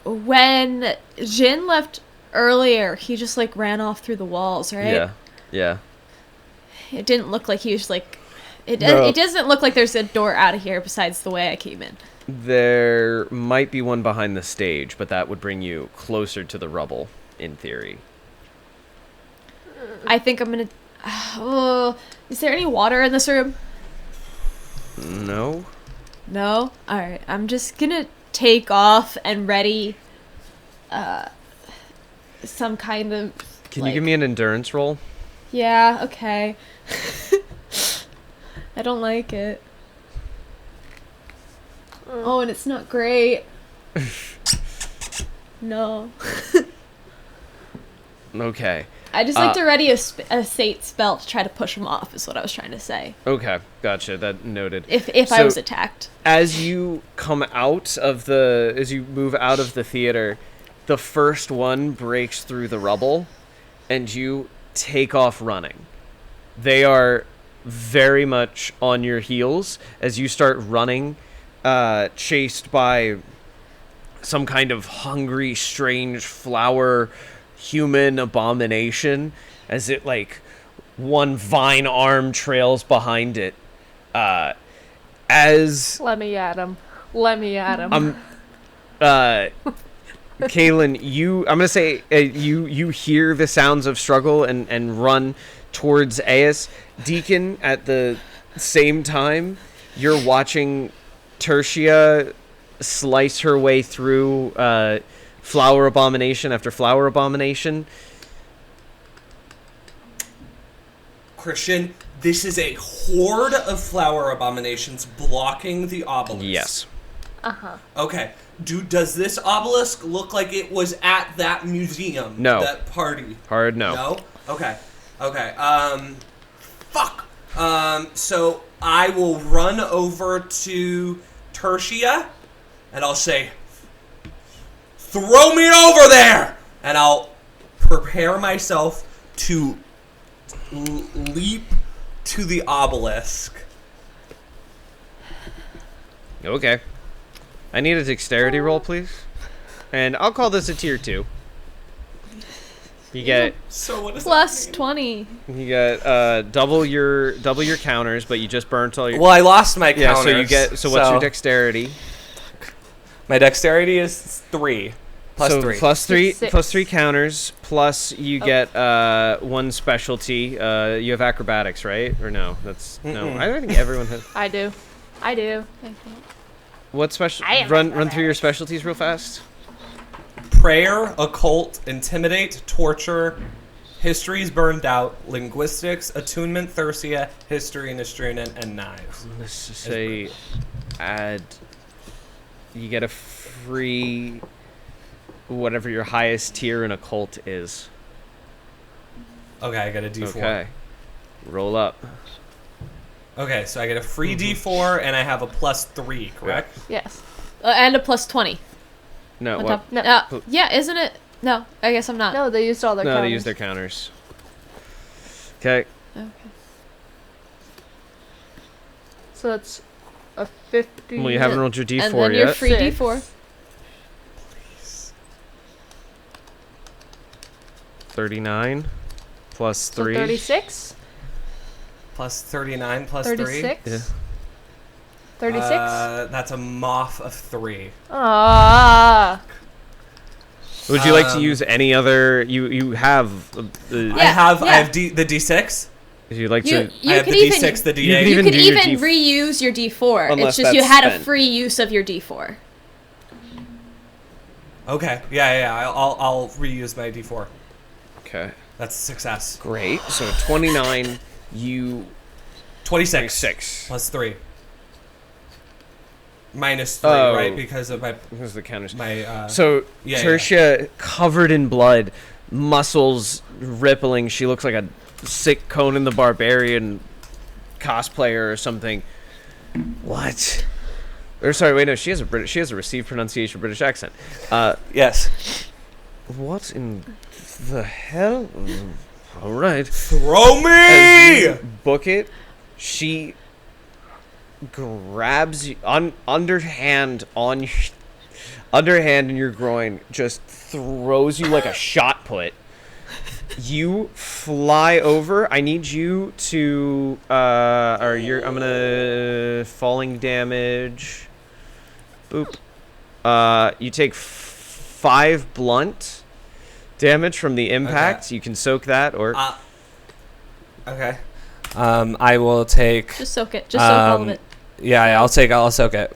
when Jin left earlier, he just like ran off through the walls, right? Yeah. It didn't look like he was like it doesn't look like there's a door out of here besides the way I came in. There might be one behind the stage, but that would bring you closer to the rubble, in theory. I think I'm gonna is there any water in this room? No. No? Alright, I'm just gonna take off and ready some kind of Can you give me an endurance roll? Yeah, okay. I don't like it. Oh, and it's not great. No. Okay. I just like to ready a sate spell to try to push him off, is what I was trying to say. Okay, gotcha. That noted. If I was attacked. As you move out of the theater, the first one breaks through the rubble, and you take off running. They are very much on your heels as you start running, chased by some kind of hungry, strange flower human abomination, as it like one vine arm trails behind it. As Let me at him. Kaylin, I'm gonna say you hear the sounds of struggle and run towards Aes. Deacon, at the same time, you're watching Tertia slice her way through flower abomination after flower abomination. Christian, this is a horde of flower abominations blocking the obelisk. Yes. Okay. Does this obelisk look like it was at that museum? No. That party? Hard no. No? Okay. Fuck. So I will run over to Tertia, and I'll say, throw me over there! And I'll prepare myself to leap to the obelisk. Okay. I need a dexterity roll, please. And I'll call this a tier 2. You get So what is Plus that mean? 20. you get double your counters, but you just burnt all your Well, I lost my yeah. counters. So what's your dexterity? My dexterity is 3. Plus so 3. Six. Plus 3 counters. Plus you get 1 specialty. You have acrobatics, right? Or no? That's no. I don't think everyone has. I do. What special? I have Run through your specialties real fast. Prayer, occult, intimidate, torture, histories burned out, linguistics, attunement, thyrsia, history, Nistrunen, and knives. Let's just say add. You get a free. Whatever your highest tier in occult is. Okay, I got a D4. Okay. Roll up. Okay, so I get a free D4 and I have a plus 3, correct? Yes. And a plus 20. No, on what? top. No. Yeah, isn't it? No, I guess I'm not. No, they used all their No, counters. they use their counters. Okay. Okay. So that's a 50. Well, you haven't rolled your D4 And then yet. your free Six. D4. 39 plus So 3. 36? Plus 39 plus 3. 36? Yeah. 36? That's a moth of 3. Ah. Would you like to use any other? You have. I have yeah. the D6. Would you like You, to? you I have could the even D6, the D8. You could you even could do your even D4. reuse your D4. Unless It's just you that's had a spent. free use of your D4. Okay, yeah, I'll reuse my D4. Okay. That's a success. Great. So 29. You 26. 6. Plus 3. Minus 3, Oh. right? Because of my Here's the counters. So So Tertia, covered in blood, muscles rippling. She looks like a sick Conan the Barbarian cosplayer or something. What? Or sorry, wait, no. She has a received pronunciation British accent. yes. What in the hell? All right. Throw As me! you book it, she grabs you underhand in your groin, just throws you like a shot put. You fly over. I need you to I'm gonna falling damage. Boop. You take 5 blunt damage from the impact. Okay. You can soak that or Okay. I will take. Just soak it. Just soak all of it. Yeah, I'll soak it.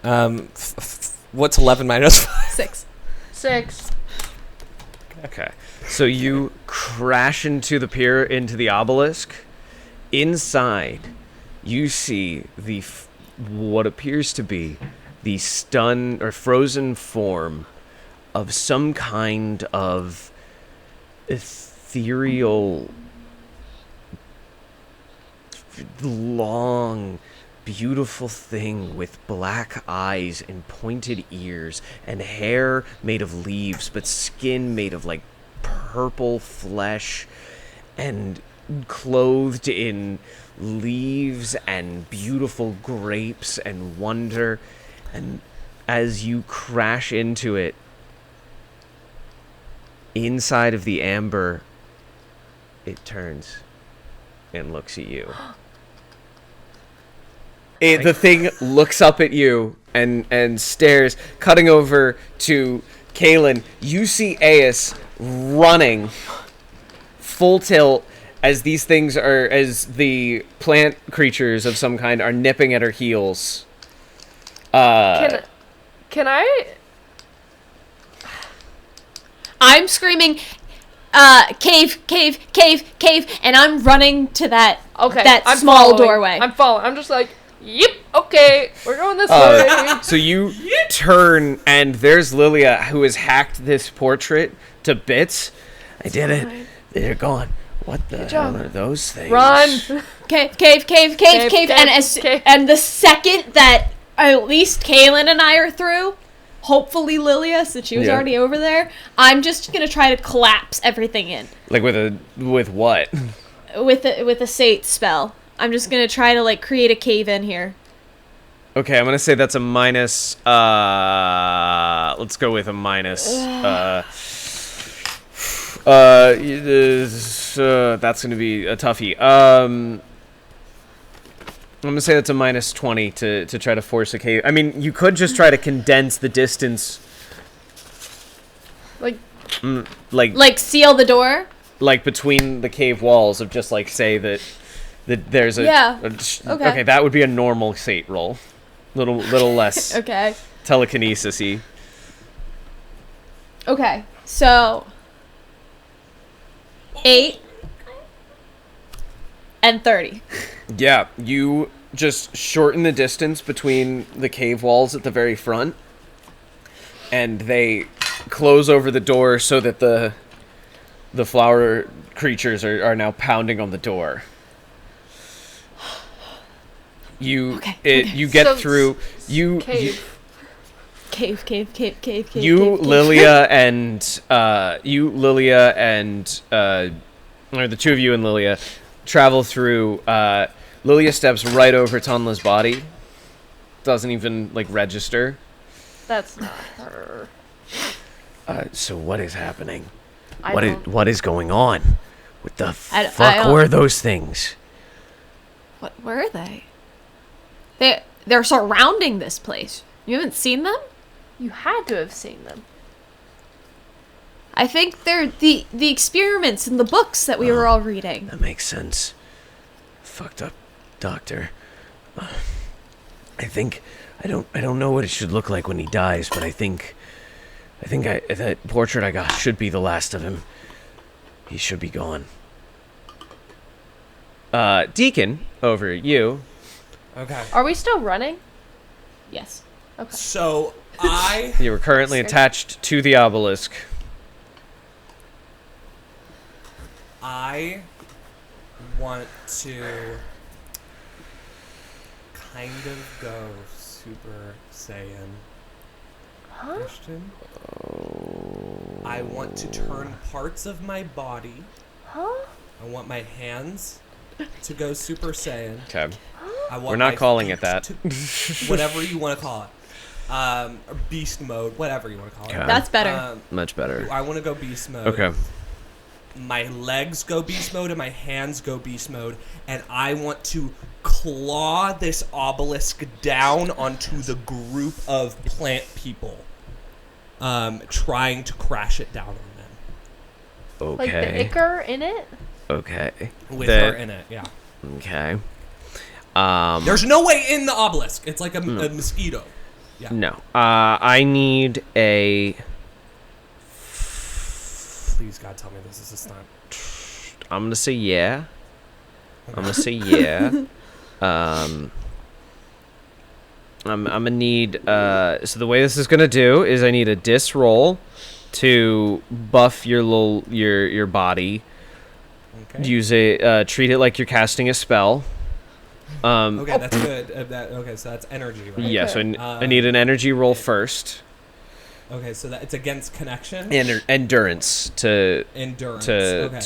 What's 11 minus 5? 6. 6. okay. So you crash into the obelisk. Inside, you see what appears to be the stunned or frozen form of some kind of ethereal, long, beautiful thing with black eyes and pointed ears and hair made of leaves, but skin made of like purple flesh and clothed in leaves and beautiful grapes and wonder. And as you crash into it, inside of the amber, it turns and looks at you. The thing looks up at you and stares, cutting over to Kaylin. You see Aeus running full tilt as the plant creatures of some kind are nipping at her heels. Can I? I'm screaming, cave, and I'm running to that Okay. that I'm small following. doorway. I'm following. I'm just like, yep. Okay, we're going this way. So you turn, and there's Lilia, who has hacked this portrait to bits. I did it. They're gone. What the hell are those things? Run. Cave, Cave, and the second that at least Kaylin and I are through, hopefully Lilia, since she was Yeah. already over there, I'm just gonna try to collapse everything in Like with what? with a Sate spell. I'm just gonna try to like create a cave in here. Okay, I'm gonna say that's a minus. Let's go with a minus. That's gonna be a toughie. 10. I'm gonna say that's a minus 20 to try to force a cave. I mean, you could just try to condense the distance, Like, Like seal the door. like between the cave walls of just like say that there's a Yeah. okay. Okay. That would be a normal fate roll, little less Okay. telekinesis-y. Okay. So 8 and 30. Yeah, you just shorten the distance between the cave walls at the very front, and they close over the door so that the flower creatures are now pounding on the door. You you get So, through you cave. Cave. you Lilia and or the two of you and Lilia travel through. Lilia steps right over Tonla's body. Doesn't even like register. That's not her. So what is happening? I What is don't- what is going on? What the I fuck don't- were those things? What were they? They're surrounding this place. You haven't seen them? You had to have seen them. I think they're the experiments in the books that we were all reading. That makes sense. Fucked up, doctor. I think I don't know what it should look like when he dies, but I think that portrait I got should be the last of him. He should be gone. Deacon, over you. Okay. Are we still running? Yes. Okay. So I You were currently attached to the obelisk. want to kind of go Super Saiyan. Huh? Question. I want to turn parts of my body. Huh? I want my hands to go Super Saiyan. Okay. I want We're not my calling feet it that. to- whatever you want to call it. Or beast mode, whatever you want to call it. Okay. That's better. Much better. I want to go beast mode. Okay. My legs go beast mode and my hands go beast mode, and I want to claw this obelisk down onto the group of plant people, trying to crash it down on them Like the Okay. ichor in it? Okay. with The- her in it. Yeah. Okay. There's no way in the obelisk. It's like a mosquito. Yeah. No. I need a. Please, God, tell me this is a stunt. I'm gonna say yeah. I'm gonna say yeah. I'm gonna need. So the way this is gonna do is I need a dis roll to buff your body. Okay. Use a treat it like you're casting a spell. Okay, that's good. Okay, so that's energy, right? Yeah, so Okay. I need an energy roll first. Okay, so that it's against connection. And endurance to Endurance.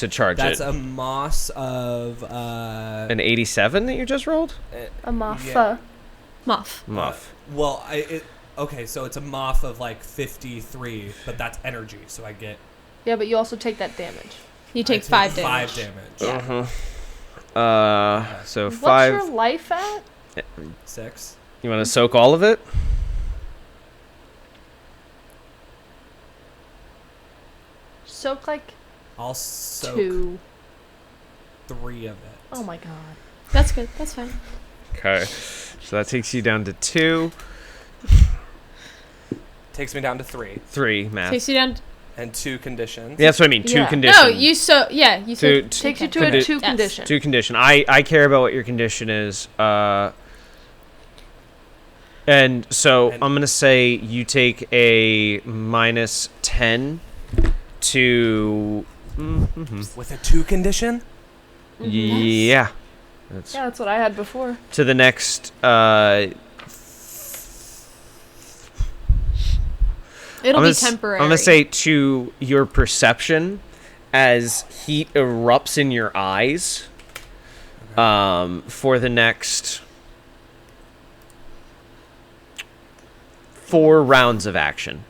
to charge That's it. a moss of An 87 that you just rolled? A maffa. Yeah. Muff. Muff. Well, okay, so it's a moth of like 53, but that's energy, so I get Yeah, but you also take that damage. You I take 5 damage. 5 damage. Yeah. So What's 5. your life at? 6. You want to soak all of it? Soak like I'll soak 2. 3 of it. Oh my god. That's good. That's fine. Okay. So that takes you down to 2. Takes me down to 3 3 math. Takes you down. and 2 conditions. Yeah, that's what I mean. 2 Yeah. condition. No, you Two- said Takes you to Condi- a 2 Yes. condition. 2 condition. I care about what your condition is. And so And- I'm gonna say you take a minus 10 to. With a 2 condition? Yeah. That's Yeah, that's what I had before. to the next. It'll I'm be gonna temporary. I'm gonna say to your perception, as heat erupts in your eyes. For the next 4 rounds of action.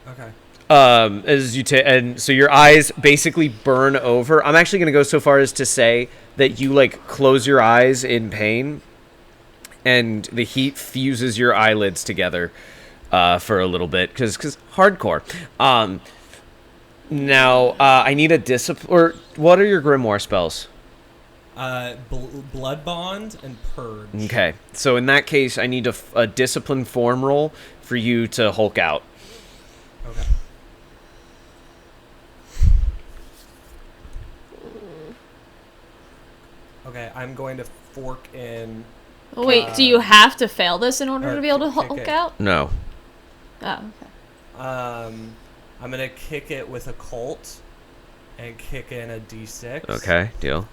Okay. As you and so your eyes basically burn over. I'm actually gonna go so far as to say that you like close your eyes in pain, and the heat fuses your eyelids together for a little bit, because hardcore. Now, I need a discipline. Or what are your grimoire spells? Blood Bond and Purge. Okay, so in that case, I need a discipline form roll for you to Hulk out. Okay. Okay, I'm going to fork in. Oh, wait, do you have to fail this in order to be able to kick Hulk it. out? No. Oh, okay. I'm gonna kick it with a Colt, and kick in a D6. Okay, deal.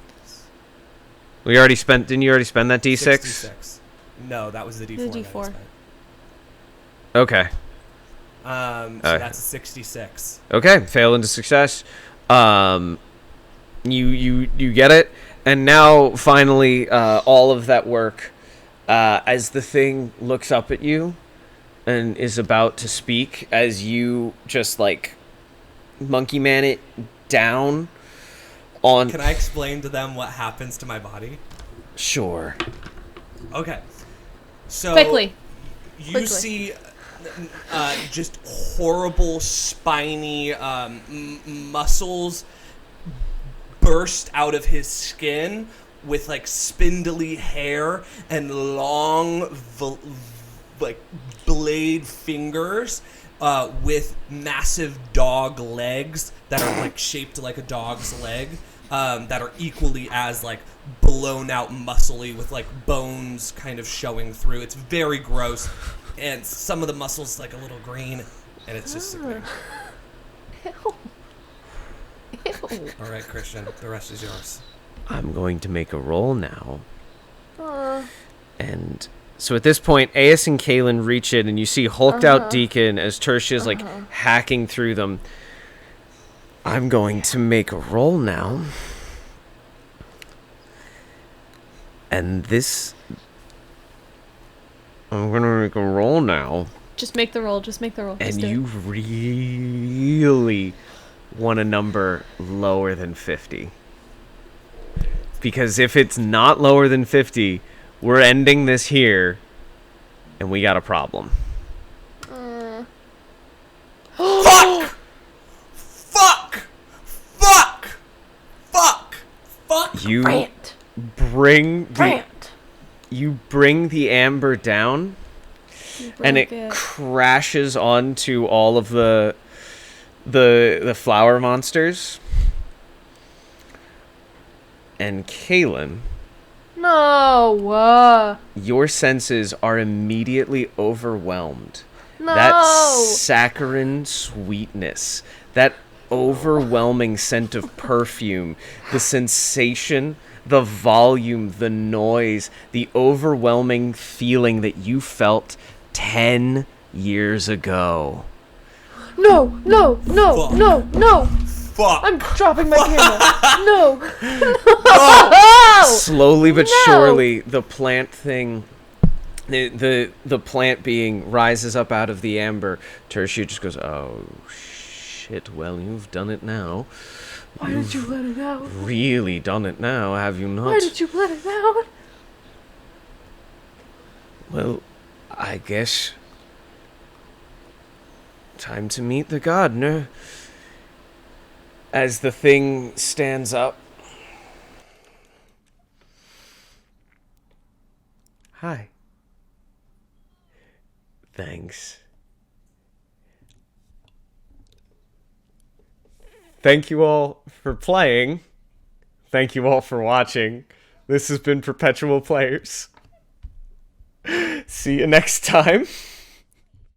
We already spent. Didn't you already spend that D6? 66. No, that was the D4. The that I D4. spent. Okay. So that's a 66. Okay, fail into success. You get it, and now finally, all of that work, as the thing looks up at you, and is about to speak, as you just like monkey man it down on. Can I explain to them what happens to my body? Sure. Okay. So Quickly. you Quickly. see just horrible spiny muscles burst out of his skin with like spindly hair and long like blade fingers with massive dog legs that are like shaped like a dog's leg, that are equally as like blown out muscly with like bones kind of showing through. It's very gross, and some of the muscles like a little green, and it's just Ew. all right, Christian, the rest is yours. I'm going to make a roll now. Uh, And so at this point, Aes and Kaelin reach in, and you see hulked out Deacon as Tertia's like hacking through them. I'm going to make a roll now. And this... I'm going to make a roll now. Just make the roll. Just make the roll. Just And do it. you really want a number lower than 50. Because if it's not lower than 50, we're ending this here, and we got a problem. Fuck! Fuck! Fuck! Fuck! Fuck! You Brant. bring the Brant. the amber down, and it Broke crashes onto all of the flower monsters. And Kaelin, No. your senses are immediately overwhelmed. No. That saccharine sweetness, that overwhelming scent of perfume, the sensation, the volume, the noise, the overwhelming feeling that you felt 10 years ago. No. No. No. Fuck. No. No. Fuck! I'm dropping my camera. No. Slowly but No. surely, the plant thing, the plant being rises up out of the amber. Tertia just goes, "Oh shit! Well, you've done it now. Why did you let it out? Really done it now, have you not?" Why did you let it out? Well, I guess time to meet the gardener. As the thing stands up. Hi. Thanks. Thank you all for playing. Thank you all for watching. This has been Perpetual Players. See you next time.